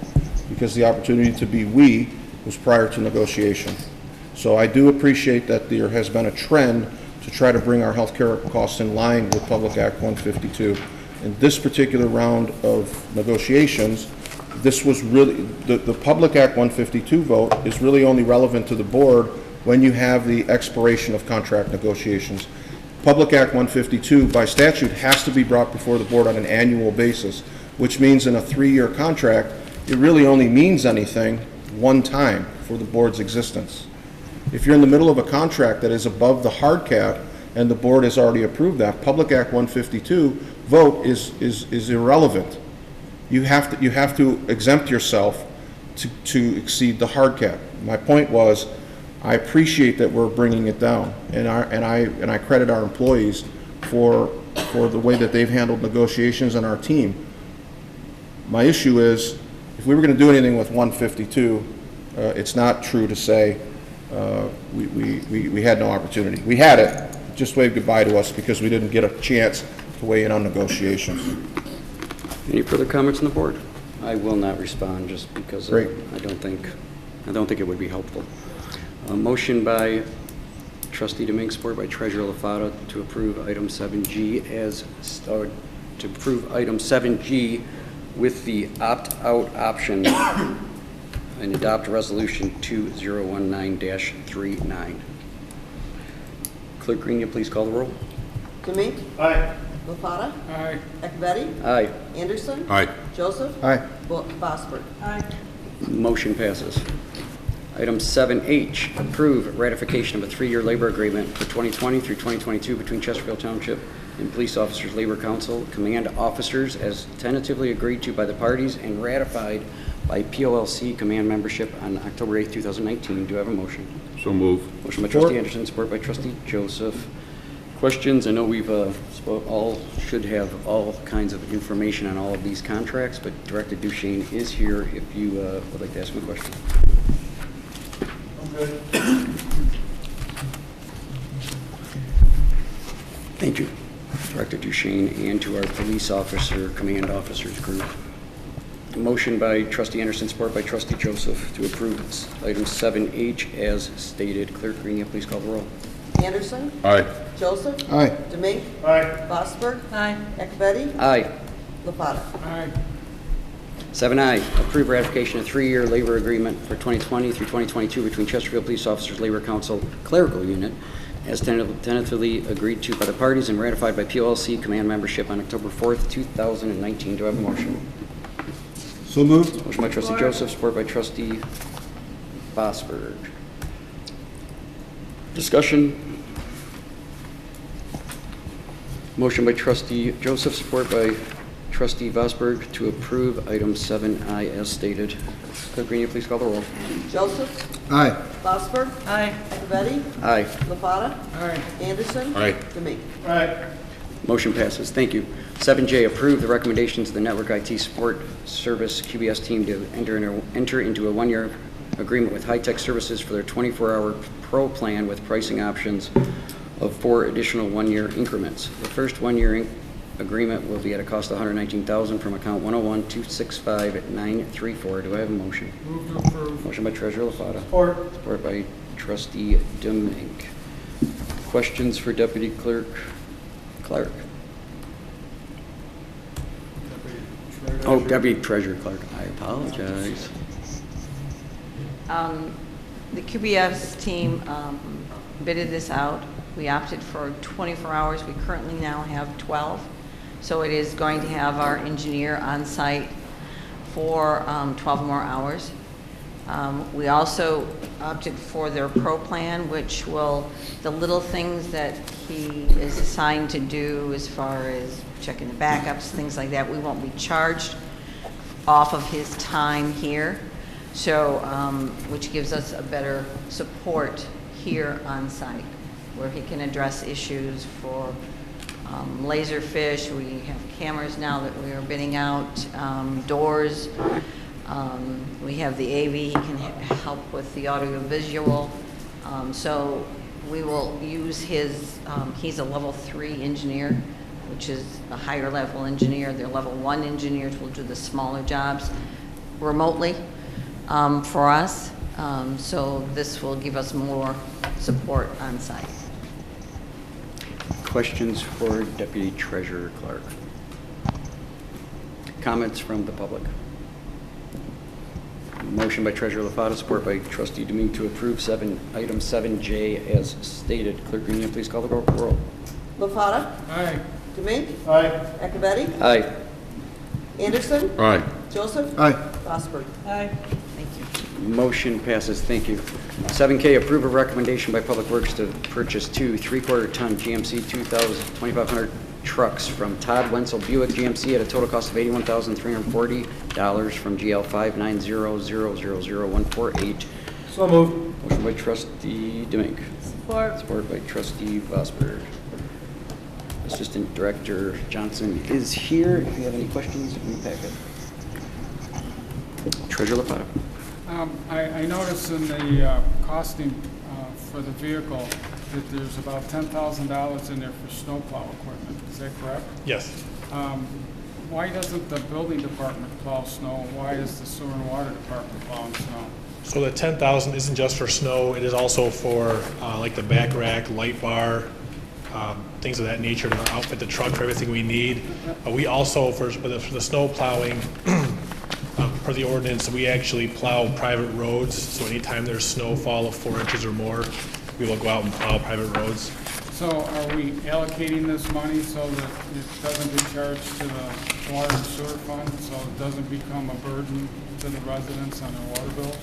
because the opportunity to be we was prior to negotiation. So I do appreciate that there has been a trend to try to bring our health care costs in line with Public Act 152. In this particular round of negotiations, this was really, the Public Act 152 vote is really only relevant to the board when you have the expiration of contract negotiations. Public Act 152, by statute, has to be brought before the board on an annual basis, which means in a 3-year contract, it really only means anything one time for the board's existence. If you're in the middle of a contract that is above the hard cap and the board has already approved that, Public Act 152 vote is irrelevant. You have to exempt yourself to exceed the hard cap. My point was, I appreciate that we're bringing it down, and I credit our employees for the way that they've handled negotiations and our team. My issue is, if we were going to do anything with 152, it's not true to say we had no opportunity. We had it, just waved goodbye to us because we didn't get a chance to weigh in on negotiations. Any further comments on the board? I will not respond just because I don't think it would be helpful. A motion by Trustee Domingue, supported by Treasurer LaFata, to approve item 7G to approve item 7G with the opt-out option and adopt resolution 2019-39. Clerk Green, you please call the roll. Domingue? Aye. LaFata? Aye. Acciavatti? Aye. Anderson? Aye. Joseph? Aye. Bosberg? Aye. Motion passes. Item 7H, approve ratification of a 3-year labor agreement for 2020 through 2022 between Chesterfield Township and Police Officers Labor Council, Command Officers, as tentatively agreed to by the parties and ratified by POLC Command membership on October 8, 2019. Do I have a motion? So move. Motion by Trustee Anderson, support by Trustee Joseph. Questions? I know we've all should have all kinds of information on all of these contracts, but Director Duchesne is here if you would like to ask him a question. Thank you, Director Duchesne, and to our police officer, command officers group. A motion by Trustee Anderson, support by Trustee Joseph, to approve item 7H as stated. Clerk Green, please call the roll. Anderson? Aye. Joseph? Aye. Domingue? Aye. Bosberg? Aye. Acciavatti? Aye. LaFata? Aye. 7I, approve ratification of 3-year labor agreement for 2020 through 2022 between Chesterfield Police Officers Labor Council Clerical Unit as tentatively agreed to by the parties and ratified by POLC Command membership on October 4th, 2019. Do I have a motion? So moved. Motion by Trustee Joseph, support by Trustee Bosberg. Discussion. Motion by Trustee Joseph, support by Trustee Vosberg, to approve item 7I as stated. Clerk Green, please call the roll. Joseph? Aye. Bosberg? Aye. Acciavatti? Aye. LaFata? Aye. Anderson? Aye. Domingue? Aye. Motion passes. Thank you. 7J, approve the recommendations of the Network IT Support Service QBS team to enter into a 1-year agreement with High Tech Services for their 24-hour Pro plan with pricing options of 4 additional 1-year increments. The first 1-year agreement will be at a cost of $119,000 from account 101-265-934. Do I have a motion? Move to approve. Motion by Treasurer LaFata. Support. Support by Trustee Domingue. Questions for Deputy Clerk Clark? Oh, Deputy Treasurer Clark. I apologize. The QBS team bidded this out. We opted for 24 hours. We currently now have 12. So it is going to have our engineer on site for 12 more hours. We also opted for their Pro plan, which will, the little things that he is assigned to do as far as checking the backups, things like that, we won't be charged off of his time here. So, which gives us a better support here on site, where he can address issues for laserfish. We have cameras now that we are bidding out, doors. We have the AV, he can help with the audiovisual. So we will use his, he's a level 3 engineer, which is a higher level engineer. Their level 1 engineers will do the smaller jobs remotely for us. So this will give us more support on site. Questions for Deputy Treasurer Clark? Comments from the public? Motion by Treasurer LaFatta, support by Trustee Domingue to approve item 7J as stated. Clerk Green, please call the roll. LaFatta? Aye. Domingue? Aye. Acciavatti? Aye. Anderson? Aye. Joseph? Aye. Fosberg? Aye. Thank you. Motion passes. Thank you. 7K, approve a recommendation by Public Works to purchase two 3/4-ton GMC 2500 trucks from Todd Wenzel Buick GMC at a total cost of $81,340 from GL 590000148. So moved. Motion by Trustee Domingue. Support. Support by Trustee Vosberg. Assistant Director Johnson is here. If you have any questions, in the packet. Treasurer LaFatta. I noticed in the costing for the vehicle that there's about $10,000 in there for snowplow equipment. Is that correct? Yes. Why doesn't the building department plow snow? Why is the sewer and water department plowing snow? So the 10,000 isn't just for snow, it is also for like the back rack, light bar, things of that nature to outfit the truck for everything we need. We also, for the snow plowing, per the ordinance, we actually plow private roads. So anytime there's snowfall of 4 inches or more, we will go out and plow private roads. So are we allocating this money so that it doesn't get charged to the water and sewer fund, so it doesn't become a burden to the residents on their water bills?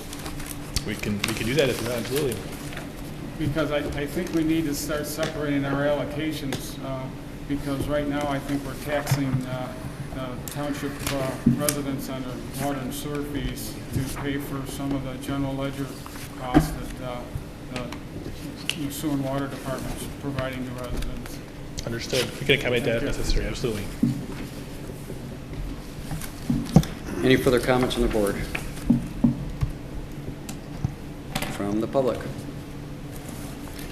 We can do that if you want, absolutely. Because I think we need to start separating our allocations, because right now I think we're taxing the township residents on their water and sewer fees to pay for some of the general ledger costs that the sewer and water department's providing to residents. Understood. We can accommodate that if necessary, absolutely. Any further comments on the board? From the public?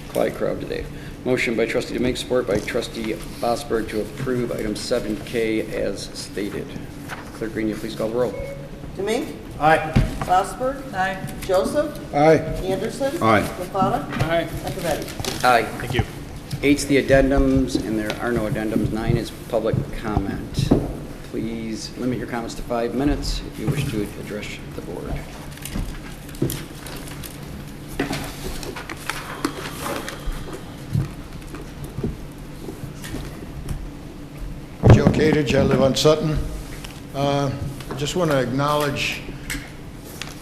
Quiet crowd today. Motion by Trustee Domingue, support by Trustee Vosberg to approve item 7K as stated. Clerk Green, you please call the roll. Domingue? Aye. Fosberg? Aye. Joseph? Aye. Anderson? Aye. LaFatta? Aye. Acciavatti? Aye. Thank you. 8's the addendums, and there are no addendums. 9 is public comment. Please limit your comments to 5 minutes if you wish to address the board. Joe Catich, I live on Sutton. I just want to acknowledge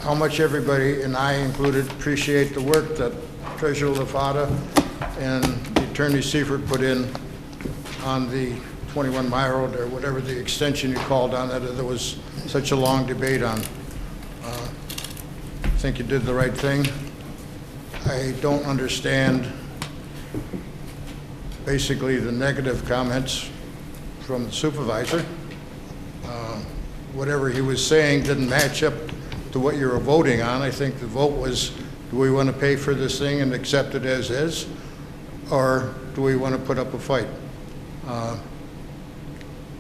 how much everybody, and I included, appreciate the work that Treasurer LaFatta and the Attorney Seifert put in on the 21 Mile Road, or whatever the extension you called on that there was such a long debate on. I think you did the right thing. I don't understand basically the negative comments from the supervisor. Whatever he was saying didn't match up to what you were voting on. I think the vote was, do we want to pay for this thing and accept it as is, or do we want to put up a fight?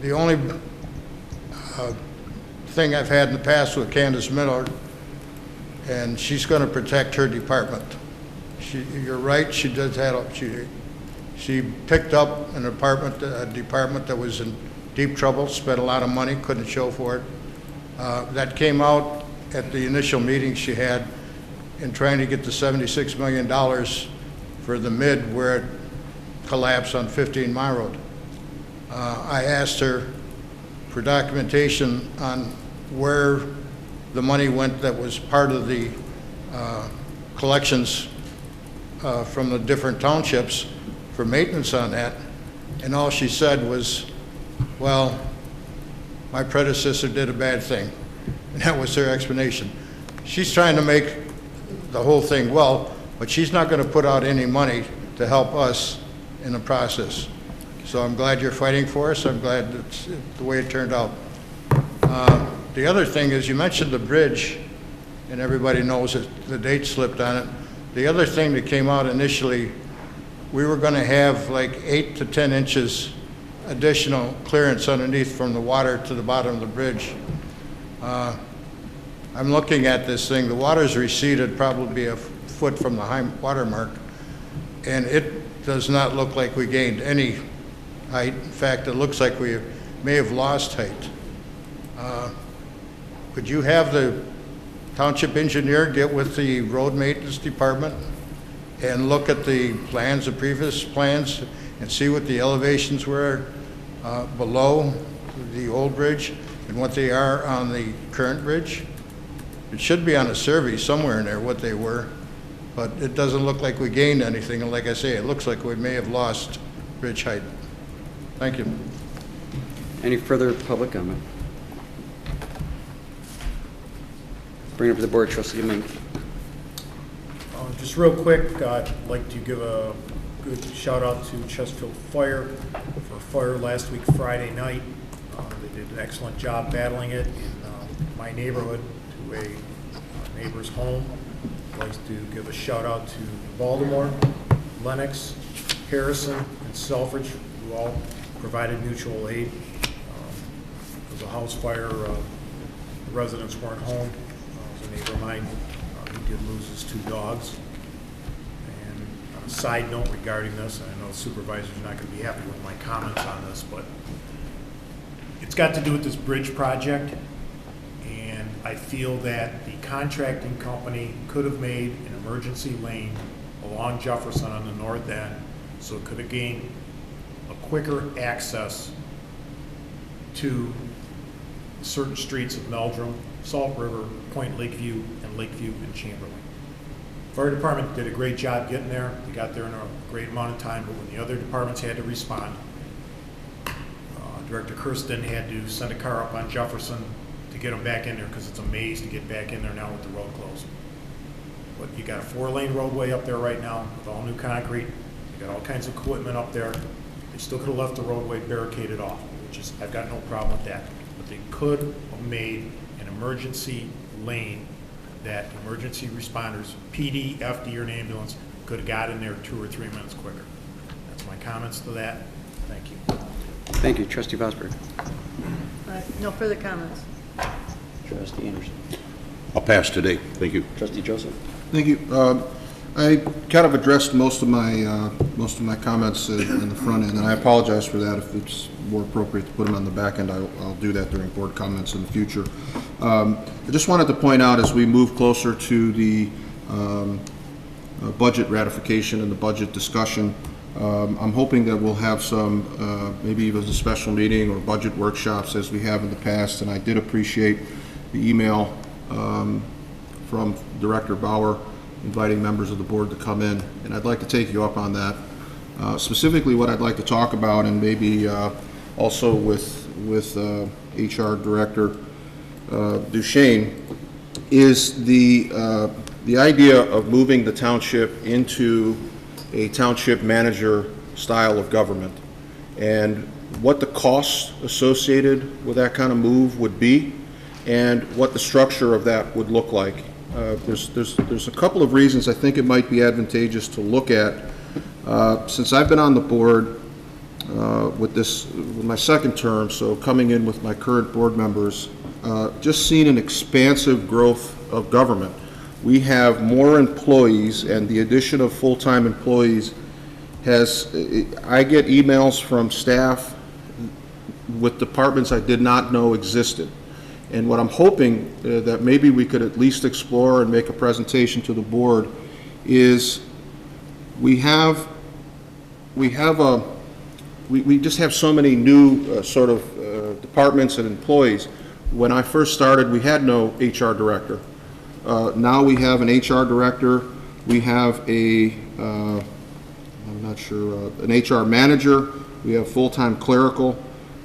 The only thing I've had in the past with Candace Miller, and she's going to protect her department. You're right, she does have, she picked up a department that was in deep trouble, spent a lot of money, couldn't show for it. That came out at the initial meeting she had in trying to get the $76 million for the mid where it collapsed on 15 Mile Road. I asked her for documentation on where the money went that was part of the collections from the different townships for maintenance on that, and all she said was, well, my predecessor did a bad thing. And that was her explanation. She's trying to make the whole thing well, but she's not going to put out any money to help us in the process. So I'm glad you're fighting for us. I'm glad that's the way it turned out. The other thing is, you mentioned the bridge, and everybody knows that the date slipped on it. The other thing that came out initially, we were going to have like 8 to 10 inches additional clearance underneath from the water to the bottom of the bridge. I'm looking at this thing. The water's receded probably a foot from the high water mark, and it does not look like we gained any height. In fact, it looks like we may have lost height. Could you have the township engineer get with the road maintenance department and look at the plans, the previous plans, and see what the elevations were below the old bridge and what they are on the current bridge? It should be on a survey somewhere in there what they were, but it doesn't look like we gained anything. And like I say, it looks like we may have lost bridge height. Thank you. Any further public comment? Bring it up to the Board of Trustees. Just real quick, I'd like to give a good shout out to Chesterfield Fire for a fire last week Friday night. They did an excellent job battling it in my neighborhood to a neighbor's home. I'd like to give a shout out to Baltimore, Lennox, Harrison, and Selfridge, who all provided mutual aid. It was a house fire. The residents weren't home. It was a neighbor of mine. He did lose his 2 dogs. And on a side note regarding this, I know the supervisor's not going to be happy with my comments on this, but it's got to do with this bridge project. And I feel that the contracting company could have made an emergency lane along Jefferson on the north end, so it could have gained a quicker access to certain streets of Meldrum, Salt River, Point Lakeview, and Lakeview and Chamberlain. Fire department did a great job getting there. They got there in a great amount of time, but when the other departments had to respond, Director Kirsten had to send a car up on Jefferson to get them back in there because it's a maze to get back in there now with the road closed. But you got a 4-lane roadway up there right now with all new concrete. You got all kinds of equipment up there. They still could have left the roadway barricaded off, which is, I've got no problem with that. But they could have made an emergency lane that emergency responders, PD, FD, or an ambulance could have got in there 2 or 3 minutes quicker. That's my comments to that. Thank you. Thank you. Trustee Vosberg. No further comments. Trustee Anderson. I'll pass today. Thank you. Trustee Joseph. Thank you. I kind of addressed most of my comments in the front end, and I apologize for that. If it's more appropriate to put them on the back end, I'll do that during board comments in the future. I just wanted to point out, as we move closer to the budget ratification and the budget discussion, I'm hoping that we'll have some, maybe even a special meeting or budget workshops as we have in the past. And I did appreciate the email from Director Bauer inviting members of the board to come in, and I'd like to take you up on that. Specifically, what I'd like to talk about, and maybe also with HR Director Duchesne, is the idea of moving the township into a township manager style of government, and what the costs associated with that kind of move would be, and what the structure of that would look like. There's a couple of reasons I think it might be advantageous to look at. Since I've been on the board with my second term, so coming in with my current board members, just seen an expansive growth of government. We have more employees, and the addition of full-time employees I get emails from staff with departments I did not know existed. And what I'm hoping that maybe we could at least explore and make a presentation to the board is we just have so many new departments and employees. When I first started, we had no HR director. Now we have an HR director. We have an HR manager. We have full-time clerical.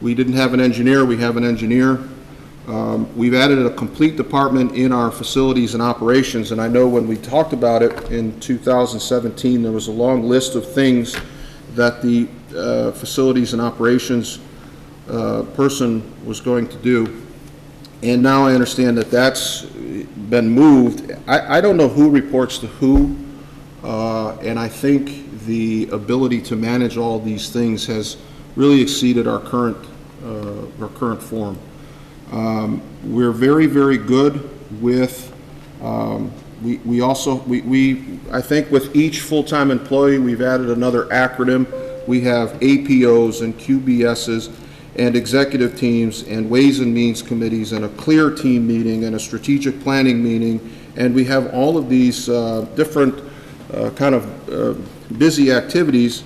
We didn't have an engineer. We have an engineer. We've added a complete department in our facilities and operations, and I know when we talked about it in 2017, there was a long list of things that the facilities and operations person was going to do, and now I understand that that's been moved. I don't know who reports to who, and I think the ability to manage all these things has really exceeded our current form. We're very, very good with, I think with each full-time employee, we've added another acronym. We have APOs and QBSs, and executive teams and ways and means committees and a clear team meeting and a strategic planning meeting, and we have all of these different kind of busy activities,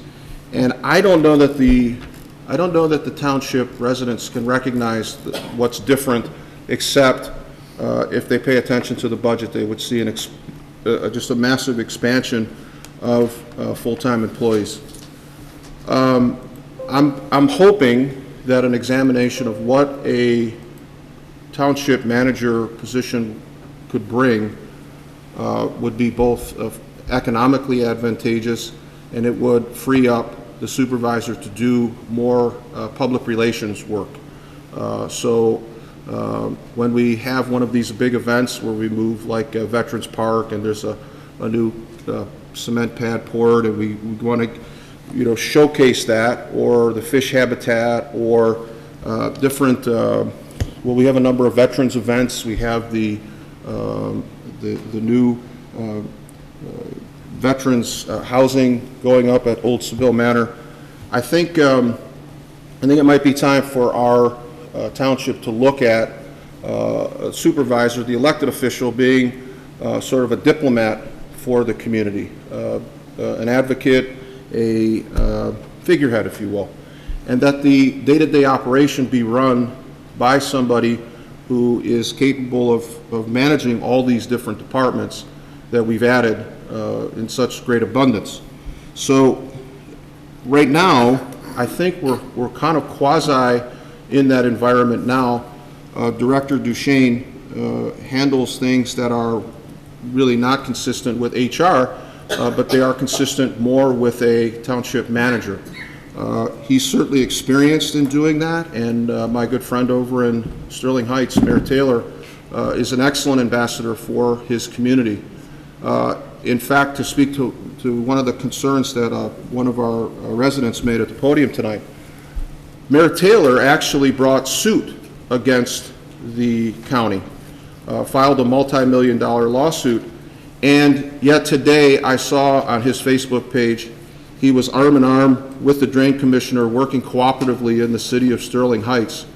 and I don't know that the township residents can recognize what's different, except if they pay attention to the budget, they would see just a massive expansion of full-time employees. I'm hoping that an examination of what a township manager position could bring would be both economically advantageous, and it would free up the supervisor to do more public relations work. When we have one of these big events where we move like Veterans Park and there's a new cement pad poured and we want to showcase that, or the fish habitat, or different, well, we have a number of veterans events. We have the new veterans housing going up at Old Seville Manor. I think it might be time for our township to look at a supervisor, the elected official, being sort of a diplomat for the community, an advocate, a figurehead, if you will, and that the day-to-day operation be run by somebody who is capable of managing all these different departments that we've added in such great abundance. So right now, I think we're kind of quasi in that environment now. Director Duchesne handles things that are really not consistent with HR, but they are consistent more with a township manager. He's certainly experienced in doing that, and my good friend over in Sterling Heights, Mayor Taylor, is an excellent ambassador for his community. In fact, to speak to one of the concerns that one of our residents made at the podium tonight, Mayor Taylor actually brought suit against the county, filed a multi-million-dollar lawsuit, and yet today I saw on his Facebook page he was arm in arm with the Drain Commissioner working cooperatively in the city of Sterling Heights.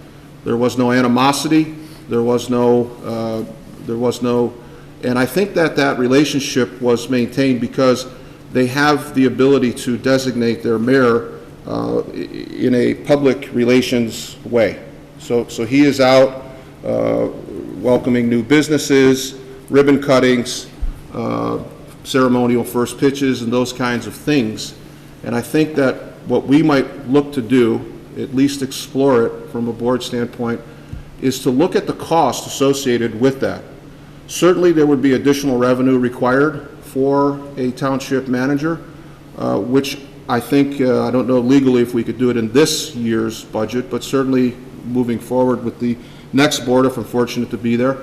There was no animosity, there was no, and I think that relationship was maintained because they have the ability to designate their mayor in a public relations way. So he is out welcoming new businesses, ribbon cuttings, ceremonial first pitches, and those kinds of things. And I think that what we might look to do, at least explore it from a board standpoint, is to look at the cost associated with that. Certainly there would be additional revenue required for a township manager, which I think, I don't know legally if we could do it in this year's budget, but certainly moving forward with the next board, if I'm fortunate to be there,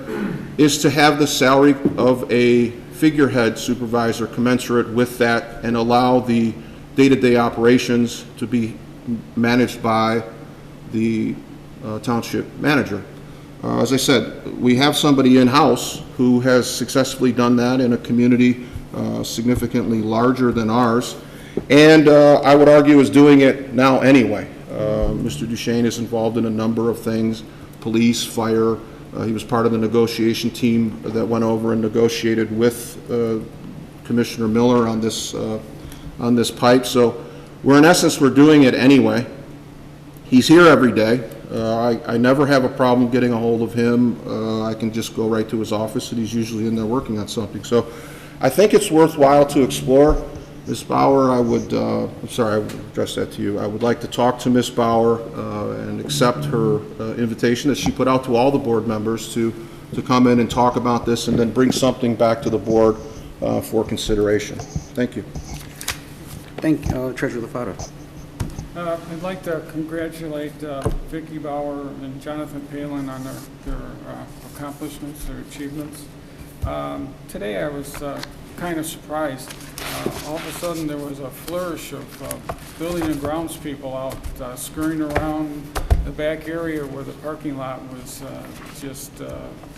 is to have the salary of a figurehead supervisor commensurate with that and allow the day-to-day operations to be managed by the township manager. As I said, we have somebody in-house who has successfully done that in a community significantly larger than ours, and I would argue is doing it now anyway. Mr. Duchesne is involved in a number of things, police, fire. He was part of the negotiation team that went over and negotiated with Commissioner Miller on this pipe. So in essence, we're doing it anyway. He's here every day. I never have a problem getting a hold of him. I can just go right to his office, and he's usually in there working on something. So I think it's worthwhile to explore. Ms. Bauer, I would, I'm sorry, I would address that to you. I would like to talk to Ms. Bauer and accept her invitation that she put out to all the board members to come in and talk about this and then bring something back to the board for consideration. Thank you. Thank you, Treasurer LaFauda. I'd like to congratulate Vicki Bauer and Jonathon Palin on their accomplishments, their achievements. Today I was kind of surprised. All of a sudden there was a flourish of building and grounds people out scurrying around the back area where the parking lot was just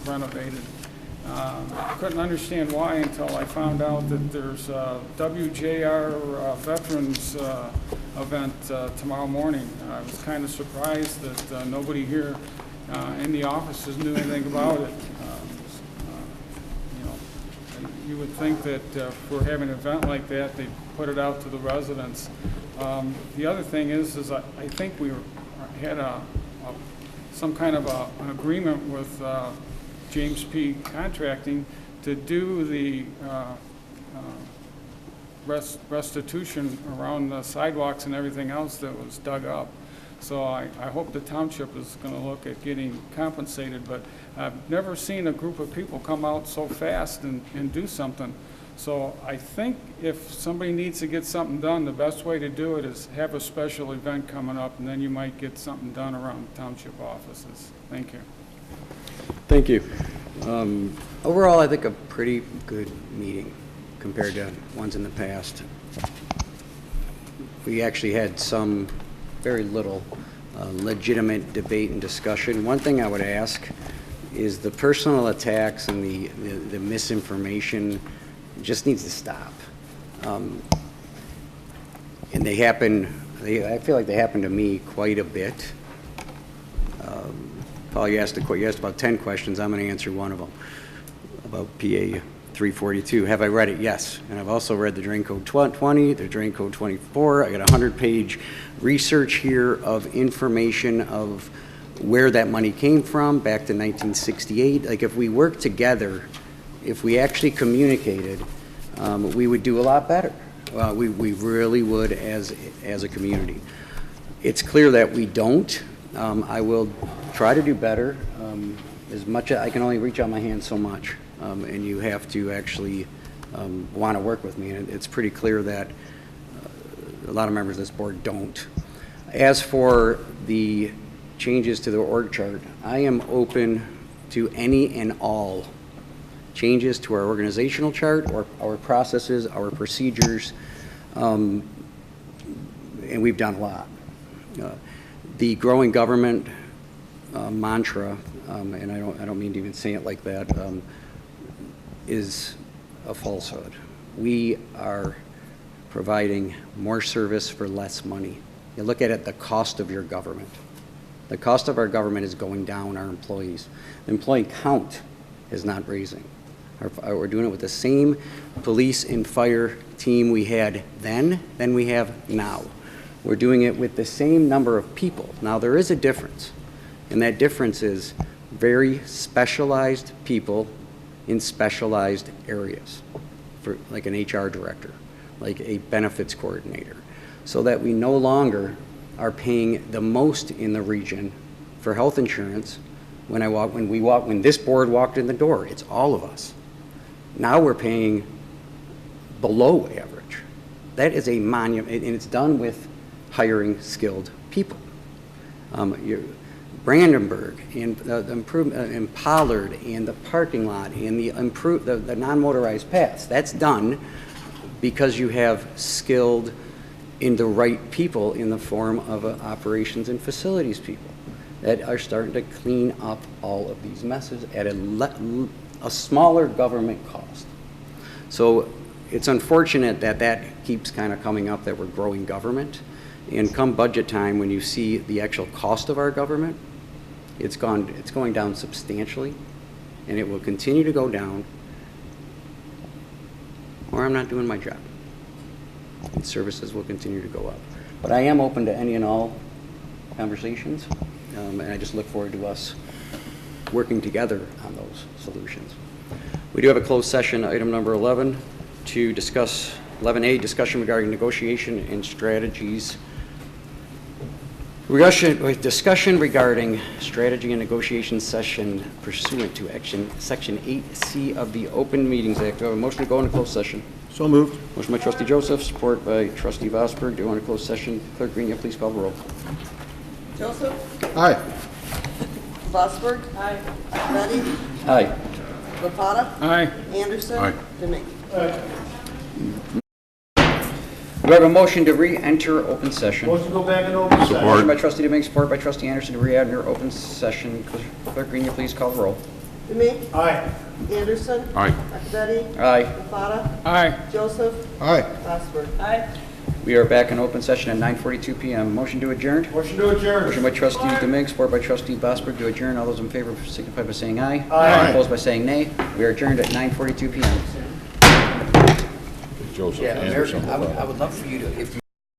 renovated. Couldn't understand why until I found out that there's a WJR Veterans event tomorrow morning. I was kind of surprised that nobody here in the offices knew anything about it. You would think that if we're having an event like that, they'd put it out to the residents. The other thing is I think we had some kind of an agreement with James P. Contracting to do the restitution around the sidewalks and everything else that was dug up. So I hope the township is going to look at getting compensated, but I've never seen a group of people come out so fast and do something. So I think if somebody needs to get something done, the best way to do it is have a special event coming up, and then you might get something done around township offices. Thank you. Thank you. Overall, I think a pretty good meeting compared to ones in the past. We actually had some very little legitimate debate and discussion. One thing I would ask is the personal attacks and the misinformation just needs to stop. And they happen, I feel like they happen to me quite a bit. Paul, you asked about 10 questions. I'm going to answer one of them about PA 342. Have I read it? Yes. And I've also read the Drain Code 20, the Drain Code 24. I got a 100-page research here of information of where that money came from back to 1968. Like, if we worked together, if we actually communicated, we would do a lot better. We really would as a community. It's clear that we don't. I will try to do better. As much as I can only reach out my hand so much, and you have to actually want to work with me. And it's pretty clear that a lot of members of this board don't. As for the changes to the org chart, I am open to any and all changes to our organizational chart or our processes, our procedures, and we've done a lot. The growing government mantra, and I don't mean to even say it like that, is a falsehood. We are providing more service for less money. You look at it, the cost of your government. The cost of our government is going down, our employees. The employee count is not raising. We're doing it with the same police and fire team we had then than we have now. We're doing it with the same number of people. Now, there is a difference, and that difference is very specialized people in specialized areas, for like an HR director, like a benefits coordinator, so that we no longer are paying the most in the region for health insurance. When this board walked in the door, it's all of us. Now we're paying below average. That is a monument, and it's done with hiring skilled people. Brandenburg and the improvement in Pollard and the parking lot and the non-motorized paths. That's done because you have skilled in the right people in the form of operations and facilities people that are starting to clean up all of these messes at a smaller government cost. So it's unfortunate that keeps kind of coming up, that we're growing government. And come budget time, when you see the actual cost of our government, it's going down substantially, and it will continue to go down, or I'm not doing my job. And services will continue to go up. But I am open to any and all conversations, and I just look forward to us working together on those solutions. We do have a closed session, item number 11, to discuss 11A, discussion regarding negotiation and strategies. Discussion regarding strategy and negotiation session pursuant to Section 8C of the Open Meetings Act. Do I have a motion to go into closed session? So moved. Motion by Trustee Joseph, support by Trustee Vosberg. Do you want a closed session? Clerk Green, please call the roll. Joseph? Aye. Vosberg? Aye. Betty? Aye. Lapata? Aye. Anderson? Aye. Demick? Do I have a motion to re-enter open session? Motion to go back in open Motion by Trustee Demick, support by Trustee Anderson to re-enter open session. Clerk Green, please call the roll. Demi? Aye. Anderson? Aye. Acciavatti? Aye. Lefada? Aye. Joseph? Aye. Glassberg? Aye. We are back in open session at 9:42 PM. Motion to adjourn? Motion to adjourn. Motion by trustee Deming, support by trustee Bosberg to adjourn. All those in favor signify by saying aye. Aye. Opposed by saying nay. We are adjourned at 9:42 PM. Joseph Yeah, Anderson. I would love for you to, if you